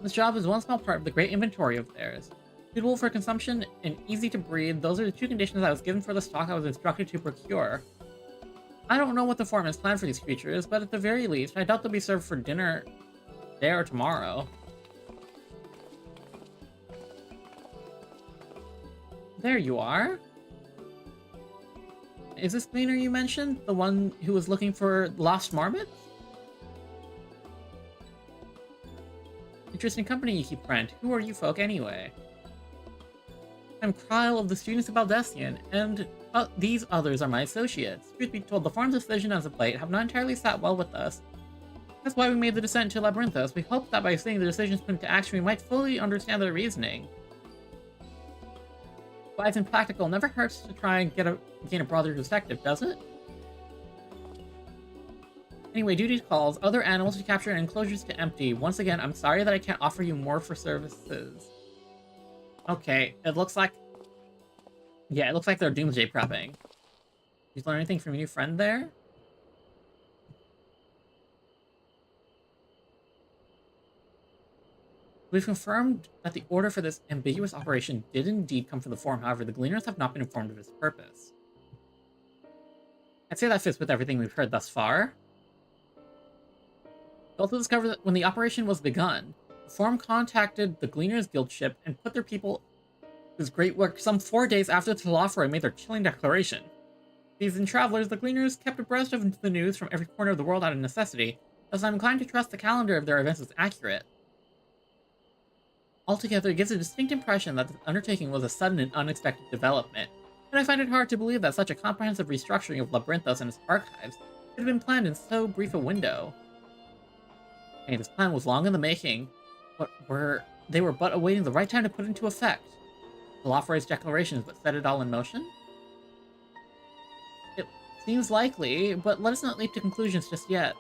This job is one small part of the great inventory of theirs. Suitable for consumption and easy to breed, those are the 2 conditions I was given for the stock I was instructed to procure. I don't know what the Forum has planned for these creatures, but at the very least, I doubt they'll be served for dinner today or tomorrow. There you are. Is this cleaner you mentioned? The one who was looking for lost marmots? Interesting company you keep, friend. Who are you folk anyway? I'm Kryle of the Students of Baldesion, and these others are my associates. Truth be told, the farm's decision as of late have not entirely sat well with us. That's why we made the descent to Labyrinthos. We hoped that by seeing the decisions put into action, we might fully understand their reasoning. Wise and practical, never hurts to try and gain a broader perspective, does it? Anyway, duty calls. Other animals to capture and enclosures to empty. Once again, I'm sorry that I can't offer you more for services. Okay, it looks like... Yeah, it looks like they're doomsday prepping. Did you learn anything from your new friend there? We've confirmed that the order for this ambiguous operation did indeed come from the Forum, however, the Gleaners have not been informed of its purpose. I'd say that fits with everything we've heard thus far. We also discovered that when the operation was begun, the Forum contacted the Gleaners Guild ship and put their people to great work some 4 days after the Telophoroi made their chilling declaration. These travelers, the Gleaners kept abreast of the news from every corner of the world out of necessity, thus I'm inclined to trust the calendar of their events is accurate. Altogether, it gives a distinct impression that the undertaking was a sudden and unexpected development, and I find it hard to believe that such a comprehensive restructuring of Labyrinthos and its archives could have been planned in so brief a window. Hey, this plan was long in the making, but they were but awaiting the right time to put it into effect. Telophoroi's declarations but set it all in motion? It seems likely, but let us not leap to conclusions just yet.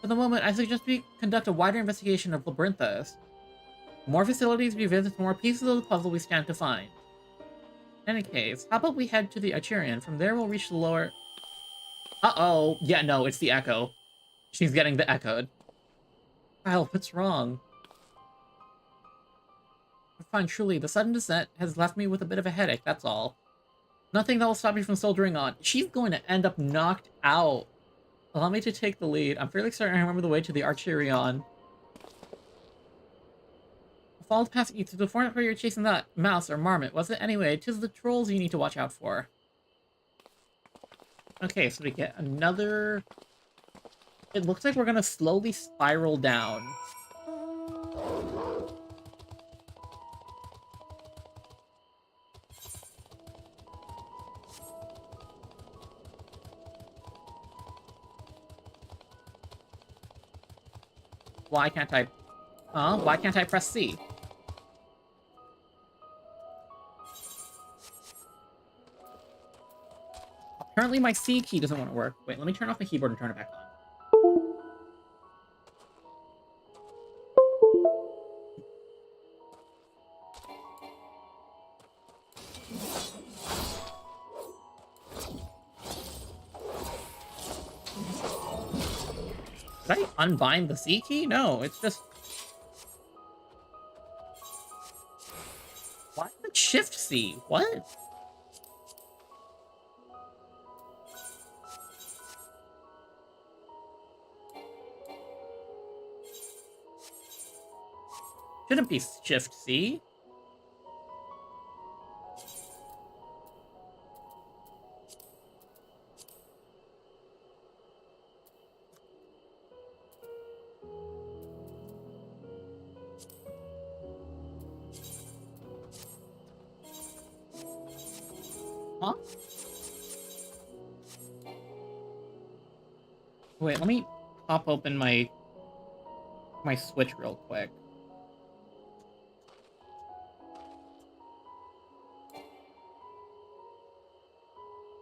For the moment, I suggest we conduct a wider investigation of Labyrinthos. The more facilities we visit, the more pieces of the puzzle we stand to find. In any case, how about we head to the Icherion? From there we'll reach the lower... Uh-oh! Yeah, no, it's the Echo. She's getting the echoed. Kyle, what's wrong? Fine, truly, the sudden descent has left me with a bit of a headache, that's all. Nothing that will stop me from soldiering on. She's going to end up knocked out. Allow me to take the lead. I'm fairly certain I remember the way to the Icherion. Followed past you to the point where you're chasing that mouse or marmot, was it? Anyway, 'tis the trolls you need to watch out for. Okay, so we get another... It looks like we're gonna slowly spiral down. Why can't I... Why can't I press C? Apparently my C key doesn't want to work. Wait, let me turn off my keyboard and turn it back on. Did I unbind the C key? No, it's just... Why is it Shift C? What? Shouldn't be Shift C. Huh? Wait, let me pop open my Switch real quick.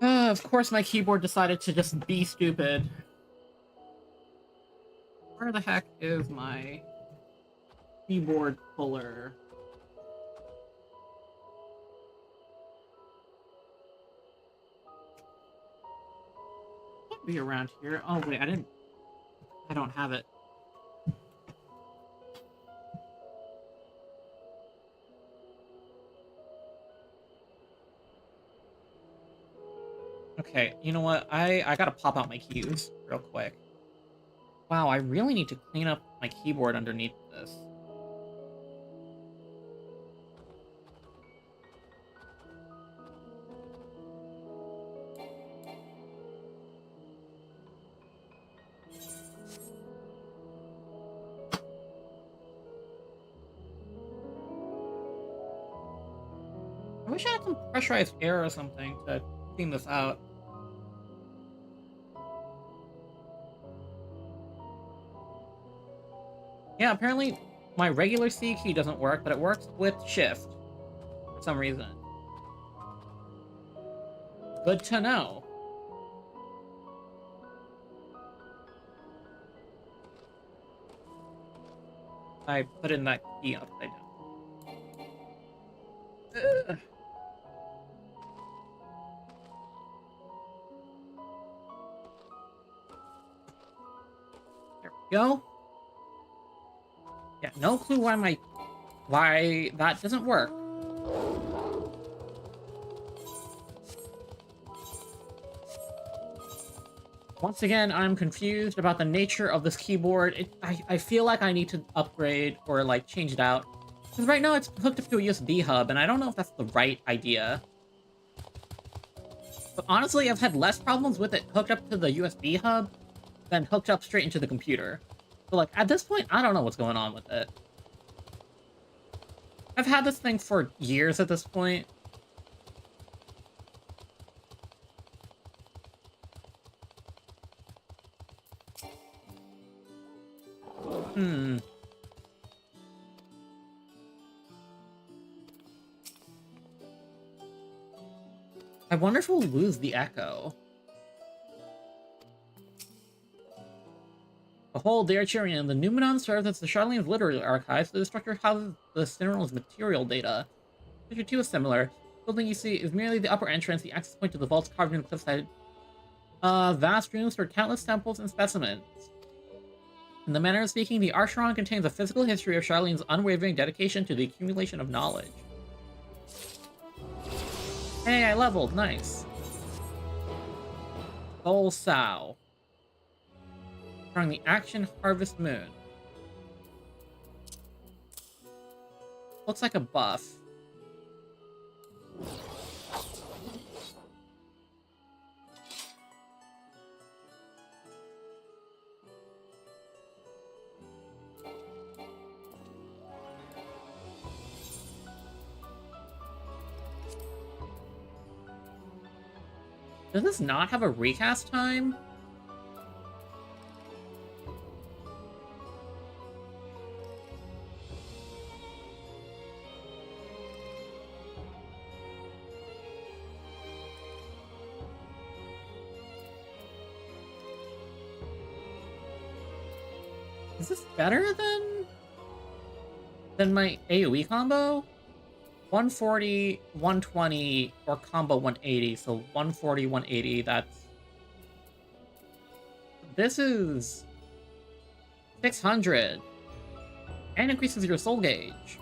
Of course my keyboard decided to just be stupid. Where the heck is my keyboard puller? Should be around here. Oh wait, I don't have it. Okay, you know what? I gotta pop out my keys real quick. Wow, I really need to clean up my keyboard underneath this. I wish I had some pressurized air or something to clean this out. Yeah, apparently my regular C key doesn't work, but it works with shift for some reason. Good to know. I put in that key upside down. Ugh. There we go. Yeah, no clue why that doesn't work. Once again, I'm confused about the nature of this keyboard. I feel like I need to upgrade or, like, change it out. Because right now it's hooked up to a USB hub, and I don't know if that's the right idea. But honestly, I've had less problems with it hooked up to the USB hub than hooked up straight into the computer. So, like, at this point, I don't know what's going on with it. I've had this thing for years at this point. I wonder if we'll lose the echo. Behold, the Archerian. The Numenon serves as the Charlene's literary archive, so the structure houses the Cineril's material data. Picture 2 is similar. The building you see is merely the upper entrance, the access point to the vaults carved in the cliffside. Vast rooms for countless samples and specimens. In the manner of speaking, the Archeron contains a physical history of Charlene's unwavering dedication to the accumulation of knowledge. Hey, I leveled. Nice. Soul Sow. From the Action Harvest Moon. Looks like a buff. Does this not have a recast time? Is this better than my AoE combo? 140, 120, or combo 180, so 140, 180, that's... This is... 600. And increases your soul gauge.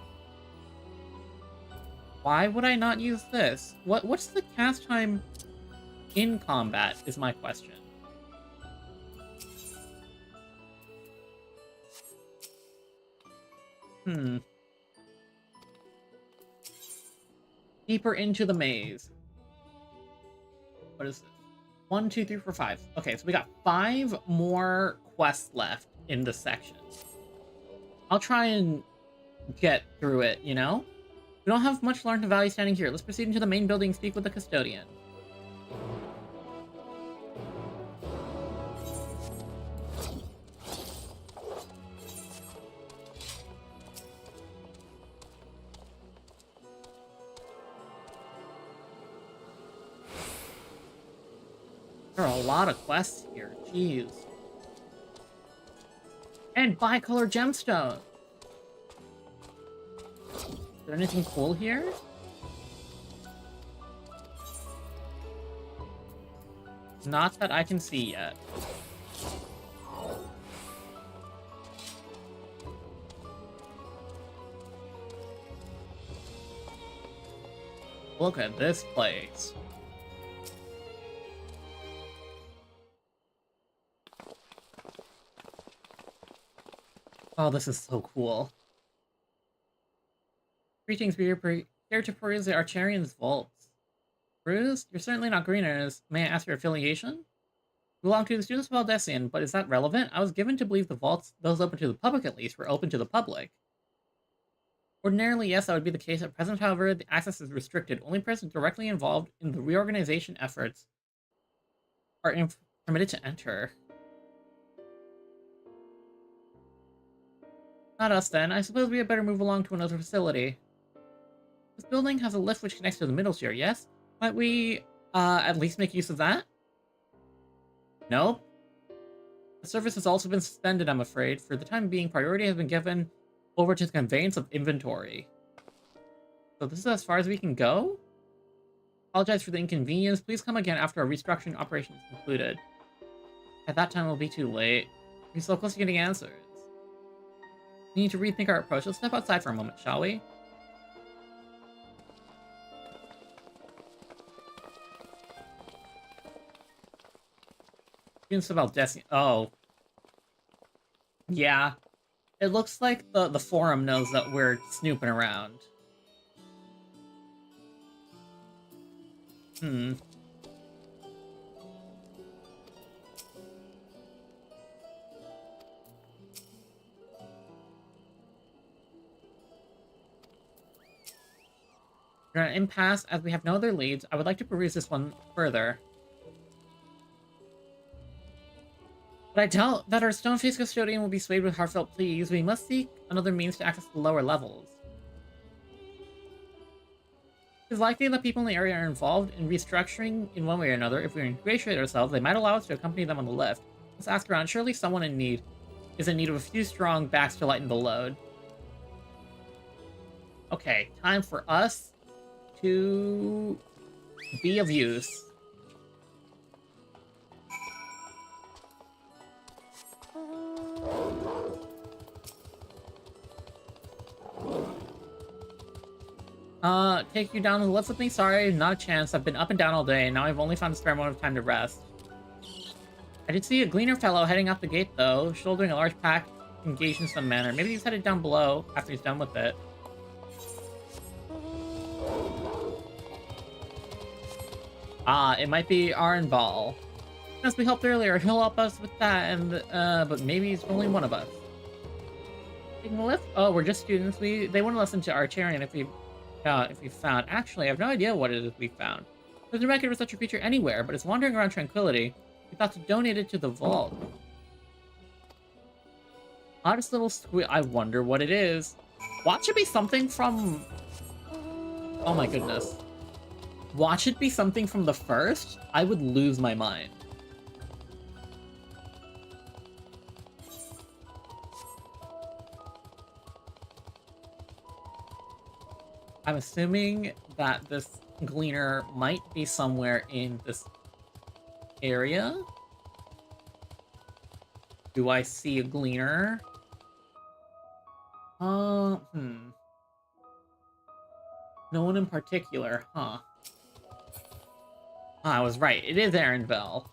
Why would I not use this? What's the cast time in combat, is my question. Deeper into the maze. What is this? 1, 2, 3, 4, 5. Okay, so we got 5 more quests left in this section. I'll try and get through it, you know? We don't have much learned value standing here. Let's proceed into the main building and speak with the custodian. There are a lot of quests here, jeez. And bicolor gemstone. Is there anything cool here? Not that I can see yet. Look at this place. Oh, this is so cool. Greetings, we are here to peruse the Archerian's vaults. Peruse? You're certainly not greeners. May I ask your affiliation? You belong to the students of Valdesian, but is that relevant? I was given to believe the vaults, those open to the public at least, were open to the public. Ordinarily, yes, that would be the case. At present, however, the access is restricted. Only persons directly involved in the reorganization efforts are permitted to enter. Not us then. I suppose we had better move along to another facility. This building has a lift which connects to the middle tier, yes? Might we, at least make use of that? Nope. The service has also been suspended, I'm afraid. For the time being, priority has been given over to the conveyance of inventory. So this is as far as we can go? Apologize for the inconvenience. Please come again after our restructuring operation is concluded. At that time, it will be too late. We're so close to getting answers. We need to rethink our approach. Let's step outside for a moment, shall we? Students about Destiny. Oh. Yeah. It looks like the forum knows that we're snooping around. Hmm. We're at an impasse. As we have no other leads, I would like to peruse this one further. But I doubt that our stone-faced custodian will be swayed with heartfelt pleas. We must seek another means to access the lower levels. It is likely that people in the area are involved in restructuring in one way or another. If we ingratiate ourselves, they might allow us to accompany them on the lift. Let's ask around. Surely someone is in need of a few strong backs to lighten the load. Okay, time for us to be of use. Take you down to the lift with me? Sorry, not a chance. I've been up and down all day, and now I've only found a spare moment of time to rest. I did see a gleaner fellow heading out the gate, though, shouldering a large pack, engaged in some manner. Maybe he's headed down below after he's done with it. Ah, it might be Arnball. As we helped earlier, he'll help us with that, and, but maybe he's only one of us. Taking the lift? Oh, we're just students. They wouldn't listen to Archarian if we found. Actually, I have no idea what it is we found. There's no record of such a creature anywhere, but it's wandering around Tranquility. We thought to donate it to the vault. Oddest little squeal. I wonder what it is. Watch it be something from... Oh my goodness. Watch it be something from the first? I would lose my mind. I'm assuming that this gleaner might be somewhere in this area. Do I see a gleaner? No one in particular, huh? I was right. It is Aaron Bell.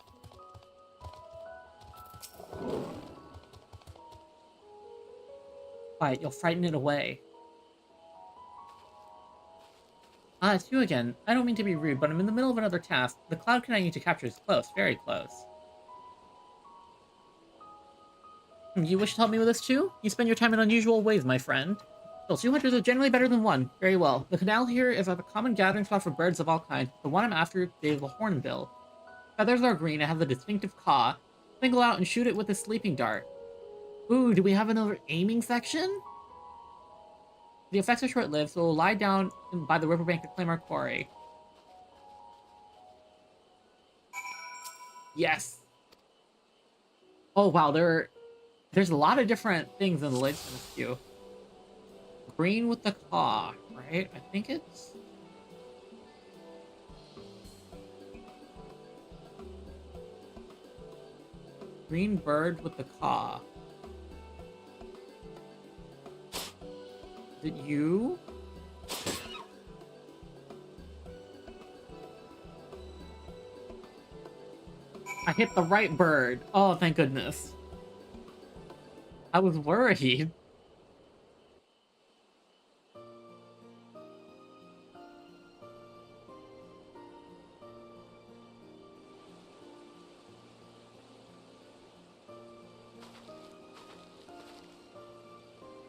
Quiet, you'll frighten it away. Ah, it's you again. I don't mean to be rude, but I'm in the middle of another task. The cloud I need to capture is close, very close. You wish to help me with this too? You spend your time in unusual ways, my friend. Still, 2 hunters are generally better than one. Very well. The canal here is a common gathering spot for birds of all kinds. The one I'm after is the hornbill. Feathers are green and have the distinctive caw. Single out and shoot it with a sleeping dart. Ooh, do we have another aiming section? The effects are short-lived, so we'll lie down by the riverbank to claim our quarry. Yes! Oh wow, there's a lot of different things in the Legends queue. Green with the claw, right? I think it's... Green bird with the claw. Is it you? I hit the right bird. Oh, thank goodness. I was worried.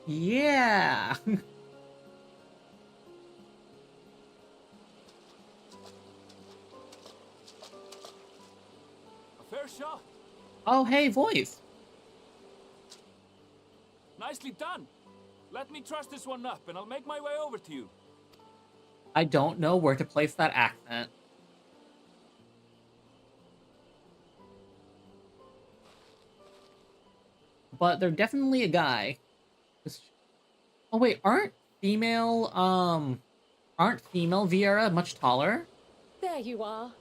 Yeah! A fair shot. Oh, hey, voice! Nicely done. Let me truss this one up, and I'll make my way over to you. I don't know where to place that accent. But they're definitely a guy. Oh wait, aren't female Viera much taller? There you are.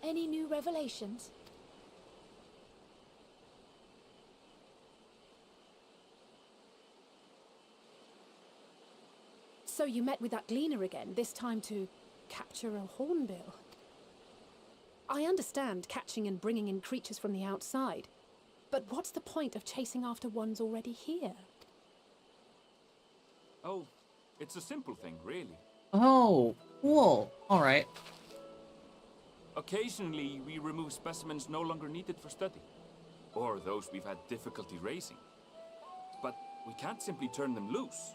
Any new revelations? So you met with that gleaner again, this time to capture a hornbill. I understand catching and bringing in creatures from the outside, but what's the point of chasing after ones already here? Oh, it's a simple thing, really. Oh, cool. All right. Occasionally, we remove specimens no longer needed for study, or those we've had difficulty raising. But we can't simply turn them loose.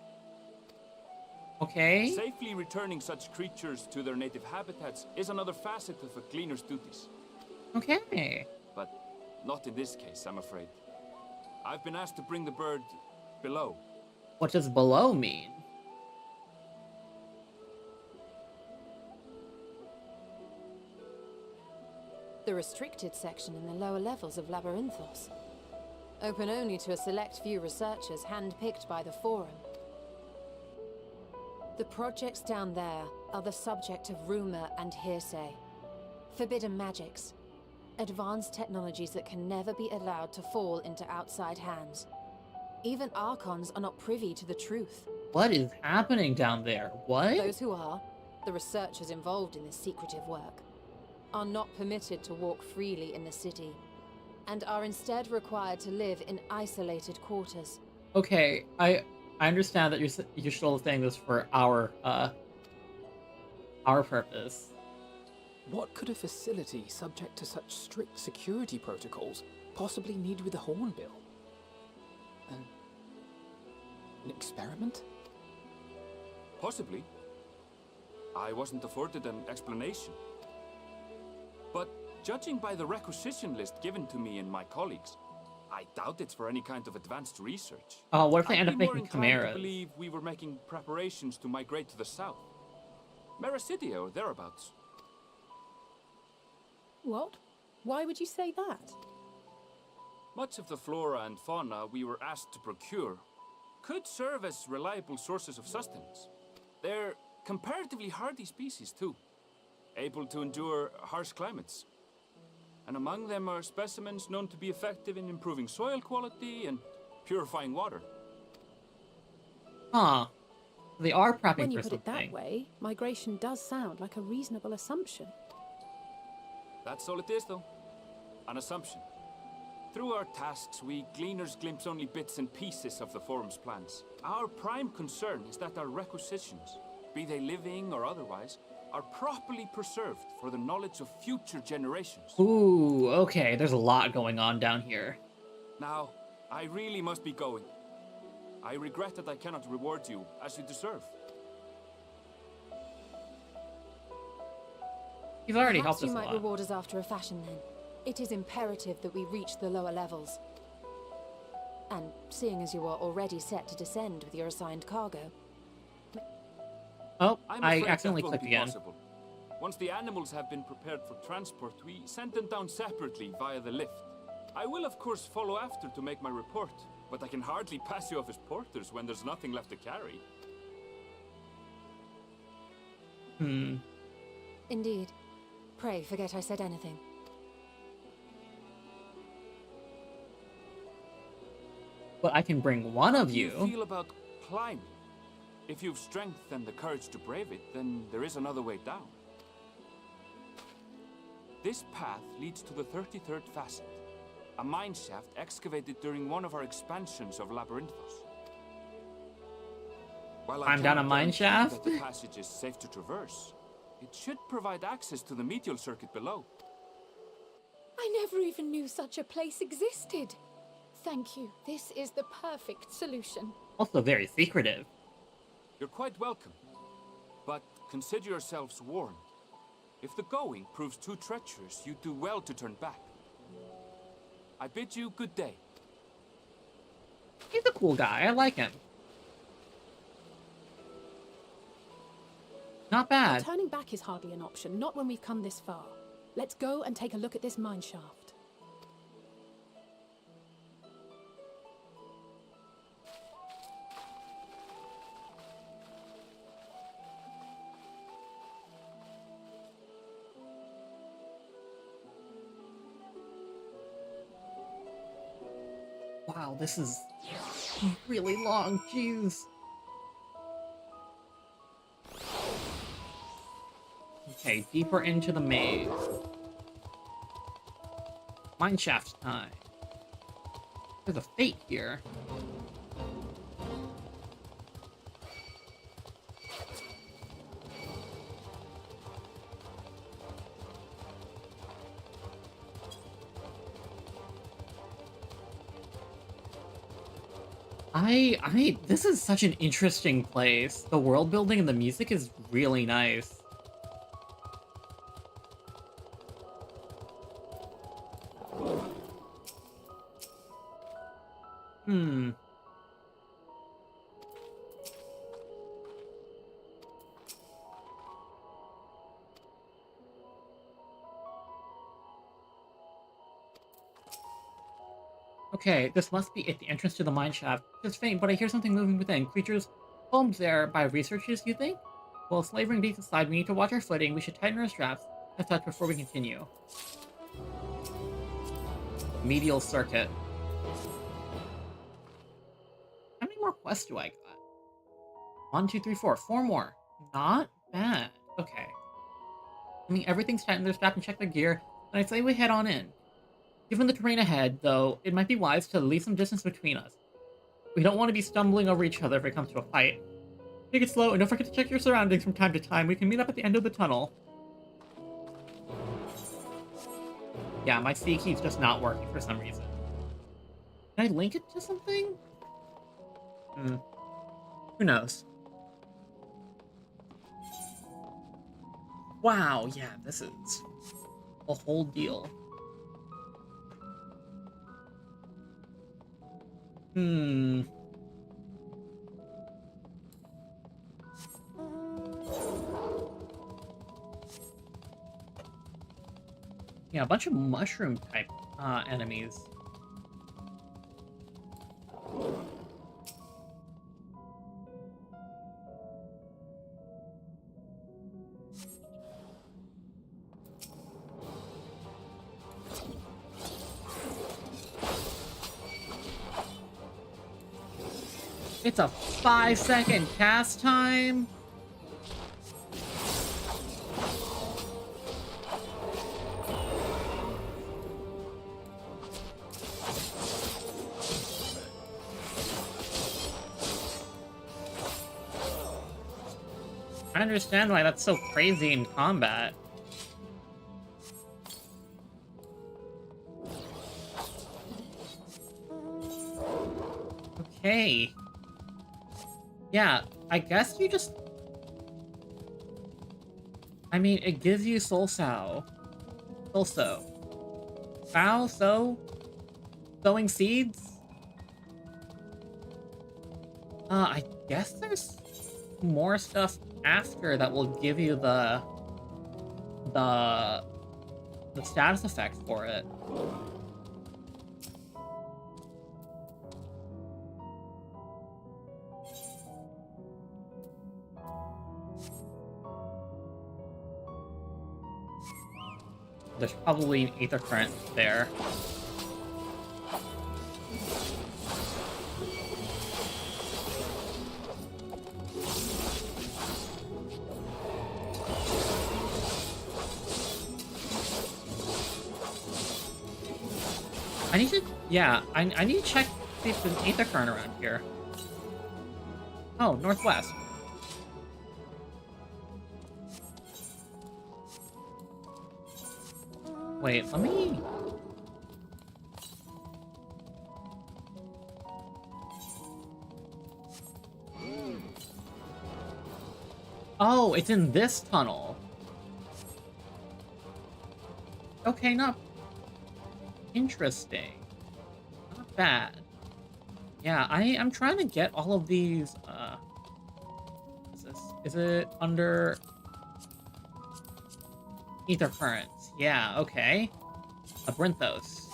Okay. Safely returning such creatures to their native habitats is another facet of a cleaner's duties. Okay. But not in this case, I'm afraid. I've been asked to bring the bird below. What does below mean? The restricted section in the lower levels of Labyrinthos. Open only to a select few researchers handpicked by the Forum. The projects down there are the subject of rumor and hearsay. Forbidden magics. Advanced technologies that can never be allowed to fall into outside hands. Even Archons are not privy to the truth. What is happening down there? What? Those who are, the researchers involved in this secretive work, are not permitted to walk freely in the city, and are instead required to live in isolated quarters. Okay, I understand that you're still saying this for our purpose. What could a facility subject to such strict security protocols possibly need with a hornbill? An experiment? Possibly. I wasn't afforded an explanation. But judging by the requisition list given to me and my colleagues, I doubt it's for any kind of advanced research. Oh, what if they end up I'd be more making inclined chimeras? to believe we were making preparations to migrate to the south. Mericidia or thereabouts. What? Why would you say that? Much of the flora and fauna we were asked to procure could serve as reliable sources of sustenance. They're comparatively hardy species too, able to endure harsh climates. And among them are specimens known to be effective in improving soil quality and purifying water. Huh. They are prepping When you for put it that something. way, migration does sound like a reasonable assumption. That's all it is, though. An assumption. Through our tasks, we gleaners glimpse only bits and pieces of the Forum's plans. Our prime concern is that our requisitions, be they living or otherwise, are properly preserved for the knowledge of future generations. Ooh, okay, there's a lot going on down here. Now, I really must be going. I regret that I cannot reward you as you deserve. He's already Perhaps helped us you a might lot. reward us after a fashion then. It is imperative that we reach the lower levels. And seeing as you are already set to descend with your assigned cargo. Oh, I'm I afraid accidentally that won't clicked be again. possible. Once the animals have been prepared for transport, we send them down separately via the lift. I will of course follow after to make my report, but I can hardly pass you off as porters when there's nothing left to carry. Indeed. Pray forget I said anything. But I can bring one of How do you. you feel about climbing? If you've strength and the courage to brave it, then there is another way down. This path leads to the 33rd facet, a mine shaft excavated during one of our expansions of Labyrinthos. While I I'm down a cannot mine guarantee shaft? that the passage is safe to traverse, it should provide access to the medial circuit below. I never even knew such a place existed. Thank you. This is the perfect solution. Also very secretive. You're quite welcome, but consider yourselves warned. If the going proves too treacherous, you do well to turn back. I bid you good day. He's a cool guy. I like him. Not But bad. turning back is hardly an option, not when we've come this far. Let's go and take a look at this mine shaft. Wow, this is really long. Jeez. Okay, deeper into the maze. Mineshaft time. There's a fate here. This is such an interesting place. The world building and the music is really nice. Hmm. Okay, this must be at the entrance to the mine shaft. It's faint, but I hear something moving within. Creatures homed there by researchers, you think? Well, slavering dates aside, we need to watch our footing. We should tighten our straps as such before we continue. Medial circuit. How many more quests do I got? 1, 2, 3, 4. 4 more. Not bad. Okay. I mean, everything's tightened their strap and check their gear, and I'd say we head on in. Given the terrain ahead, though, it might be wise to leave some distance between us. We don't want to be stumbling over each other if it comes to a fight. Take it slow, and don't forget to check your surroundings from time to time. We can meet up at the end of the tunnel. Yeah, my C key's just not working for some reason. Can I link it to something? Who knows? Wow, yeah, this is a whole deal. Yeah, a bunch of mushroom type enemies. It's a 5-second cast time. I understand why that's so crazy in combat. Okay. Yeah, I guess you just... I mean, it gives you Soul Sow. Soul Sow. Sow? Sow? Sowing seeds? I guess there's more stuff after that will give you the status effect for it. There's probably an ether current there. I need to, yeah, I need to check if there's an ether current around here. Oh, northwest. Wait, let me... Oh, it's in this tunnel. Okay, not... Interesting. Not bad. Yeah, I'm trying to get all of these, is this... Is it under... Ether currents. Yeah, okay. Labyrinthos.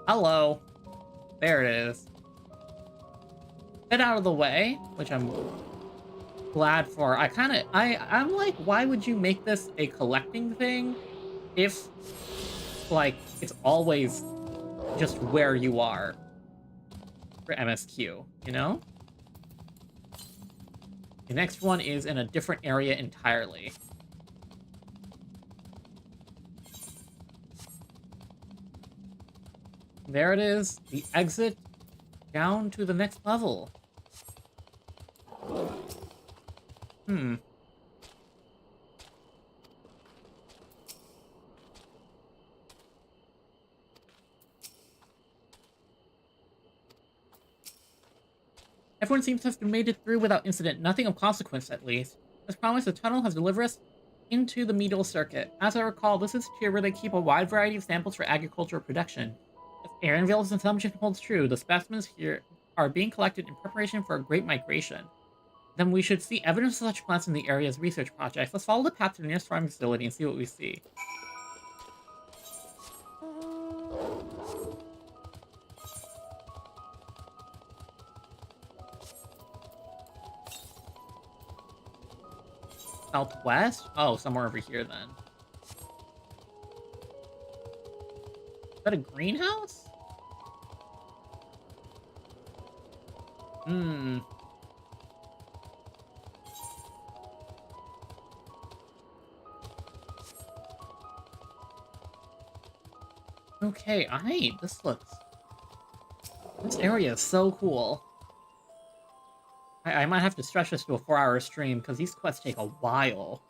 Hello. There it is. Get out of the way, which I'm glad for. I'm like, why would you make this a collecting thing if, like, it's always just where you are for MSQ, you know? The next one is in a different area entirely. There it is, the exit down to the next level. Everyone seems to have made it through without incident, nothing of consequence at least. As promised, the tunnel has delivered us into the medial circuit. As I recall, this is here where they keep a wide variety of samples for agricultural production. If Aaronville's assumption holds true, the specimens here are being collected in preparation for a great migration. Then we should see evidence of such plants in the area's research projects. Let's follow the path to the nearest farming facility and see what we see. Southwest? Oh, somewhere over here then. Is that a greenhouse? Okay, this area is so cool. I might have to stretch this to a 4-hour stream, because these quests take a while.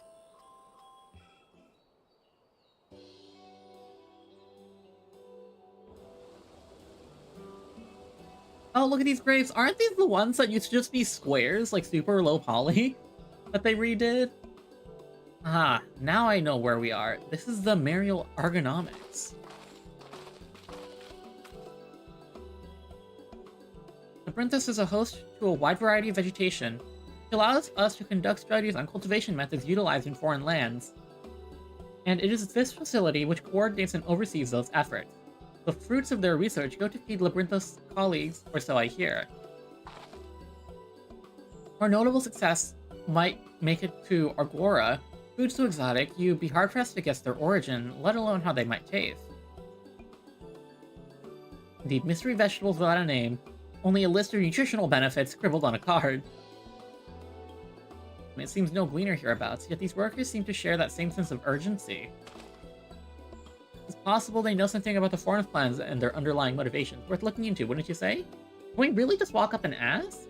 Oh, look at these graves. Aren't these the ones that used to just be squares, like super low poly, that they redid? Ah, now I know where we are. This is the Marial Ergonomics. Labyrinthos is a host to a wide variety of vegetation. It allows us to conduct studies on cultivation methods utilized in foreign lands. And it is this facility which coordinates and oversees those efforts. The fruits of their research go to feed Labyrinthos' colleagues, or so I hear. Our notable success might make it to Argora. Food so exotic, you'd be hard-pressed to guess their origin, let alone how they might taste. Indeed, mystery vegetables without a name, only a list of nutritional benefits scribbled on a card. It seems no gleaner hereabouts, yet these workers seem to share that same sense of urgency. It's possible they know something about the foreign plans and their underlying motivations. Worth looking into, wouldn't you say? Can we really just walk up and ask?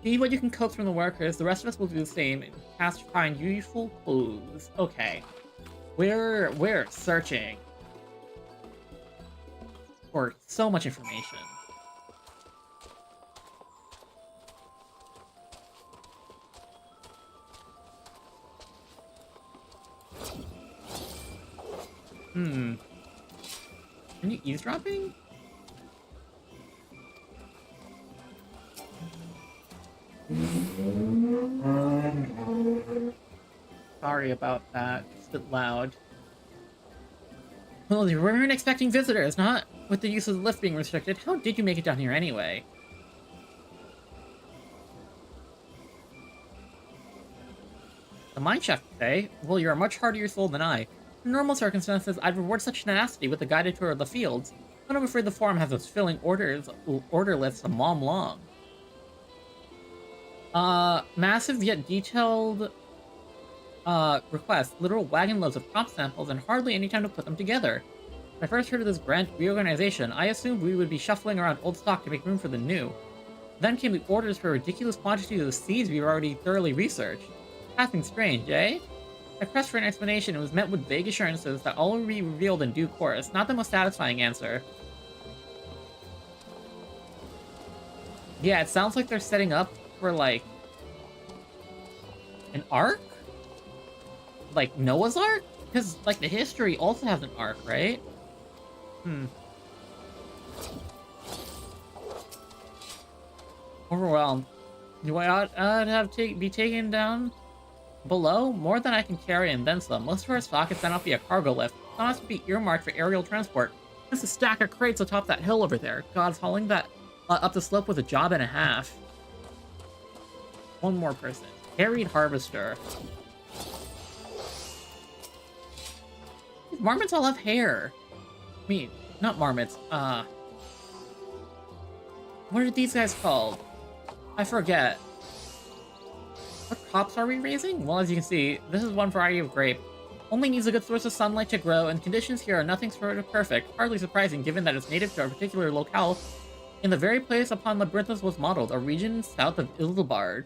See what you can coax from the workers, the rest of us will do the same and cast to find useful clues. Okay. We're searching for so much information. Are you eavesdropping? Sorry about that. It's a bit loud. Well, we weren't expecting visitors, not with the use of the lift being restricted. How did you make it down here anyway? The mine shaft, eh? Well, you're a much hardier soul than I. In normal circumstances, I'd reward such tenacity with a guided tour of the fields, but I'm afraid the forum has us filling order lists a mom long. Massive yet detailed requests, literal wagon loads of crop samples, and hardly any time to put them together. When I first heard of this grand reorganization, I assumed we would be shuffling around old stock to make room for the new. Then came the orders for ridiculous quantities of seeds we've already thoroughly researched. Passing strange, eh? I pressed for an explanation and was met with vague assurances that all would be revealed in due course. Not the most satisfying answer. Yeah, it sounds like they're setting up for, like, an arc? Like, Noah's Ark? Because, like, the history also has an arc, right? Overwhelmed. Do I ought have be taken down below? More than I can carry and then some. Most of our stock is sent off via cargo lift. It has to be earmarked for aerial transport. There's a stack of crates atop that hill over there. God's hauling that up the slope with a job and a half. One more person. Harried Harvester. These marmots all have hair. I mean, not marmots. What are these guys called? I forget. What crops are we raising? Well, as you can see, this is one variety of grape. Only needs a good source of sunlight to grow, and conditions here are nothing short of perfect. Hardly surprising, given that it's native to a particular locale in the very place upon Labyrinthus was modeled, a region south of Ildebard.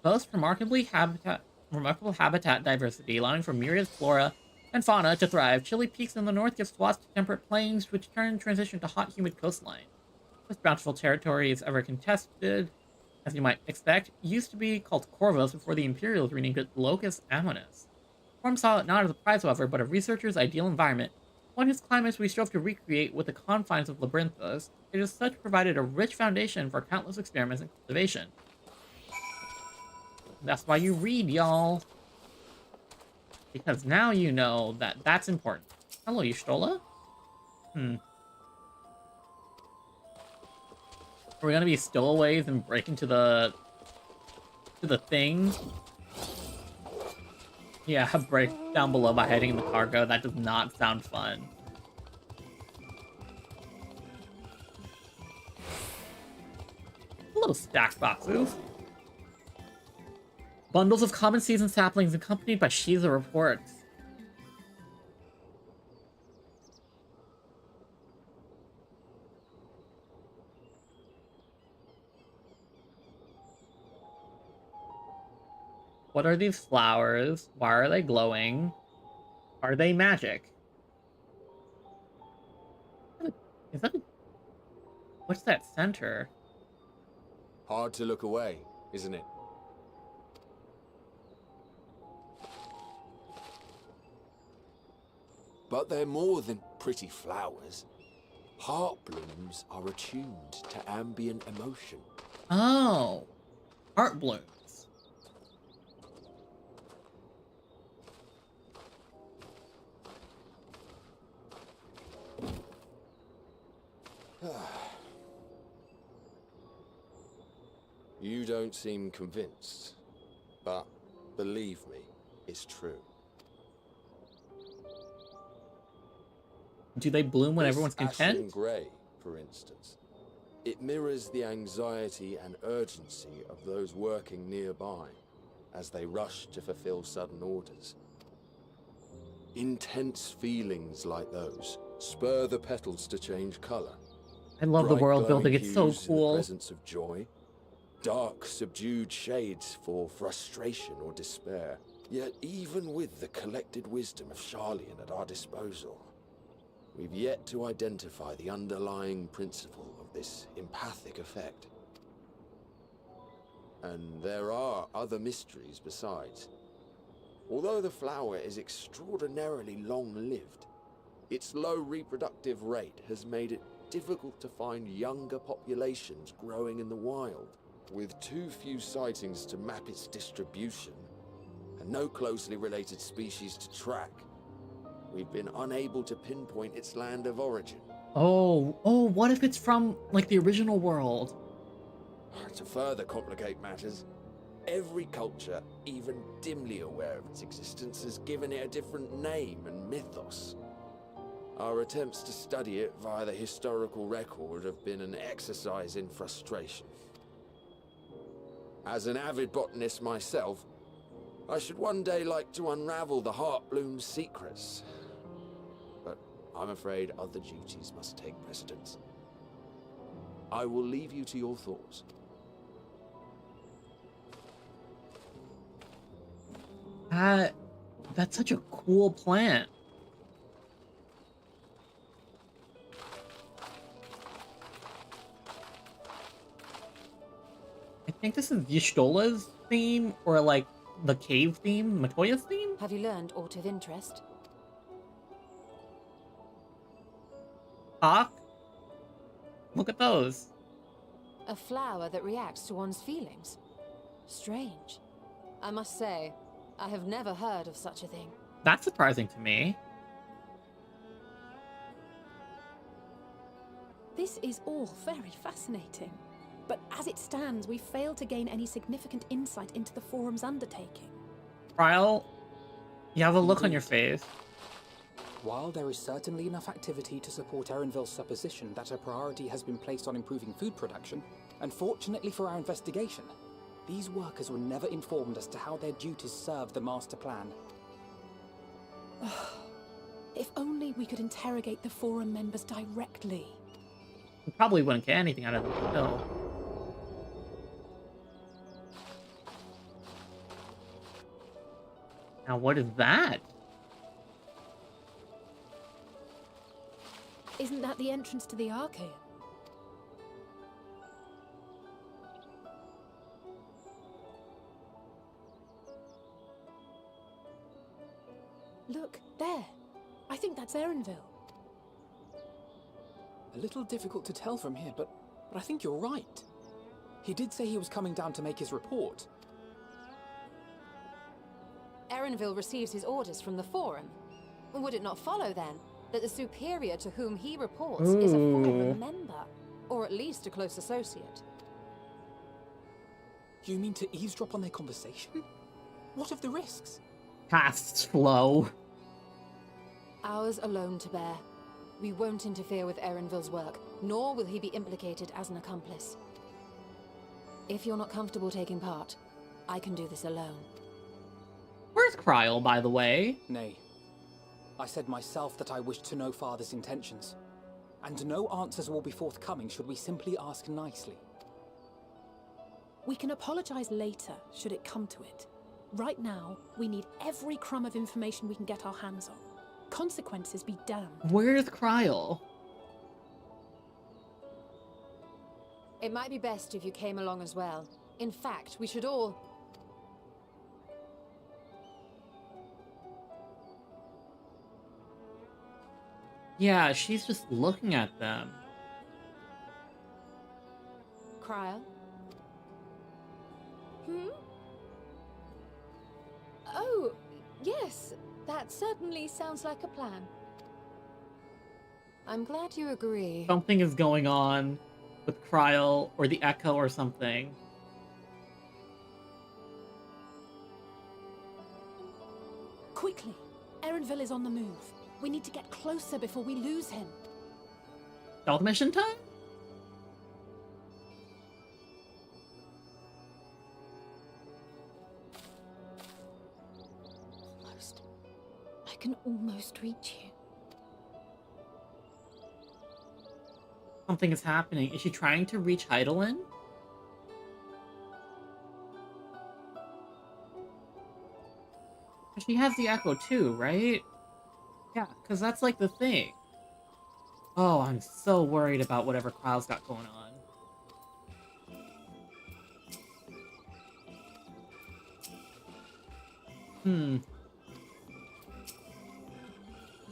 Most remarkable habitat diversity, allowing for myriad flora and fauna to thrive. Chilly peaks in the north give swaths to temperate plains, which transition to hot, humid coastline. This bountiful territory is ever contested, as you might expect. It used to be called Corvus before the Imperials renamed it Locus Amonis. Form saw it not as a prize, however, but a researcher's ideal environment, one whose climates we strove to recreate with the confines of Labyrinthus. It as such provided a rich foundation for countless experiments and cultivation. That's why you read, y'all. Because now you know that that's important. Hello, Y'shtola? Are we gonna be stowaways and break into the thing? Yeah, break down below by hiding in the cargo. That does not sound fun. Little stack boxes. Bundles of common seeds and saplings accompanied by sheaves of reports. What are these flowers? Why are they glowing? Are they magic? Is that a... What's that center? Hard to look away, isn't it? But they're more than pretty flowers. Heart blooms are attuned to ambient emotion. Oh, heart blooms. You don't seem convinced, but believe me, it's true. Do they bloom when This everyone's content? ashen grey, for instance. It mirrors the anxiety and urgency of those working nearby as they rush to fulfill sudden orders. Intense feelings like those spur the petals to change colour. I love the Bright world building, glowing it's so hues in the cool. presence of joy. Dark, subdued shades for frustration or despair. Yet even with the collected wisdom of Charlian at our disposal, we've yet to identify the underlying principle of this empathic effect. And there are other mysteries besides. Although the flower is extraordinarily long-lived, its low reproductive rate has made it difficult to find younger populations growing in the wild. With too few sightings to map its distribution, and no closely related species to track, we've been unable to pinpoint its land of origin. Oh, what if it's from, like, the original world? To further complicate matters, every culture, even dimly aware of its existence, has given it a different name and mythos. Our attempts to study it via the historical record have been an exercise in frustration. As an avid botanist myself, I should one day like to unravel the Heartbloom's secrets. But I'm afraid other duties must take precedence. I will leave you to your thoughts. That's such a cool plant. I think this is Y'shtola's theme, or like the cave theme, Matoya's theme? Have you learned aught of interest? Hawk? Look at those. A flower that reacts to one's feelings. Strange. I must say, I have never heard of such a thing. That's surprising to me. This is all very fascinating. But as it stands, we've failed to gain any significant insight into the Forum's undertaking. Krile, you have a look on your face. While there is certainly enough activity to support Erenville's supposition that a priority has been placed on improving food production, unfortunately for our investigation, these workers were never informed as to how their duties serve the master plan. If only we could interrogate the Forum members directly. You probably wouldn't get anything out of them still. Now what is that? Isn't that the entrance to the Archaean? Look, there. I think that's Erenville. A little difficult to tell from here, but I think you're right. He did say he was coming down to make his report. Erenville receives his orders from the Forum. Would it not follow, then, that the superior to whom he reports is a Forum member? Or at least a close associate? You mean to eavesdrop on their conversation? What of the risks? Casts flow. Ours alone to bear. We won't interfere with Erenville's work, nor will he be implicated as an accomplice. If you're not comfortable taking part, I can do this alone. Where's Krile, by the way? Nay. I said myself that I wished to know Father's intentions. And no answers will be forthcoming should we simply ask nicely. We can apologize later, should it come to it. Right now, we need every crumb of information we can get our hands on. Consequences be damned. Where's Krile? It might be best if you came along as well. In fact, we should all... Yeah, she's just looking at them. Krile? Oh, yes. That certainly sounds like a plan. I'm glad you agree. Something is going on with Krile or the Echo or something. Quickly! Erenville is on the move. We need to get closer before we lose him. Stealth mission time? I can almost reach you. Something is happening. Is she trying to reach Heidelin? She has the Echo too, right? Yeah, because that's like the thing. Oh, I'm so worried about whatever Krile's got going on.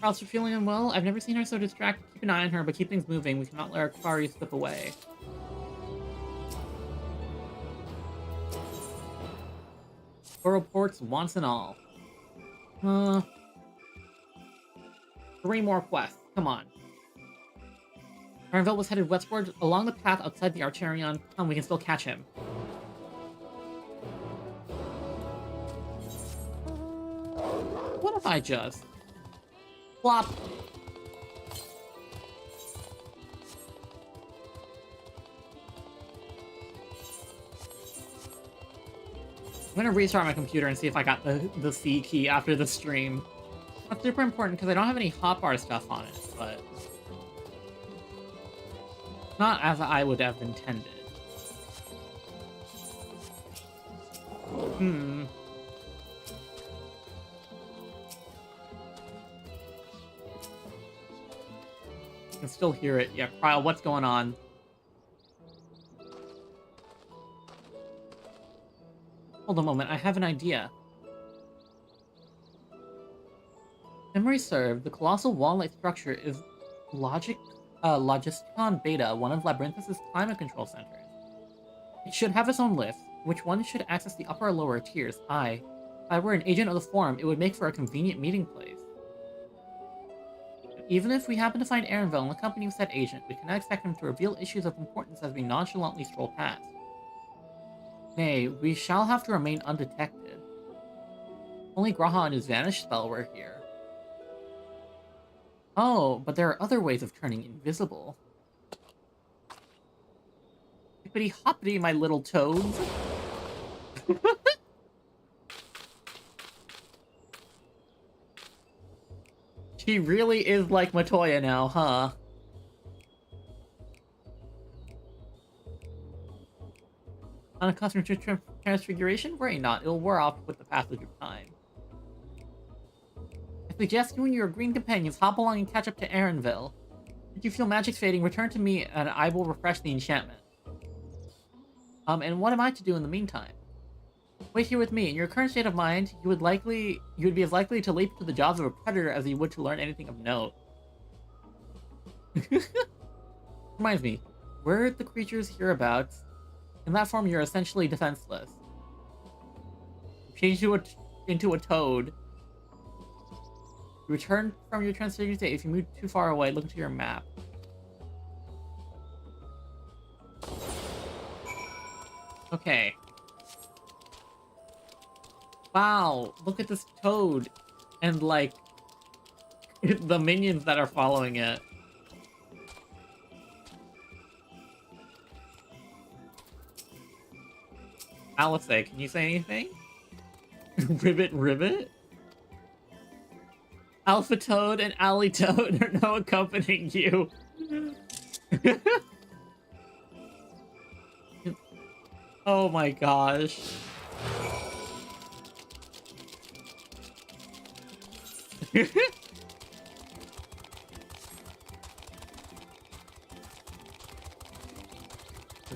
Krile's feeling unwell? I've never seen her so distracted. Keep an eye on her, but keep things moving. We cannot let our quarry slip away. Four reports once and all. 3 more quests. Come on. Erenville was headed westward along the path outside the Archerion. Come, we can still catch him. What if I just... Flop. I'm gonna restart my computer and see if I got the C key after the stream. That's super important because I don't have any hotbar stuff on it, but... not as I would have intended. I can still hear it. Yeah, Krile, what's going on? Hold on a moment, I have an idea. Memory served, the colossal wall-like structure is Logisticon Beta, one of Labyrinthus' climate control centers. It should have its own lift, which one should access the upper or lower tiers. If I were an agent of the forum, it would make for a convenient meeting place. Even if we happen to find Erenville in the company of said agent, we cannot expect him to reveal issues of importance as we nonchalantly stroll past. Nay, we shall have to remain undetected. Only Graha and his vanish spell were here. Oh, but there are other ways of turning invisible. Hippity hoppity, my little toads. She really is like Matoya now, huh? Unaccustomed to transfiguration? Worry not, it'll wear off with the passage of time. I suggest you and your green companions hop along and catch up to Erenville. If you feel magic's fading, return to me and I will refresh the enchantment. And what am I to do in the meantime? Wait here with me. In your current state of mind, you would be as likely to leap to the jaws of a predator as you would to learn anything of note. Reminds me, were the creatures hereabouts? In that form, you're essentially defenseless. Change into a toad. You return from your transfigured state. If you move too far away, look into your map. Okay. Wow, look at this toad. And, like, the minions that are following it. Alice, can you say anything? Ribbit? Alpha Toad and Ally Toad are now accompanying you. Oh my gosh. A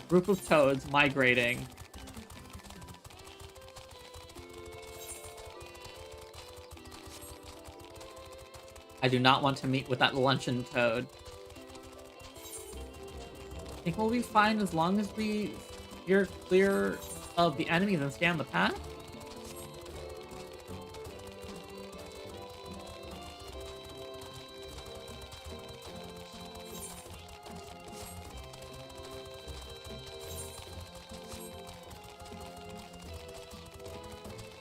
group of toads migrating. I do not want to meet with that luncheon toad. I think we'll be fine as long as we steer clear of the enemies and stay on the path.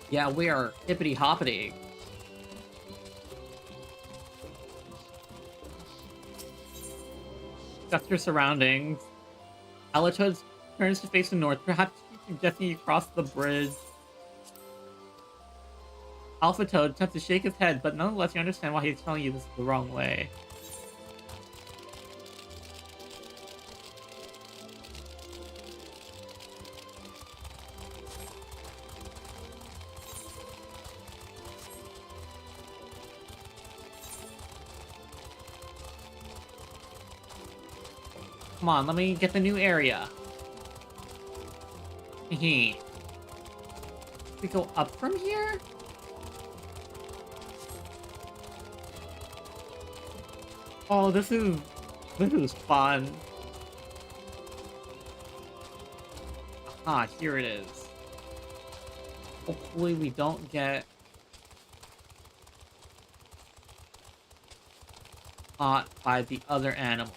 Yeah, we are hippity hoppity. Check your surroundings. Alatoad turns to face the north, perhaps suggesting you cross the bridge. Alpha Toad attempts to shake his head, but nonetheless you understand why he's telling you this is the wrong way. Come on, let me get the new area. Hehe. We go up from here? Oh, this is fun. Aha, here it is. Hopefully we don't get caught by the other animals.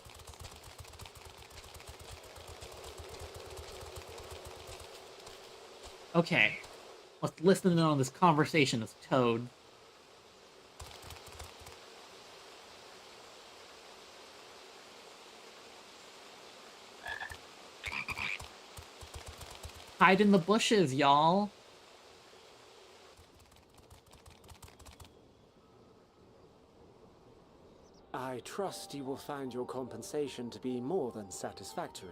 Okay, let's listen in on this conversation as Toad. Hide in the bushes, y'all. I trust you will find your compensation to be more than satisfactory.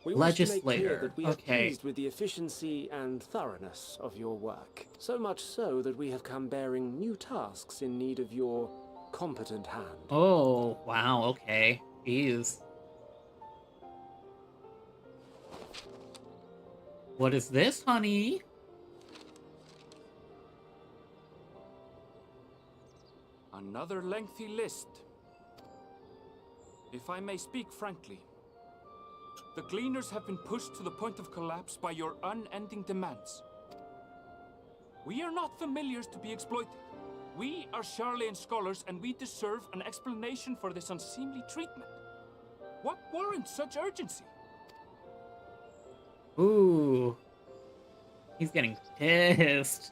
We Legislator. wish to make clear that we are Okay. pleased with the efficiency and thoroughness of your work. So much so that we have come bearing new tasks in need of your competent hand. Oh, wow, okay. Jeez. What is this, honey? Another lengthy list. If I may speak frankly, The Gleaners have been pushed to the point of collapse by your unending demands. We are not familiars to be exploited. We are Sharlayan scholars, and we deserve an explanation for this unseemly treatment. What warrants such urgency? Ooh. He's getting pissed.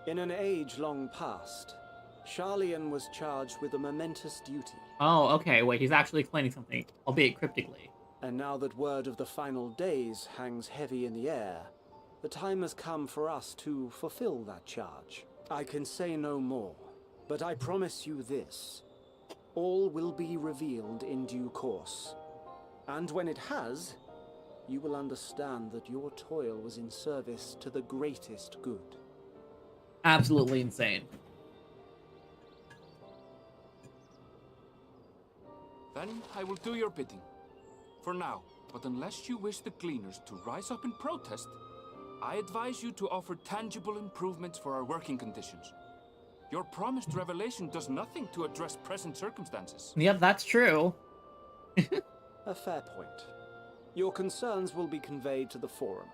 In an age long past, Sharlayan was charged with a momentous duty. Oh, okay, wait, he's actually explaining something, albeit cryptically. And now that word of the final days hangs heavy in the air, the time has come for us to fulfill that charge. I can say no more, but I promise you this. All will be revealed in due course. And when it has, you will understand that your toil was in service to the greatest good. Absolutely insane. Then I will do your bidding. For now, but unless you wish the Gleaners to rise up in protest, I advise you to offer tangible improvements for our working conditions. Your promised revelation does nothing to address present circumstances. Yep, that's true. A fair point. Your concerns will be conveyed to the Forum.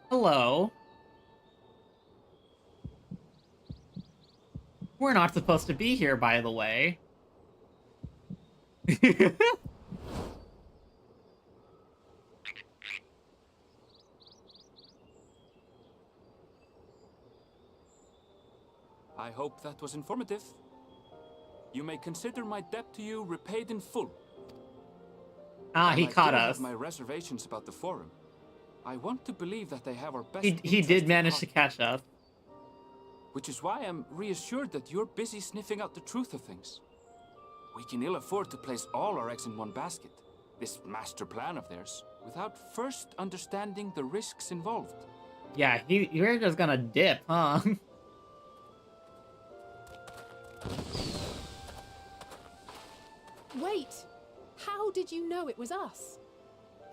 Hello. We're not supposed to be here, by the way. I hope that was informative. You may consider my debt to you repaid in full. Ah, he caught I us. have my reservations about the Forum. I want to believe that they have our best. He did manage to catch us. Which is why I'm reassured that you're busy sniffing out the truth of things. We can ill afford to place all our eggs in one basket, this master plan of theirs, without first understanding the risks involved. Yeah, you're just gonna dip, huh? Wait! How did you know it was us?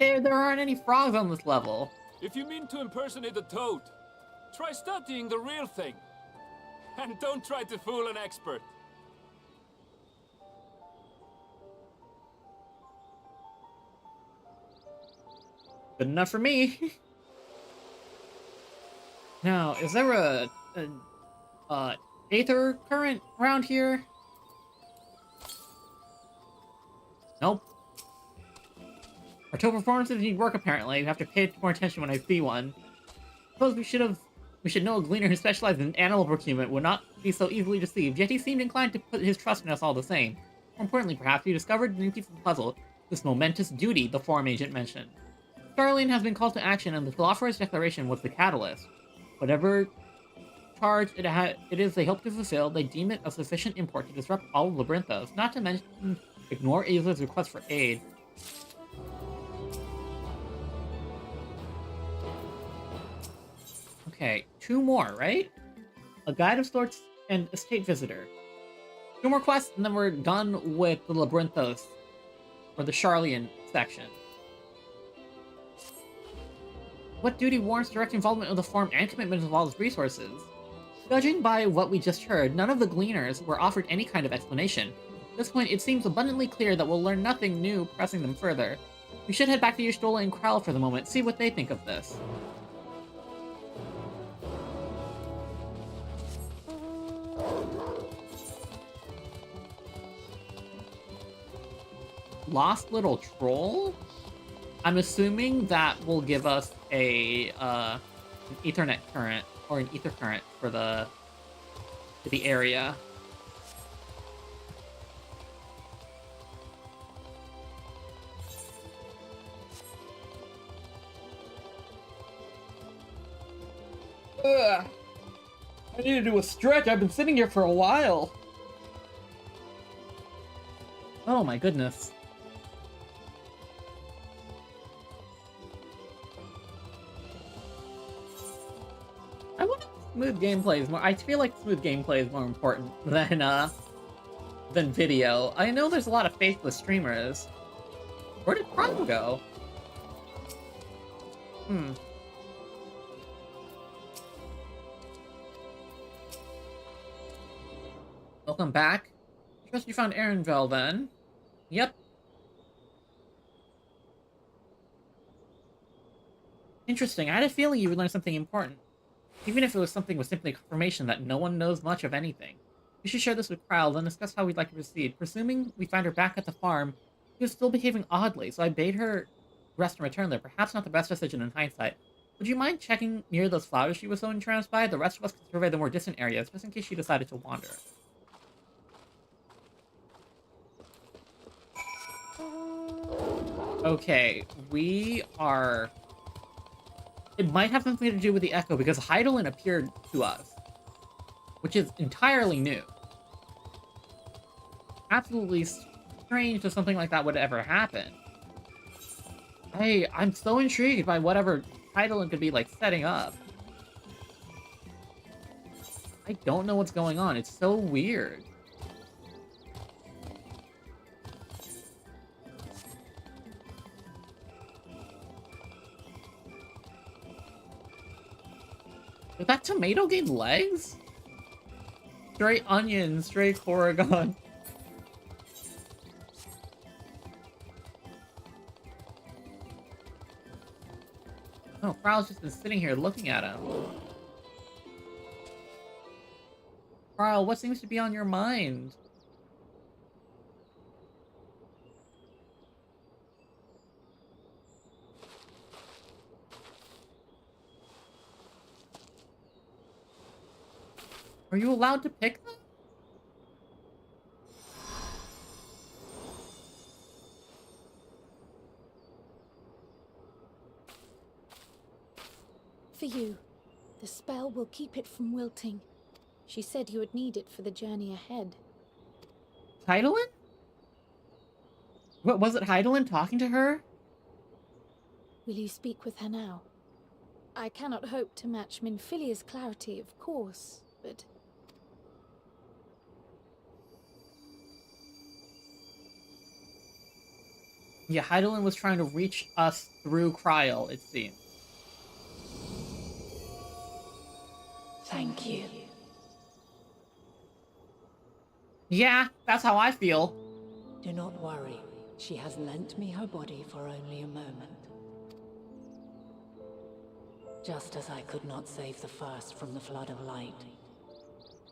There aren't any frogs on this level. If you mean to impersonate a toad, try studying the real thing. And don't try to fool an expert. Good enough for me. Now, is there a aether current around here? Nope. Our total performances need work, apparently. We have to pay more attention when I see one. Suppose we should know a gleaner who specializes in animal procurement would not be so easily deceived, yet he seemed inclined to put his trust in us all the same. More importantly, perhaps, he discovered the new piece of the puzzle, this momentous duty the Forum agent mentioned. Sharlayan has been called to action, and the Philosopher's Declaration was the catalyst. Whatever charge it is they hope to fulfill, they deem it of sufficient import to disrupt all of Labyrinthos, not to mention ignore Aza's request for aid. Okay, 2 more, right? A Guide of Sorts and a State Visitor. 2 more quests, and then we're done with the Labyrinthos, or the Sharlayan section. What duty warrants direct involvement of the Forum and commitment of all its resources? Judging by what we just heard, none of the Gleaners were offered any kind of explanation. At this point, it seems abundantly clear that we'll learn nothing new pressing them further. We should head back to Y'shtola and Krell for the moment, see what they think of this. Lost Little Troll? I'm assuming that will give us a an Ethernet current or an ether current for the area. Ugh. I need to do a stretch. I've been sitting here for a while. Oh my goodness. I want smooth gameplay is more. I feel like smooth gameplay is more important than video. I know there's a lot of faithless streamers. Where did Prime go? Welcome back. I trust you found Erenvel then. Yep. Interesting. I had a feeling you would learn something important. Even if it was something with simply confirmation that no one knows much of anything. We should share this with Kryle, then discuss how we'd like to proceed. Presuming we find her back at the farm, she was still behaving oddly, so I bade her rest and return there. Perhaps not the best decision in hindsight. Would you mind checking near those flowers she was so entranced by? The rest of us can survey the more distant areas, just in case she decided to wander. Okay, we are... It might have something to do with the Echo, because Hydaelyn appeared to us, which is entirely new. Absolutely strange that something like that would ever happen. Hey, I'm so intrigued by whatever Hydaelyn could be, like, setting up. I don't know what's going on. It's so weird. Did that tomato gain legs? Stray onion, stray Corrigan. Oh, Kryl's just been sitting here looking at him. Kryle, what seems to be on your mind? Are you allowed to pick them? For you. The spell will keep it from wilting. She said you would need it for the journey ahead. Hydaelyn? What, was it Hydaelyn talking to her? Will you speak with her now? I cannot hope to match Minfilia's clarity, of course, but... Yeah, Hydaelyn was trying to reach us through Kryle, it seems. Thank you. Yeah, that's how I feel. Do not worry. She has lent me her body for only a moment. Just as I could not save the first from the flood of light,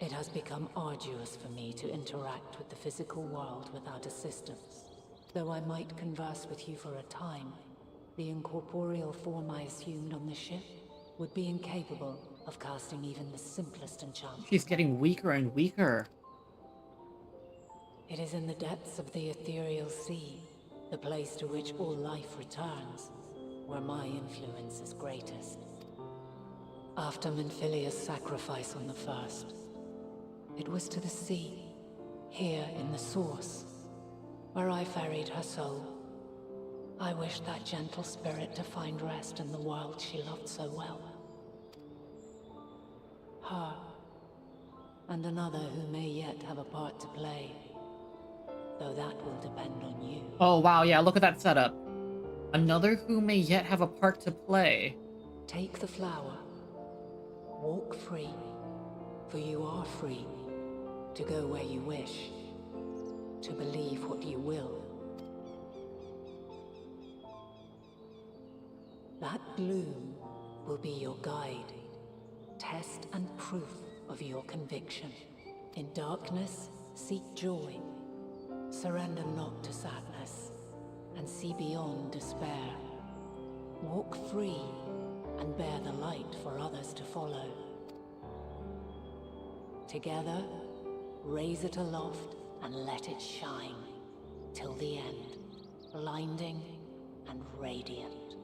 it has become arduous for me to interact with the physical world without assistance. Though I might converse with you for a time, the incorporeal form I assumed on the ship would be incapable of casting even the simplest enchantment. She's getting weaker and weaker. It is in the depths of the ethereal sea, the place to which all life returns, where my influence is greatest. After Minfilia's sacrifice on the first, it was to the sea, here in the source, where I ferried her soul. I wish that gentle spirit to find rest in the world she loved so well. Her, and another who may yet have a part to play, though that will depend on you. Oh wow, yeah, look at that setup. Another who may yet have a part to play. Take the flower. Walk free, for you are free to go where you wish, to believe what you will. That bloom will be your guide, test and proof of your conviction. In darkness, seek joy. Surrender not to sadness, and see beyond despair. Walk free, and bear the light for others to follow. Together, raise it aloft and let it shine, till the end, blinding and radiant.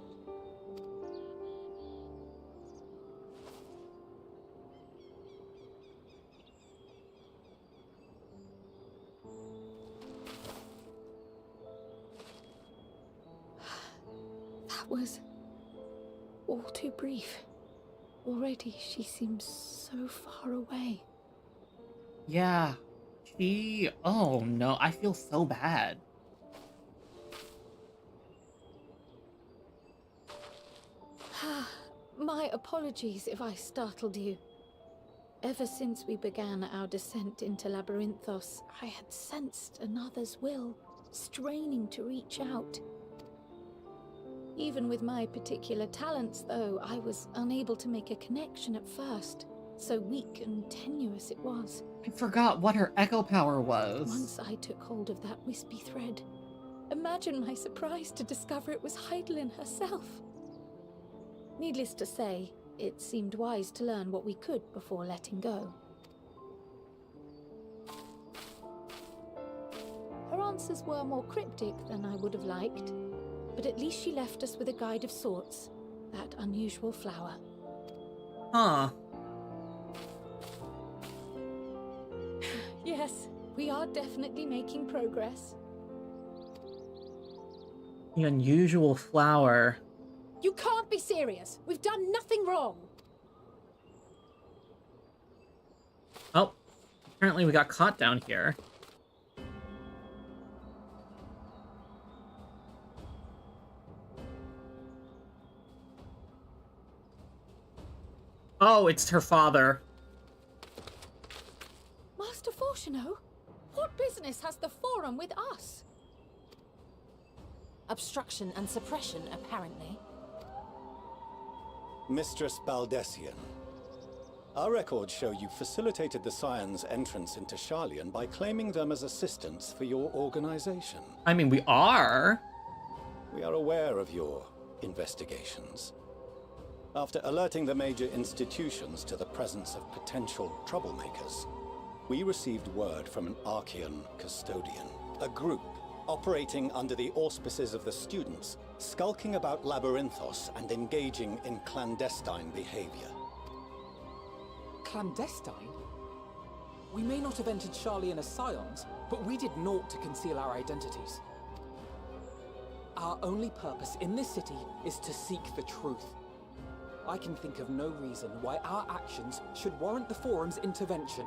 That was all too brief. Already she seems so far away. Yeah, oh no, I feel so bad. My apologies if I startled you. Ever since we began our descent into Labyrinthos, I had sensed another's will, straining to reach out. Even with my particular talents, though, I was unable to make a connection at first. So weak and tenuous it was. I forgot what her echo power was. Once I took hold of that wispy thread, imagine my surprise to discover it was Heidelin herself. Needless to say, it seemed wise to learn what we could before letting go. Her answers were more cryptic than I would have liked, but at least she left us with a guide of sorts, that unusual flower. Huh. Yes, we are definitely making progress. The unusual flower. You can't be serious. We've done nothing wrong. Oh, apparently we got caught down here. Oh, it's her father. Master Fortuno, what business has the Forum with us? Obstruction and suppression, apparently. Mistress Baldessian, our records show you facilitated the Scions' entrance into Sharlayan by claiming them as assistants for your organization. I mean, we are. We are aware of your investigations. After alerting the major institutions to the presence of potential troublemakers, we received word from an Archean custodian, a group operating under the auspices of the students, skulking about Labyrinthos and engaging in clandestine behavior. Clandestine? We may not have entered Sharlayan as Scions, but we did naught to conceal our identities. Our only purpose in this city is to seek the truth. I can think of no reason why our actions should warrant the Forum's intervention.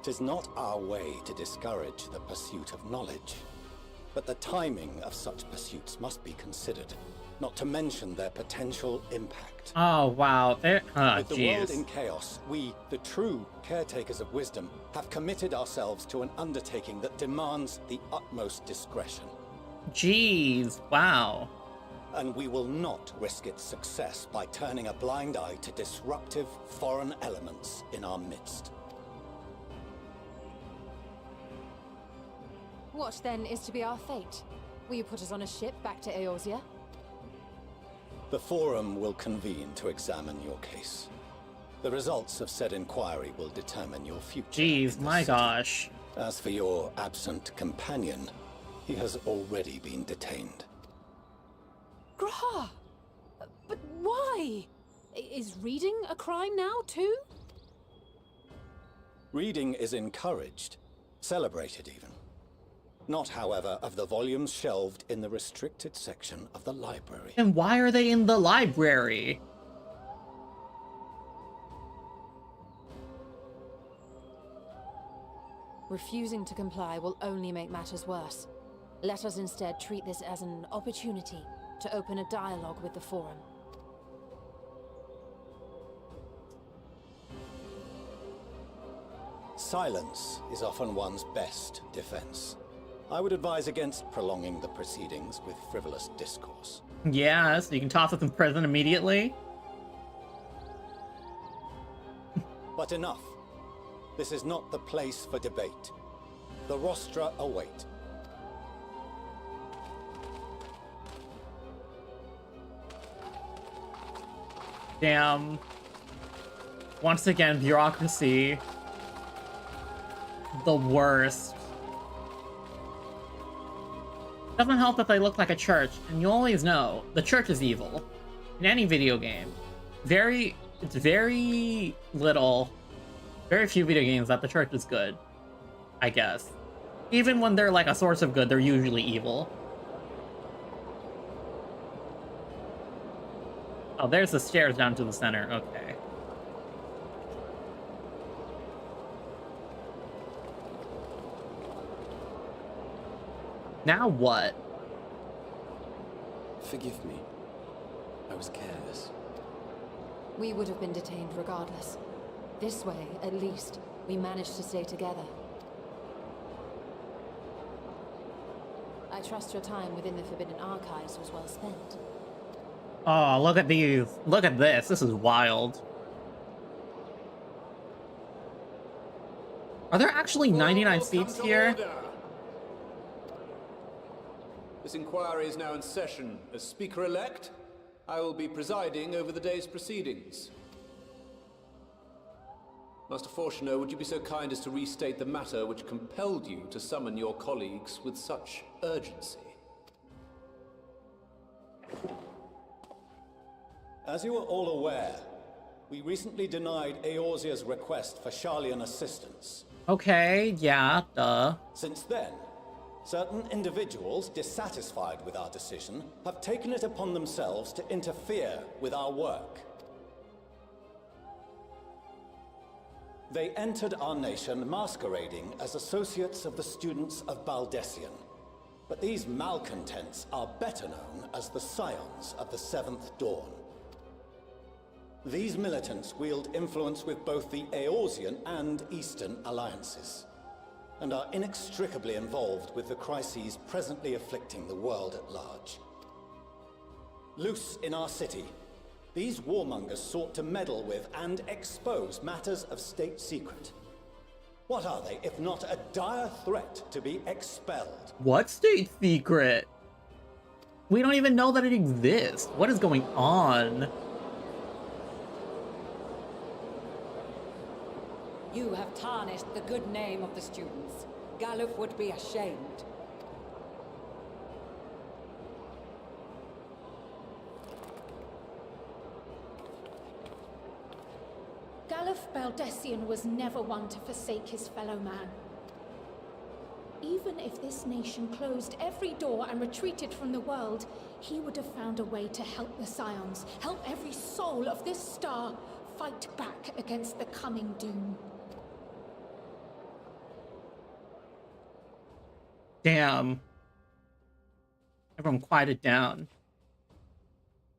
'Tis not our way to discourage the pursuit of knowledge, but the timing of such pursuits must be considered, not to mention their potential impact. Oh, wow. With the world in chaos, we, the true caretakers of wisdom, have committed ourselves to an undertaking that demands the utmost discretion. Jeez, wow. And we will not risk its success by turning a blind eye to disruptive foreign elements in our midst. What, then, is to be our fate? Will you put us on a ship back to Eorzea? The Forum will convene to examine your case. The results of said inquiry will determine your future. Jeez, my gosh. As for your absent companion, he has already been detained. Graha! But why? Is reading a crime now, too? Reading is encouraged, celebrated even. Not, however, of the volumes shelved in the restricted section of the library. And why are they in the library? Refusing to comply will only make matters worse. Let us instead treat this as an opportunity to open a dialogue with the Forum. Silence is often one's best defense. I would advise against prolonging the proceedings with frivolous discourse. Yeah, so you can toss us in prison immediately? But enough. This is not the place for debate. The rostra await. Damn. Once again, bureaucracy. The worst. Doesn't help that they look like a church, and you always know the church is evil. In any video game. It's very few video games that the church is good, I guess. Even when they're like a source of good, they're usually evil. Oh, there's the stairs down to the center, okay. Now what? Forgive me. I was careless. We would have been detained regardless. This way, at least, we managed to stay together. I trust your time within the Forbidden Archives was well spent. Oh, look at these. Look at this. This is wild. Are there actually 99 seats here? This inquiry is now in session. As Speaker-elect, I will be presiding over the day's proceedings. Master Fortuner, would you be so kind as to restate the matter which compelled you to summon your colleagues with such urgency? As you are all aware, we recently denied Eorzea's request for Sharlayan assistance. Okay, yeah, duh. Since then, certain individuals dissatisfied with our decision have taken it upon themselves to interfere with our work. They entered our nation masquerading as associates of the students of Baldessian. But these malcontents are better known as the Scions of the Seventh Dawn. These militants wield influence with both the Eorzean and Eastern alliances, and are inextricably involved with the crises presently afflicting the world at large. Loose in our city, these warmongers sought to meddle with and expose matters of state secret. What are they, if not a dire threat to be expelled? What state secret? We don't even know that it exists. What is going on? You have tarnished the good name of the students. Galuf would be ashamed. Galuf Baldessian was never one to forsake his fellow man. Even if this nation closed every door and retreated from the world, he would have found a way to help the Scions, help every soul of this star fight back against the coming doom. Damn. Everyone quiet it down.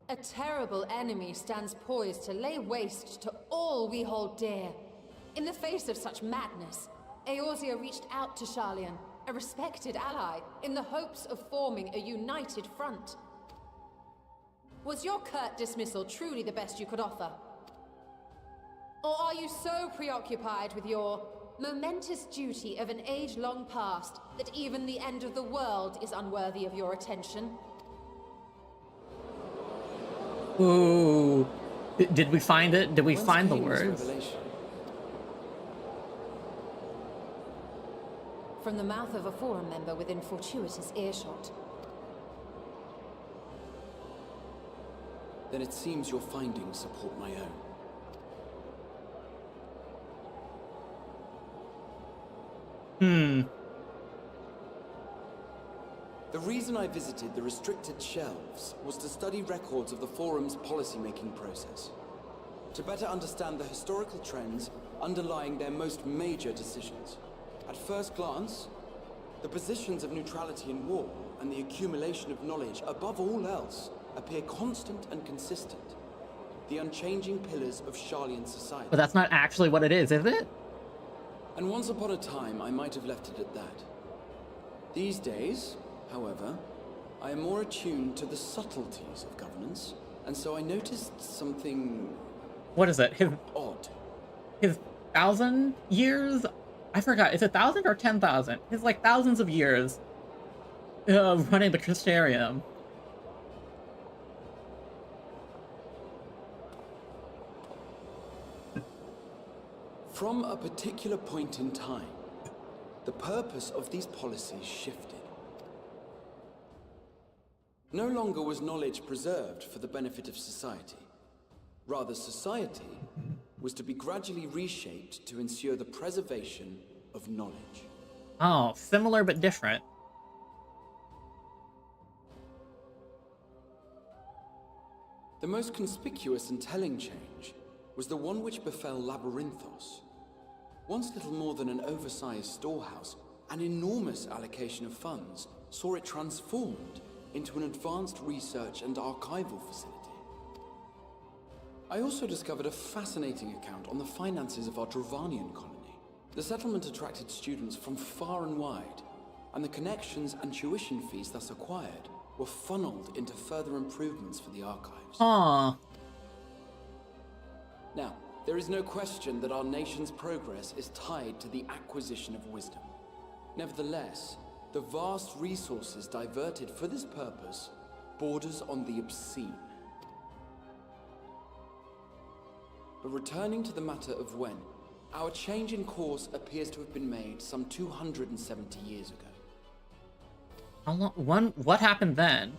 A terrible enemy stands poised to lay waste to all we hold dear. In the face of such madness, Eorzea reached out to Sharlayan, a respected ally, in the hopes of forming a united front. Was your curt dismissal truly the best you could offer? Or are you so preoccupied with your momentous duty of an age long past that even the end of the world is unworthy of your attention? Ooh. Did we find it? Did we find the words? From the mouth of a forum member within fortuitous earshot. Then it seems your findings support my own. The reason I visited the restricted shelves was to study records of the Forum's policy-making process, to better understand the historical trends underlying their most major decisions. At first glance, the positions of neutrality in war and the accumulation of knowledge above all else appear constant and consistent, the unchanging pillars of Sharlayan society. But that's not actually what it is it? And once upon a time, I might have left it at that. These days, however, I am more attuned to the subtleties of governance, and so I noticed something... What is it? Odd. His 1,000 years? I forgot. Is it 1,000 or 10,000? His, like, thousands of years running the Crystarium. From a particular point in time, the purpose of these policies shifted. No longer was knowledge preserved for the benefit of society. Rather, society was to be gradually reshaped to ensure the preservation of knowledge. Oh, similar but different. The most conspicuous and telling change was the one which befell Labyrinthos. Once little more than an oversized storehouse, an enormous allocation of funds saw it transformed into an advanced research and archival facility. I also discovered a fascinating account on the finances of our Dravanian colony. The settlement attracted students from far and wide, and the connections and tuition fees thus acquired were funneled into further improvements for the archives. Aww. Now, there is no question that our nation's progress is tied to the acquisition of wisdom. Nevertheless, the vast resources diverted for this purpose borders on the obscene. But returning to the matter of when, our change in course appears to have been made some 270 years ago. How long? What happened then?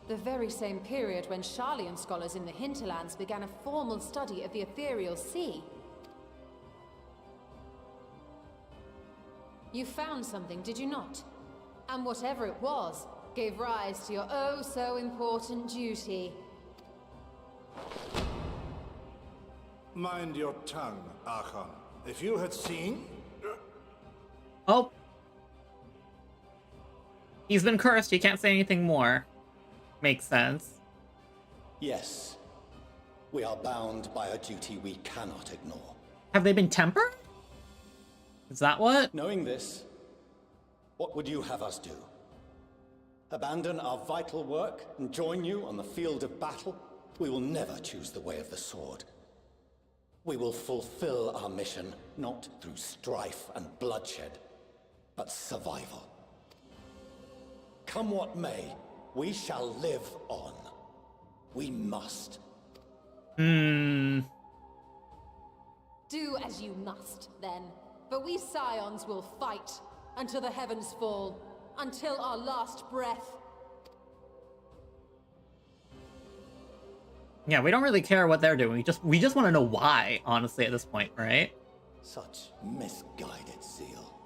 The very same period when Sharlayan scholars in the hinterlands began a formal study of the ethereal sea. You found something, did you not? And whatever it was, gave rise to your oh-so-important duty. Mind your tongue, Archon. If you had seen... Oh. He's been cursed, he can't say anything more. Makes sense. Yes. We are bound by a duty we cannot ignore. Have they been tempered? Is that what? Knowing this, what would you have us do? Abandon our vital work and join you on the field of battle? We will never choose the way of the sword. We will fulfill our mission, not through strife and bloodshed, but survival. Come what may, we shall live on. We must. Do as you must, then. But we Scions will fight until the heavens fall, until our last breath. Yeah, we don't really care what they're doing. We just want to know why, honestly, at this point, right? Such misguided zeal.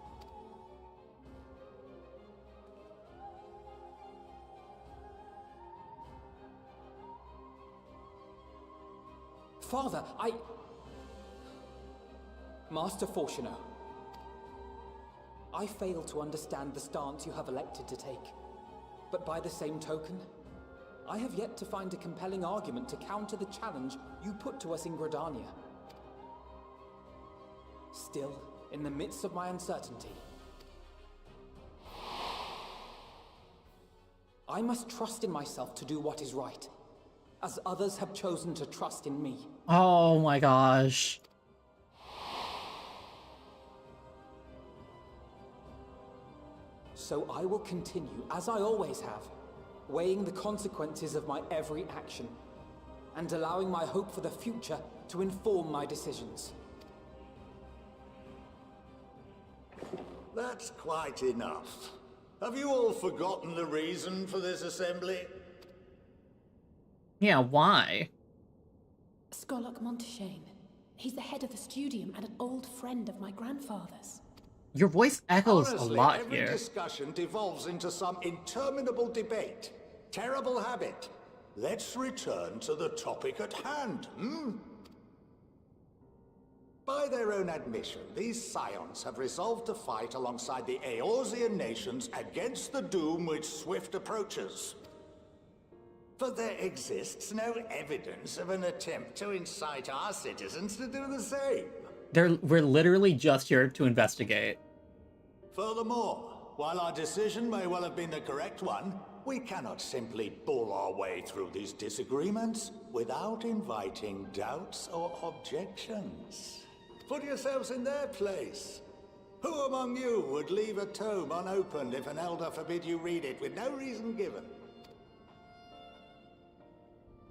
Father, Master Fortuno, I fail to understand the stance you have elected to take. But by the same token, I have yet to find a compelling argument to counter the challenge you put to us in Gridania. Still, in the midst of my uncertainty, I must trust in myself to do what is right, as others have chosen to trust in me. Oh my gosh. So I will continue, as I always have, weighing the consequences of my every action, and allowing my hope for the future to inform my decisions. That's quite enough. Have you all forgotten the reason for this assembly? Yeah, why? Skolok Monteshane. He's the head of the studium and an old friend of my grandfather's. Your voice echoes Honestly, a lot every here. discussion devolves into some interminable debate. Terrible habit. Let's return to the topic at hand, By their own admission, these Scions have resolved to fight alongside the Eorzean nations against the doom which swift approaches. But there exists no evidence of an attempt to incite our citizens to do the same. We're literally just here to investigate. Furthermore, while our decision may well have been the correct one, we cannot simply bull our way through these disagreements without inviting doubts or objections. Put yourselves in their place. Who among you would leave a tome unopened if an elder forbid you read it with no reason given?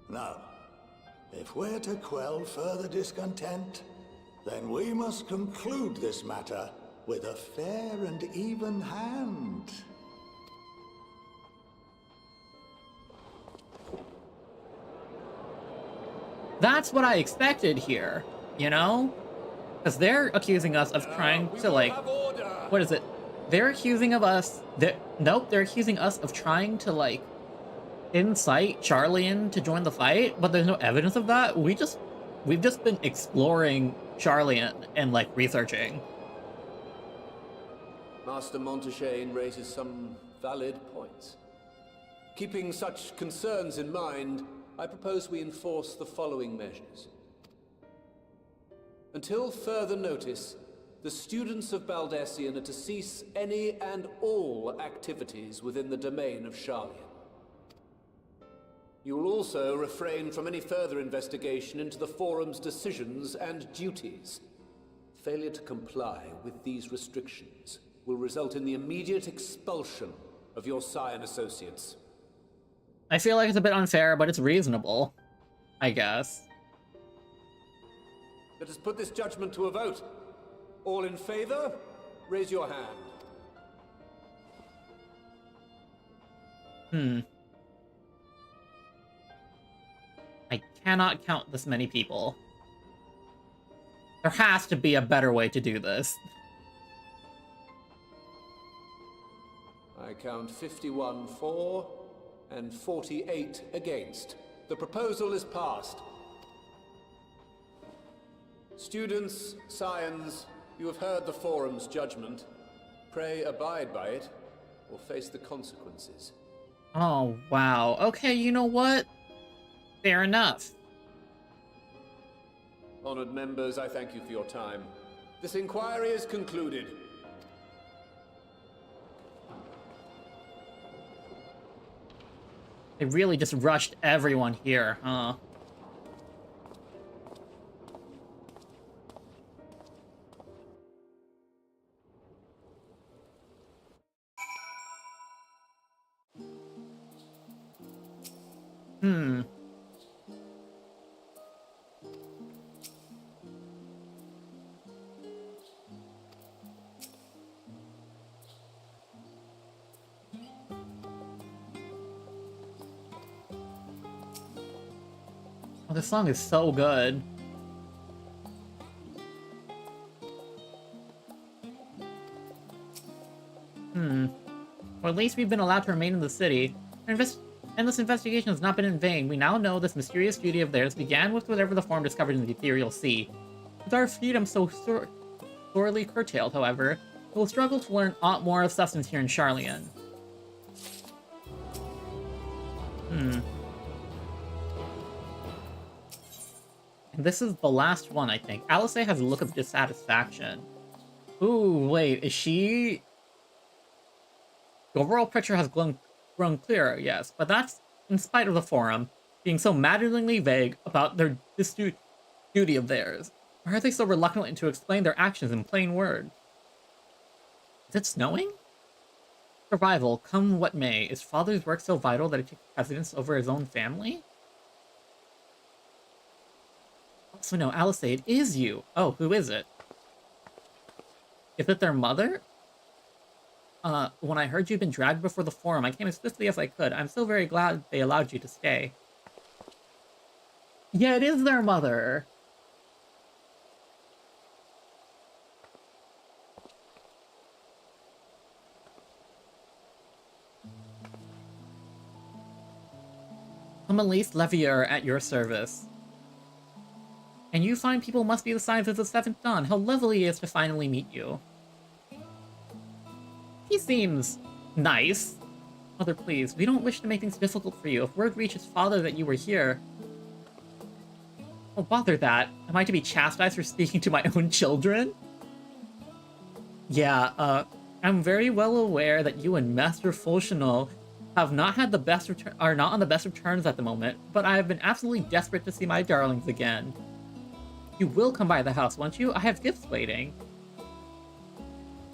Now, if we're to quell further discontent, then we must conclude this matter with a fair and even hand. That's what I expected here, you know? Because they're accusing us of trying to, like... What is it? They're accusing of us... Nope, they're accusing us of trying to, like, incite Sharlayan to join the fight, but there's no evidence of that. We've just been exploring Sharlayan and, like, researching. Master Monteshane raises some valid points. Keeping such concerns in mind, I propose we enforce the following measures. Until further notice, the students of Baldesion are to cease any and all activities within the domain of Sharlayan. You will also refrain from any further investigation into the Forum's decisions and duties. Failure to comply with these restrictions will result in the immediate expulsion of your Scion associates. I feel like it's a bit unfair, but it's reasonable, I guess. Let us put this judgment to a vote. All in favor, raise your hand. I cannot count this many people. There has to be a better way to do this. I count 51 for and 48 against. The proposal is passed. Students, Scions, you have heard the Forum's judgment. Pray abide by it, or face the consequences. Oh, wow. Okay, you know what? Fair enough. Honored members, I thank you for your time. This inquiry is concluded. They really just rushed everyone here, huh? Oh, this song is so good. Or at least we've been allowed to remain in the city. And this investigation has not been in vain. We now know this mysterious duty of theirs began with whatever the Forum discovered in the ethereal sea. With our freedom so sorely curtailed, however, we'll struggle to learn a lot more of substance here in Sharlayan. And this is the last one, I think. Alice has a look of dissatisfaction. Ooh, wait, is she... The overall picture has grown clearer, yes, but that's in spite of the Forum being so maddeningly vague about this duty of theirs. Why are they so reluctant to explain their actions in plain words? Is it snowing? Survival, come what may. Is Father's work so vital that it takes precedence over his own family? Also, no, Alice, it is you. Oh, who is it? Is it their mother? When I heard you'd been dragged before the Forum, I came as swiftly as I could. I'm so very glad they allowed you to stay. Yeah, it is their mother. I'm Elise Levier at your service. And you fine people must be the signs of the Seventh Dawn. How lovely it is to finally meet you. He seems nice. Mother, please, we don't wish to make things difficult for you. If word reaches Father that you were here... Oh, bother that. Am I to be chastised for speaking to my own children? Yeah, I'm very well aware that you and Master Fulchinol have not had the best are not on the best of terms at the moment, but I have been absolutely desperate to see my darlings again. You will come by the house, won't you? I have gifts waiting.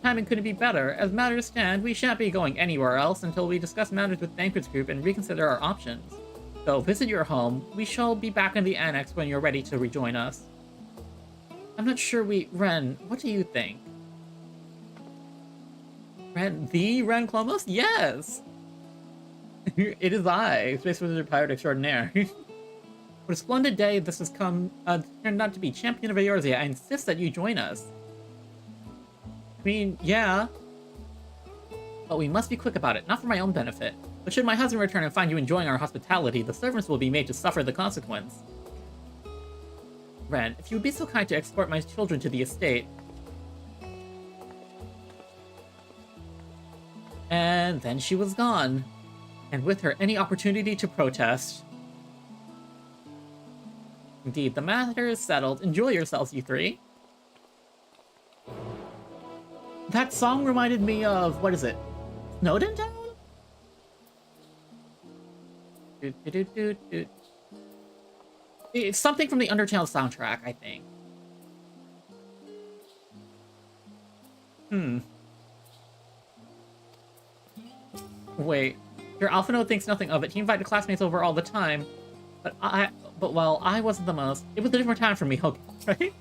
Timing couldn't be better. As matters stand, we shan't be going anywhere else until we discuss matters with Banquet's group and reconsider our options. So visit your home. We shall be back in the annex when you're ready to rejoin us. I'm not sure Ren, what do you think? Ren Clomos? Yes! It is I, Space Wizard Pirate Extraordinaire. What a splendid day this has turned out to be. Champion of Eorzea, I insist that you join us. I mean, yeah. But we must be quick about it, not for my own benefit. But should my husband return and find you enjoying our hospitality, the servants will be made to suffer the consequence. Ren, if you would be so kind to escort my children to the estate. And then she was gone. And with her, any opportunity to protest. Indeed, the matter is settled. Enjoy yourselves, you three. That song reminded me of, what is it? Snowden Town? It's something from the Undertale soundtrack, I think. Wait. Your Alphino thinks nothing of it. He invited classmates over all the time. But well, I wasn't the most. It was a different time for me, okay, right?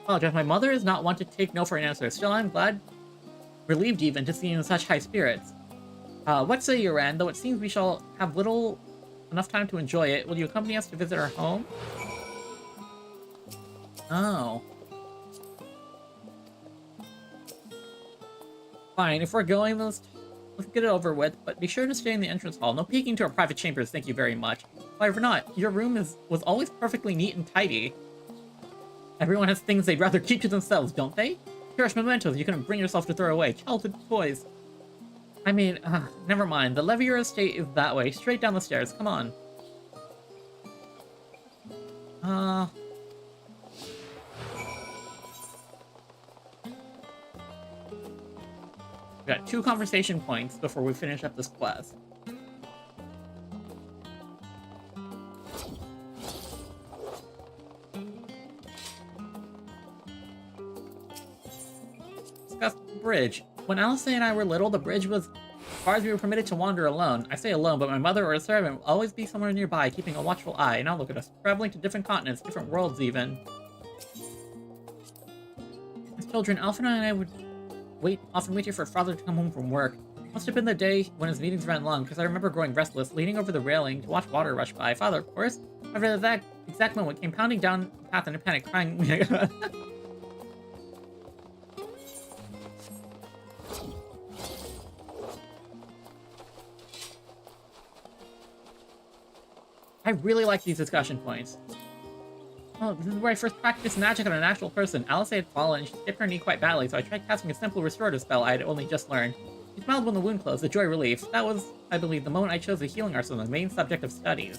Apologize, my mother is not one to take no for an answer. Still, I'm glad, relieved even, to see you in such high spirits. What say you, Ran? Though it seems we shall have enough time to enjoy it, will you accompany us to visit our home? Oh. Fine, if we're going, let's get it over with, but be sure to stay in the entrance hall. No peeking to our private chambers, thank you very much. However not, your room was always perfectly neat and tidy. Everyone has things they'd rather keep to themselves, don't they? Cherish mementos you couldn't bring yourself to throw away. Childhood toys. I mean, never mind. The Levier estate is that way. Straight down the stairs. Come on. We got 2 conversation points before we finish up this quest. Discuss the bridge. When Alice and I were little, the bridge was as far as we were permitted to wander alone. I say alone, but my mother or a servant will always be somewhere nearby, keeping a watchful eye. Now look at us, traveling to different continents, different worlds even. As children, Alpha and I would often wait here for father to come home from work. Must have been the day when his meetings ran long, because I remember growing restless, leaning over the railing to watch water rush by. Father, of course, after that exact moment, came pounding down the path in a panic, crying. I really like these discussion points. Oh, this is where I first practiced magic on an actual person. Alice had fallen and she skipped her knee quite badly, so I tried casting a simple restorative spell I had only just learned. She smiled when the wound closed, a joy relief. That was, I believe, the moment I chose the healing arsenal, the main subject of studies.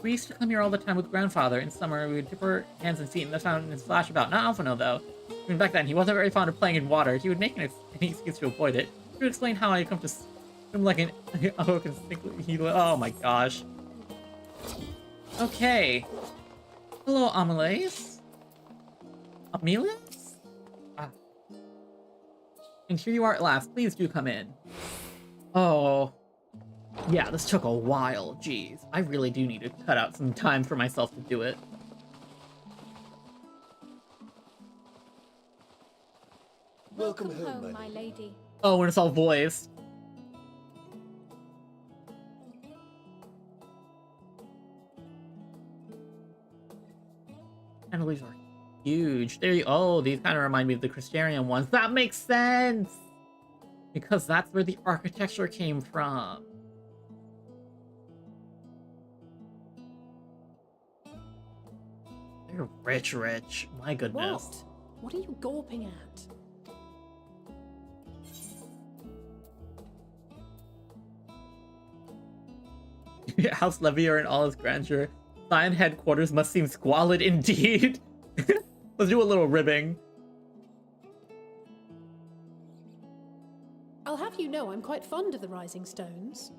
We used to come here all the time with grandfather. In summer, we would dip our hands and feet in the fountain and splash about. Not Alphino, though. I mean, back then, he wasn't very fond of playing in water. He would make an excuse to avoid it. He would explain how I had come to swim like an... Oh my gosh. Okay. Hello, Amelias. Amelias? Ah. And here you are at last. Please do come in. Oh. Yeah, this took a while. Jeez. I really do need to cut out some time for myself to do it. Welcome home, my lady. Oh, and it's all voiced. Chandeliers are huge. Oh, these kind of remind me of the Christian ones. That makes sense! Because that's where the architecture came from. They're rich. My goodness. What are you gawping at? House Levier in all its grandeur. Scion headquarters must seem squalid indeed. Let's do a little ribbing. I'll have you know I'm quite fond of the Rising Stones.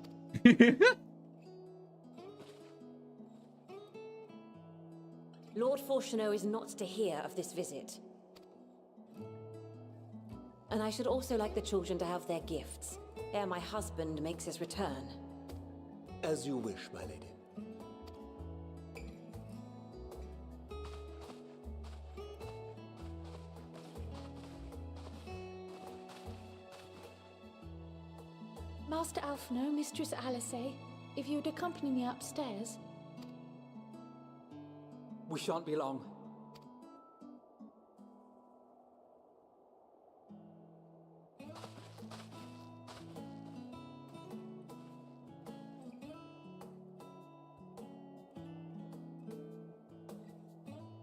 Lord Fortuneau is not to hear of this visit. And I should also like the children to have their gifts, ere my husband makes his return. As you wish, my lady. Master Alphino, Mistress Alice, if you'd accompany me upstairs. We shan't be long.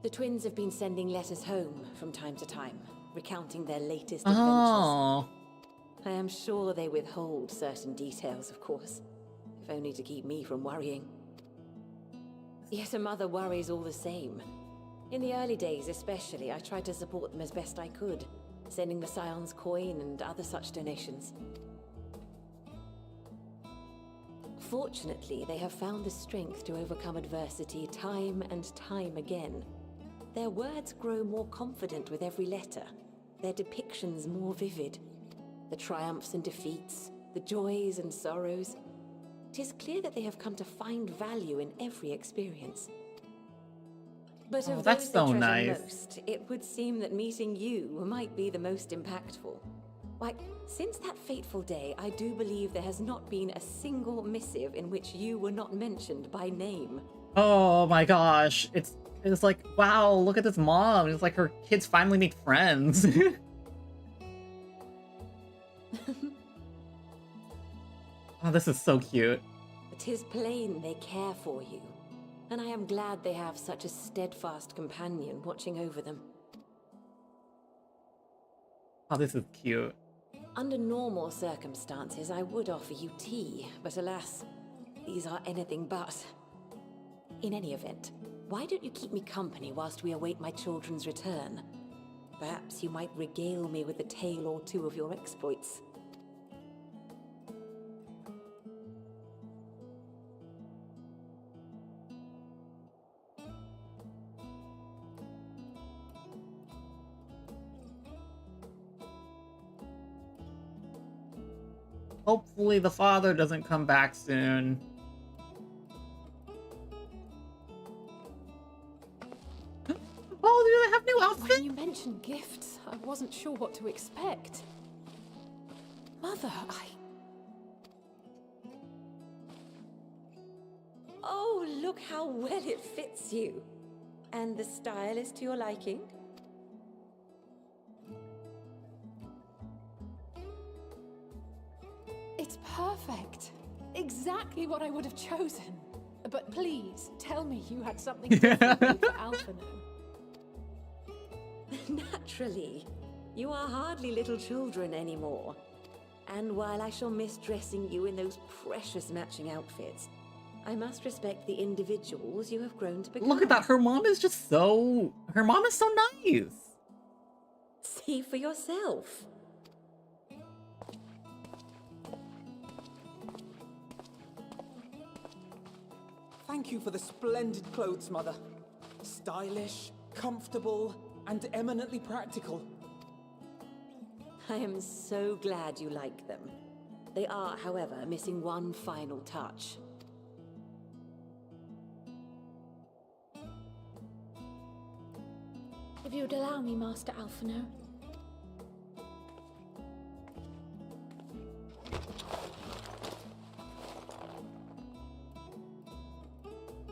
The twins have been sending letters home from time to time, recounting their latest adventures. Oh. I am sure they withhold certain details, of course, if only to keep me from worrying. Yet a mother worries all the same. In the early days especially, I tried to support them as best I could, sending the Scion's coin and other such donations. Fortunately, they have found the strength to overcome adversity time and time again. Their words grow more confident with every letter, their depictions more vivid. The triumphs and defeats, the joys and sorrows. It is clear that they have come to find value in every experience. But of that's those they so treasure nice. most, it would seem that meeting you might be the most impactful. Why, since that fateful day, I do believe there has not been a single missive in which you were not mentioned by name. Oh my gosh, it's like, wow, look at this mom. It's like her kids finally make friends. Oh, this is so cute. It is plain they care for you, and I am glad they have such a steadfast companion watching over them. Oh, this is cute. Under normal circumstances, I would offer you tea, but alas, these are anything but. In any event, why don't you keep me company whilst we await my children's return? Perhaps you might regale me with a tale or two of your exploits. Hopefully the father doesn't come back soon. Oh, do they have new outfits? When you mentioned gifts, I wasn't sure what to expect. Mother, Oh, look how well it fits you. And the style is to your liking? It's perfect. Exactly what I would have chosen. But please, tell me you had something different for Alphino. Naturally. You are hardly little children anymore. And while I shall miss dressing you in those precious matching outfits, I must respect the individuals you have grown to become. Look at that. Her mom is just so... Her mom is so nice. See for yourself. Thank you for the splendid clothes, Mother. Stylish, comfortable, and eminently practical. I am so glad you like them. They are, however, missing one final touch. If you would allow me, Master Alphino.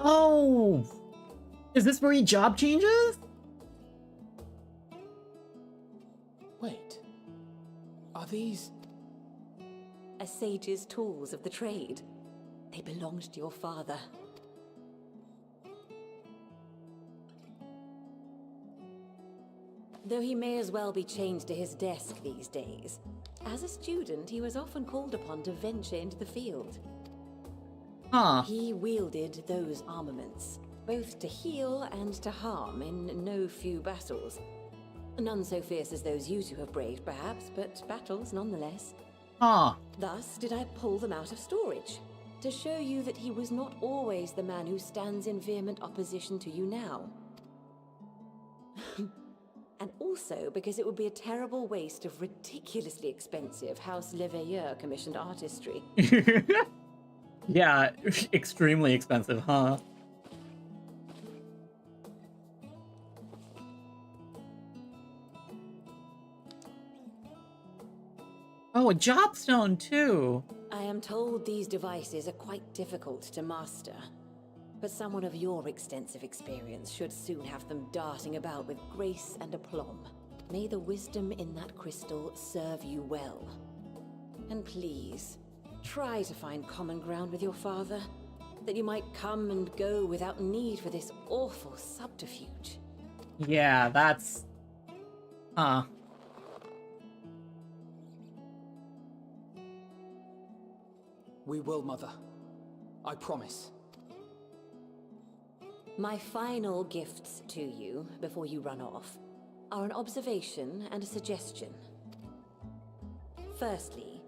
Oh! Is this where he job changes? Wait. Are these... A sage's tools of the trade. They belonged to your father. Though he may as well be chained to his desk these days, as a student he was often called upon to venture into the field. Huh. He wielded those armaments, both to heal and to harm in no few battles. None so fierce as those you two have braved, perhaps, but battles nonetheless. Huh. Thus did I pull them out of storage, to show you that he was not always the man who stands in vehement opposition to you now. And also because it would be a terrible waste of ridiculously expensive House Leveilleur commissioned artistry. Yeah, extremely expensive, huh? Oh, a jobstone too. I am told these devices are quite difficult to master, but someone of your extensive experience should soon have them darting about with grace and aplomb. May the wisdom in that crystal serve you well. And please, try to find common ground with your father, that you might come and go without need for this awful subterfuge. Yeah, that's... Huh. We will, Mother. I promise. My final gifts to you, before you run off, are an observation and a suggestion. Firstly,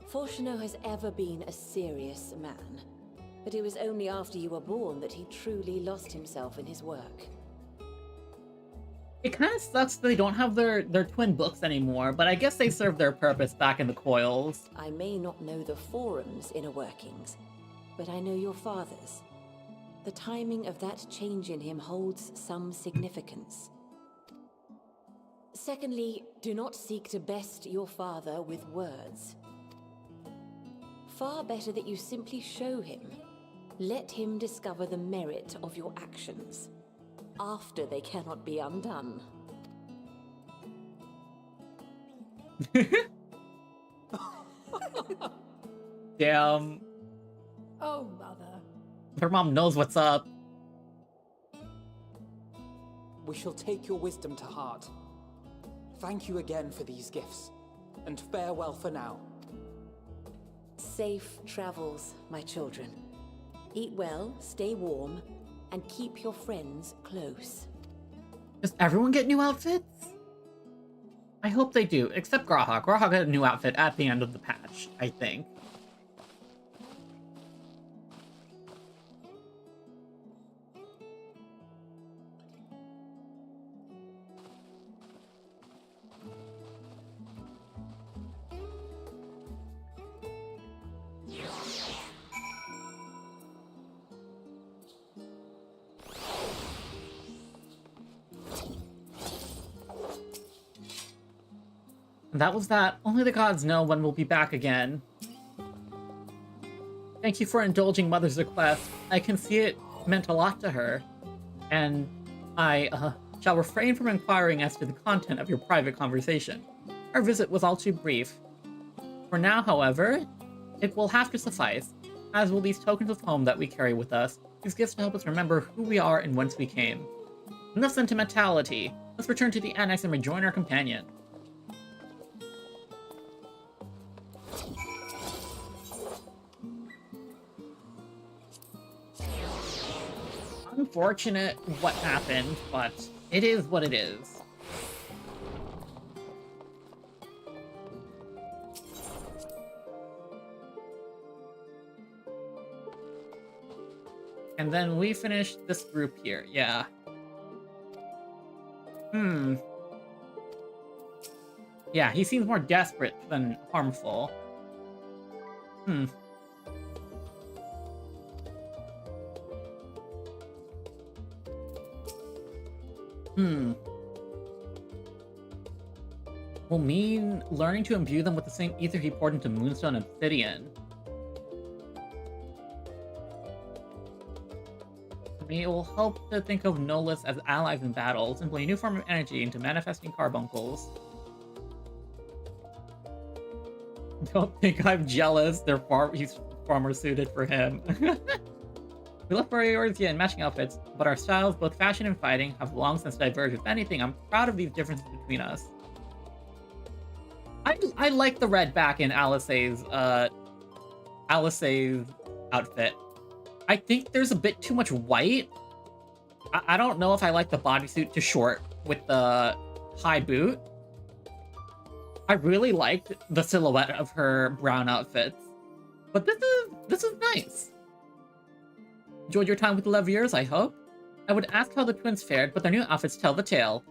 Fortuno has ever been a serious man, but it was only after you were born that he truly lost himself in his work. It kind of sucks that they don't have their twin books anymore, but I guess they served their purpose back in the coils. I may not know the Forum's inner workings, but I know your father's. The timing of that change in him holds some significance. Secondly, do not seek to best your father with words. Far better that you simply show him. Let him discover the merit of your actions, after they cannot be undone. Damn. Oh, Mother. Her mom knows what's up. We shall take your wisdom to heart. Thank you again for these gifts, and farewell for now. Safe travels, my children. Eat well, stay warm, and keep your friends close. Does everyone get new outfits? I hope they do, except Grahak. Grahak got a new outfit at the end of the patch, I think. That was that. Only the gods know when we'll be back again. Thank you for indulging Mother's request. I can see it meant a lot to her. And I, shall refrain from inquiring as to the content of your private conversation. Our visit was all too brief. For now, however, it will have to suffice, as will these tokens of home that we carry with us. These gifts to help us remember who we are and whence we came. Enough sentimentality. Let's return to the annex and rejoin our companion. Unfortunate what happened, but it is what it is. And then we finished this group here, yeah. Yeah, he seems more desperate than harmful. Will mean learning to imbue them with the same ether he poured into Moonstone and Obsidian. It will help to think of Nolus as allies in battle, simply a new form of energy into manifesting carbuncles. Don't think I'm jealous, he's far more suited for him. We love Warriors in matching outfits, but our styles, both fashion and fighting, have long since diverged. If anything, I'm proud of these differences between us. I like the red back in Alice's outfit. I think there's a bit too much white. I don't know if I like the bodysuit too short with the high boot. I really liked the silhouette of her brown outfits. But this is nice. Enjoyed your time with the Leviers, I hope? I would ask how the twins fared, but their new outfits tell the tale.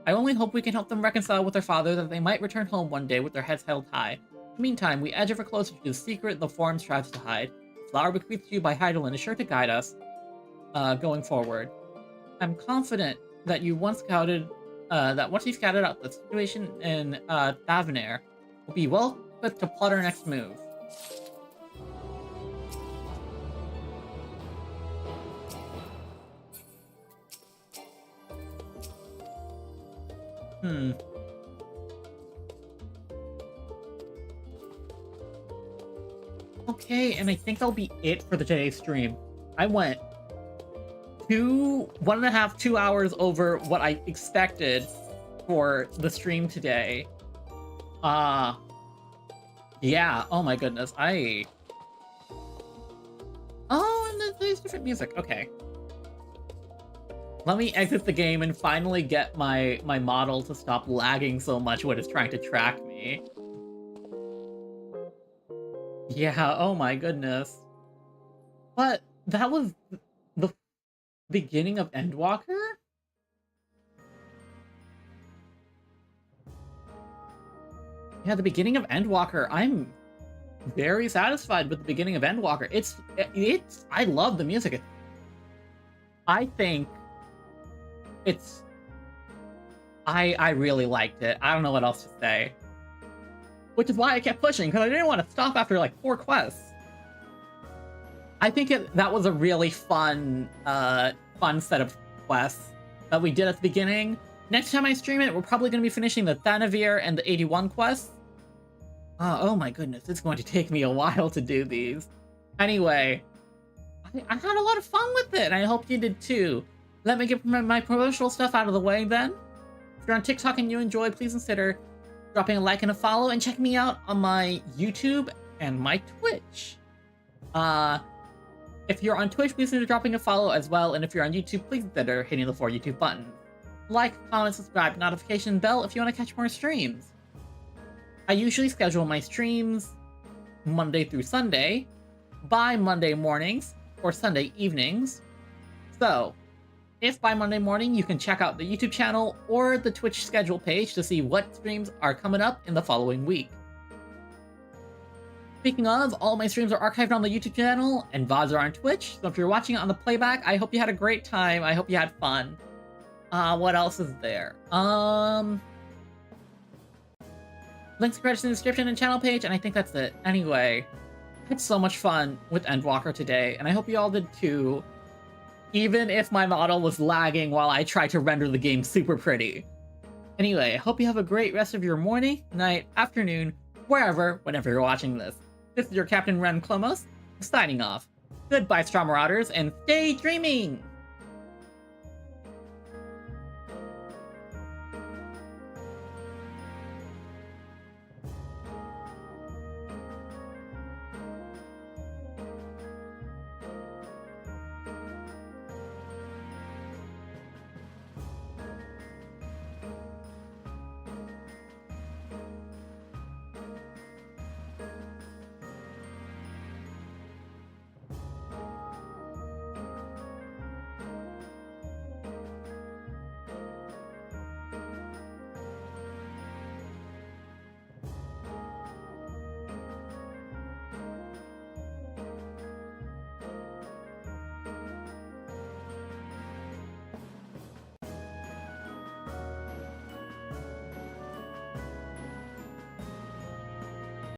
I only hope we can help them reconcile with their father, that they might return home one day with their heads held high. In the meantime, we edge ever closer to the secret the Forum strives to hide. The flower bequeathed to you by Heidelin is sure to guide us going forward. I'm confident that you once scouted, once you scouted out the situation in Thavnair, we'll be well equipped to plot our next move. Okay, and I think that'll be it for today's stream. I went 1.5, 2 hours over what I expected for the stream today. Yeah, oh my goodness, Oh, and there's different music, okay. Let me exit the game and finally get my model to stop lagging so much when it's trying to track me. Yeah, oh my goodness. But that was the beginning of Endwalker? Yeah, the beginning of Endwalker. I'm very satisfied with the beginning of Endwalker. I love the music. I think I really liked it. I don't know what else to say. Which is why I kept pushing, because I didn't want to stop after like 4 quests. I think that was a really fun set of quests that we did at the beginning. Next time I stream it, we're probably going to be finishing the Thanavir and the 81 quests. Oh my goodness, it's going to take me a while to do these. Anyway, I had a lot of fun with it, and I hope you did too. Let me get my promotional stuff out of the way then. If you're on TikTok and you enjoy, please consider dropping a like and a follow, and check me out on my YouTube and my Twitch. If you're on Twitch, please consider dropping a follow as well, and if you're on YouTube, please consider hitting the 4 YouTube buttons. Like, comment, subscribe, notification bell if you want to catch more streams. I usually schedule my streams Monday through Sunday by Monday mornings or Sunday evenings. So, if by Monday morning you can check out the YouTube channel or the Twitch schedule page to see what streams are coming up in the following week. Speaking of, all my streams are archived on the YouTube channel and VODs are on Twitch, so if you're watching it on the playback, I hope you had a great time. I hope you had fun. What else is there? Links to credits in the description and channel page, and I think that's it. Anyway, I had so much fun with Endwalker today, and I hope you all did too. Even if my model was lagging while I tried to render the game super pretty. Anyway, I hope you have a great rest of your morning, night, afternoon, whenever you're watching this. This is your Captain Ren Clomos, signing off. Goodbye, Straw Marauders, and stay dreaming!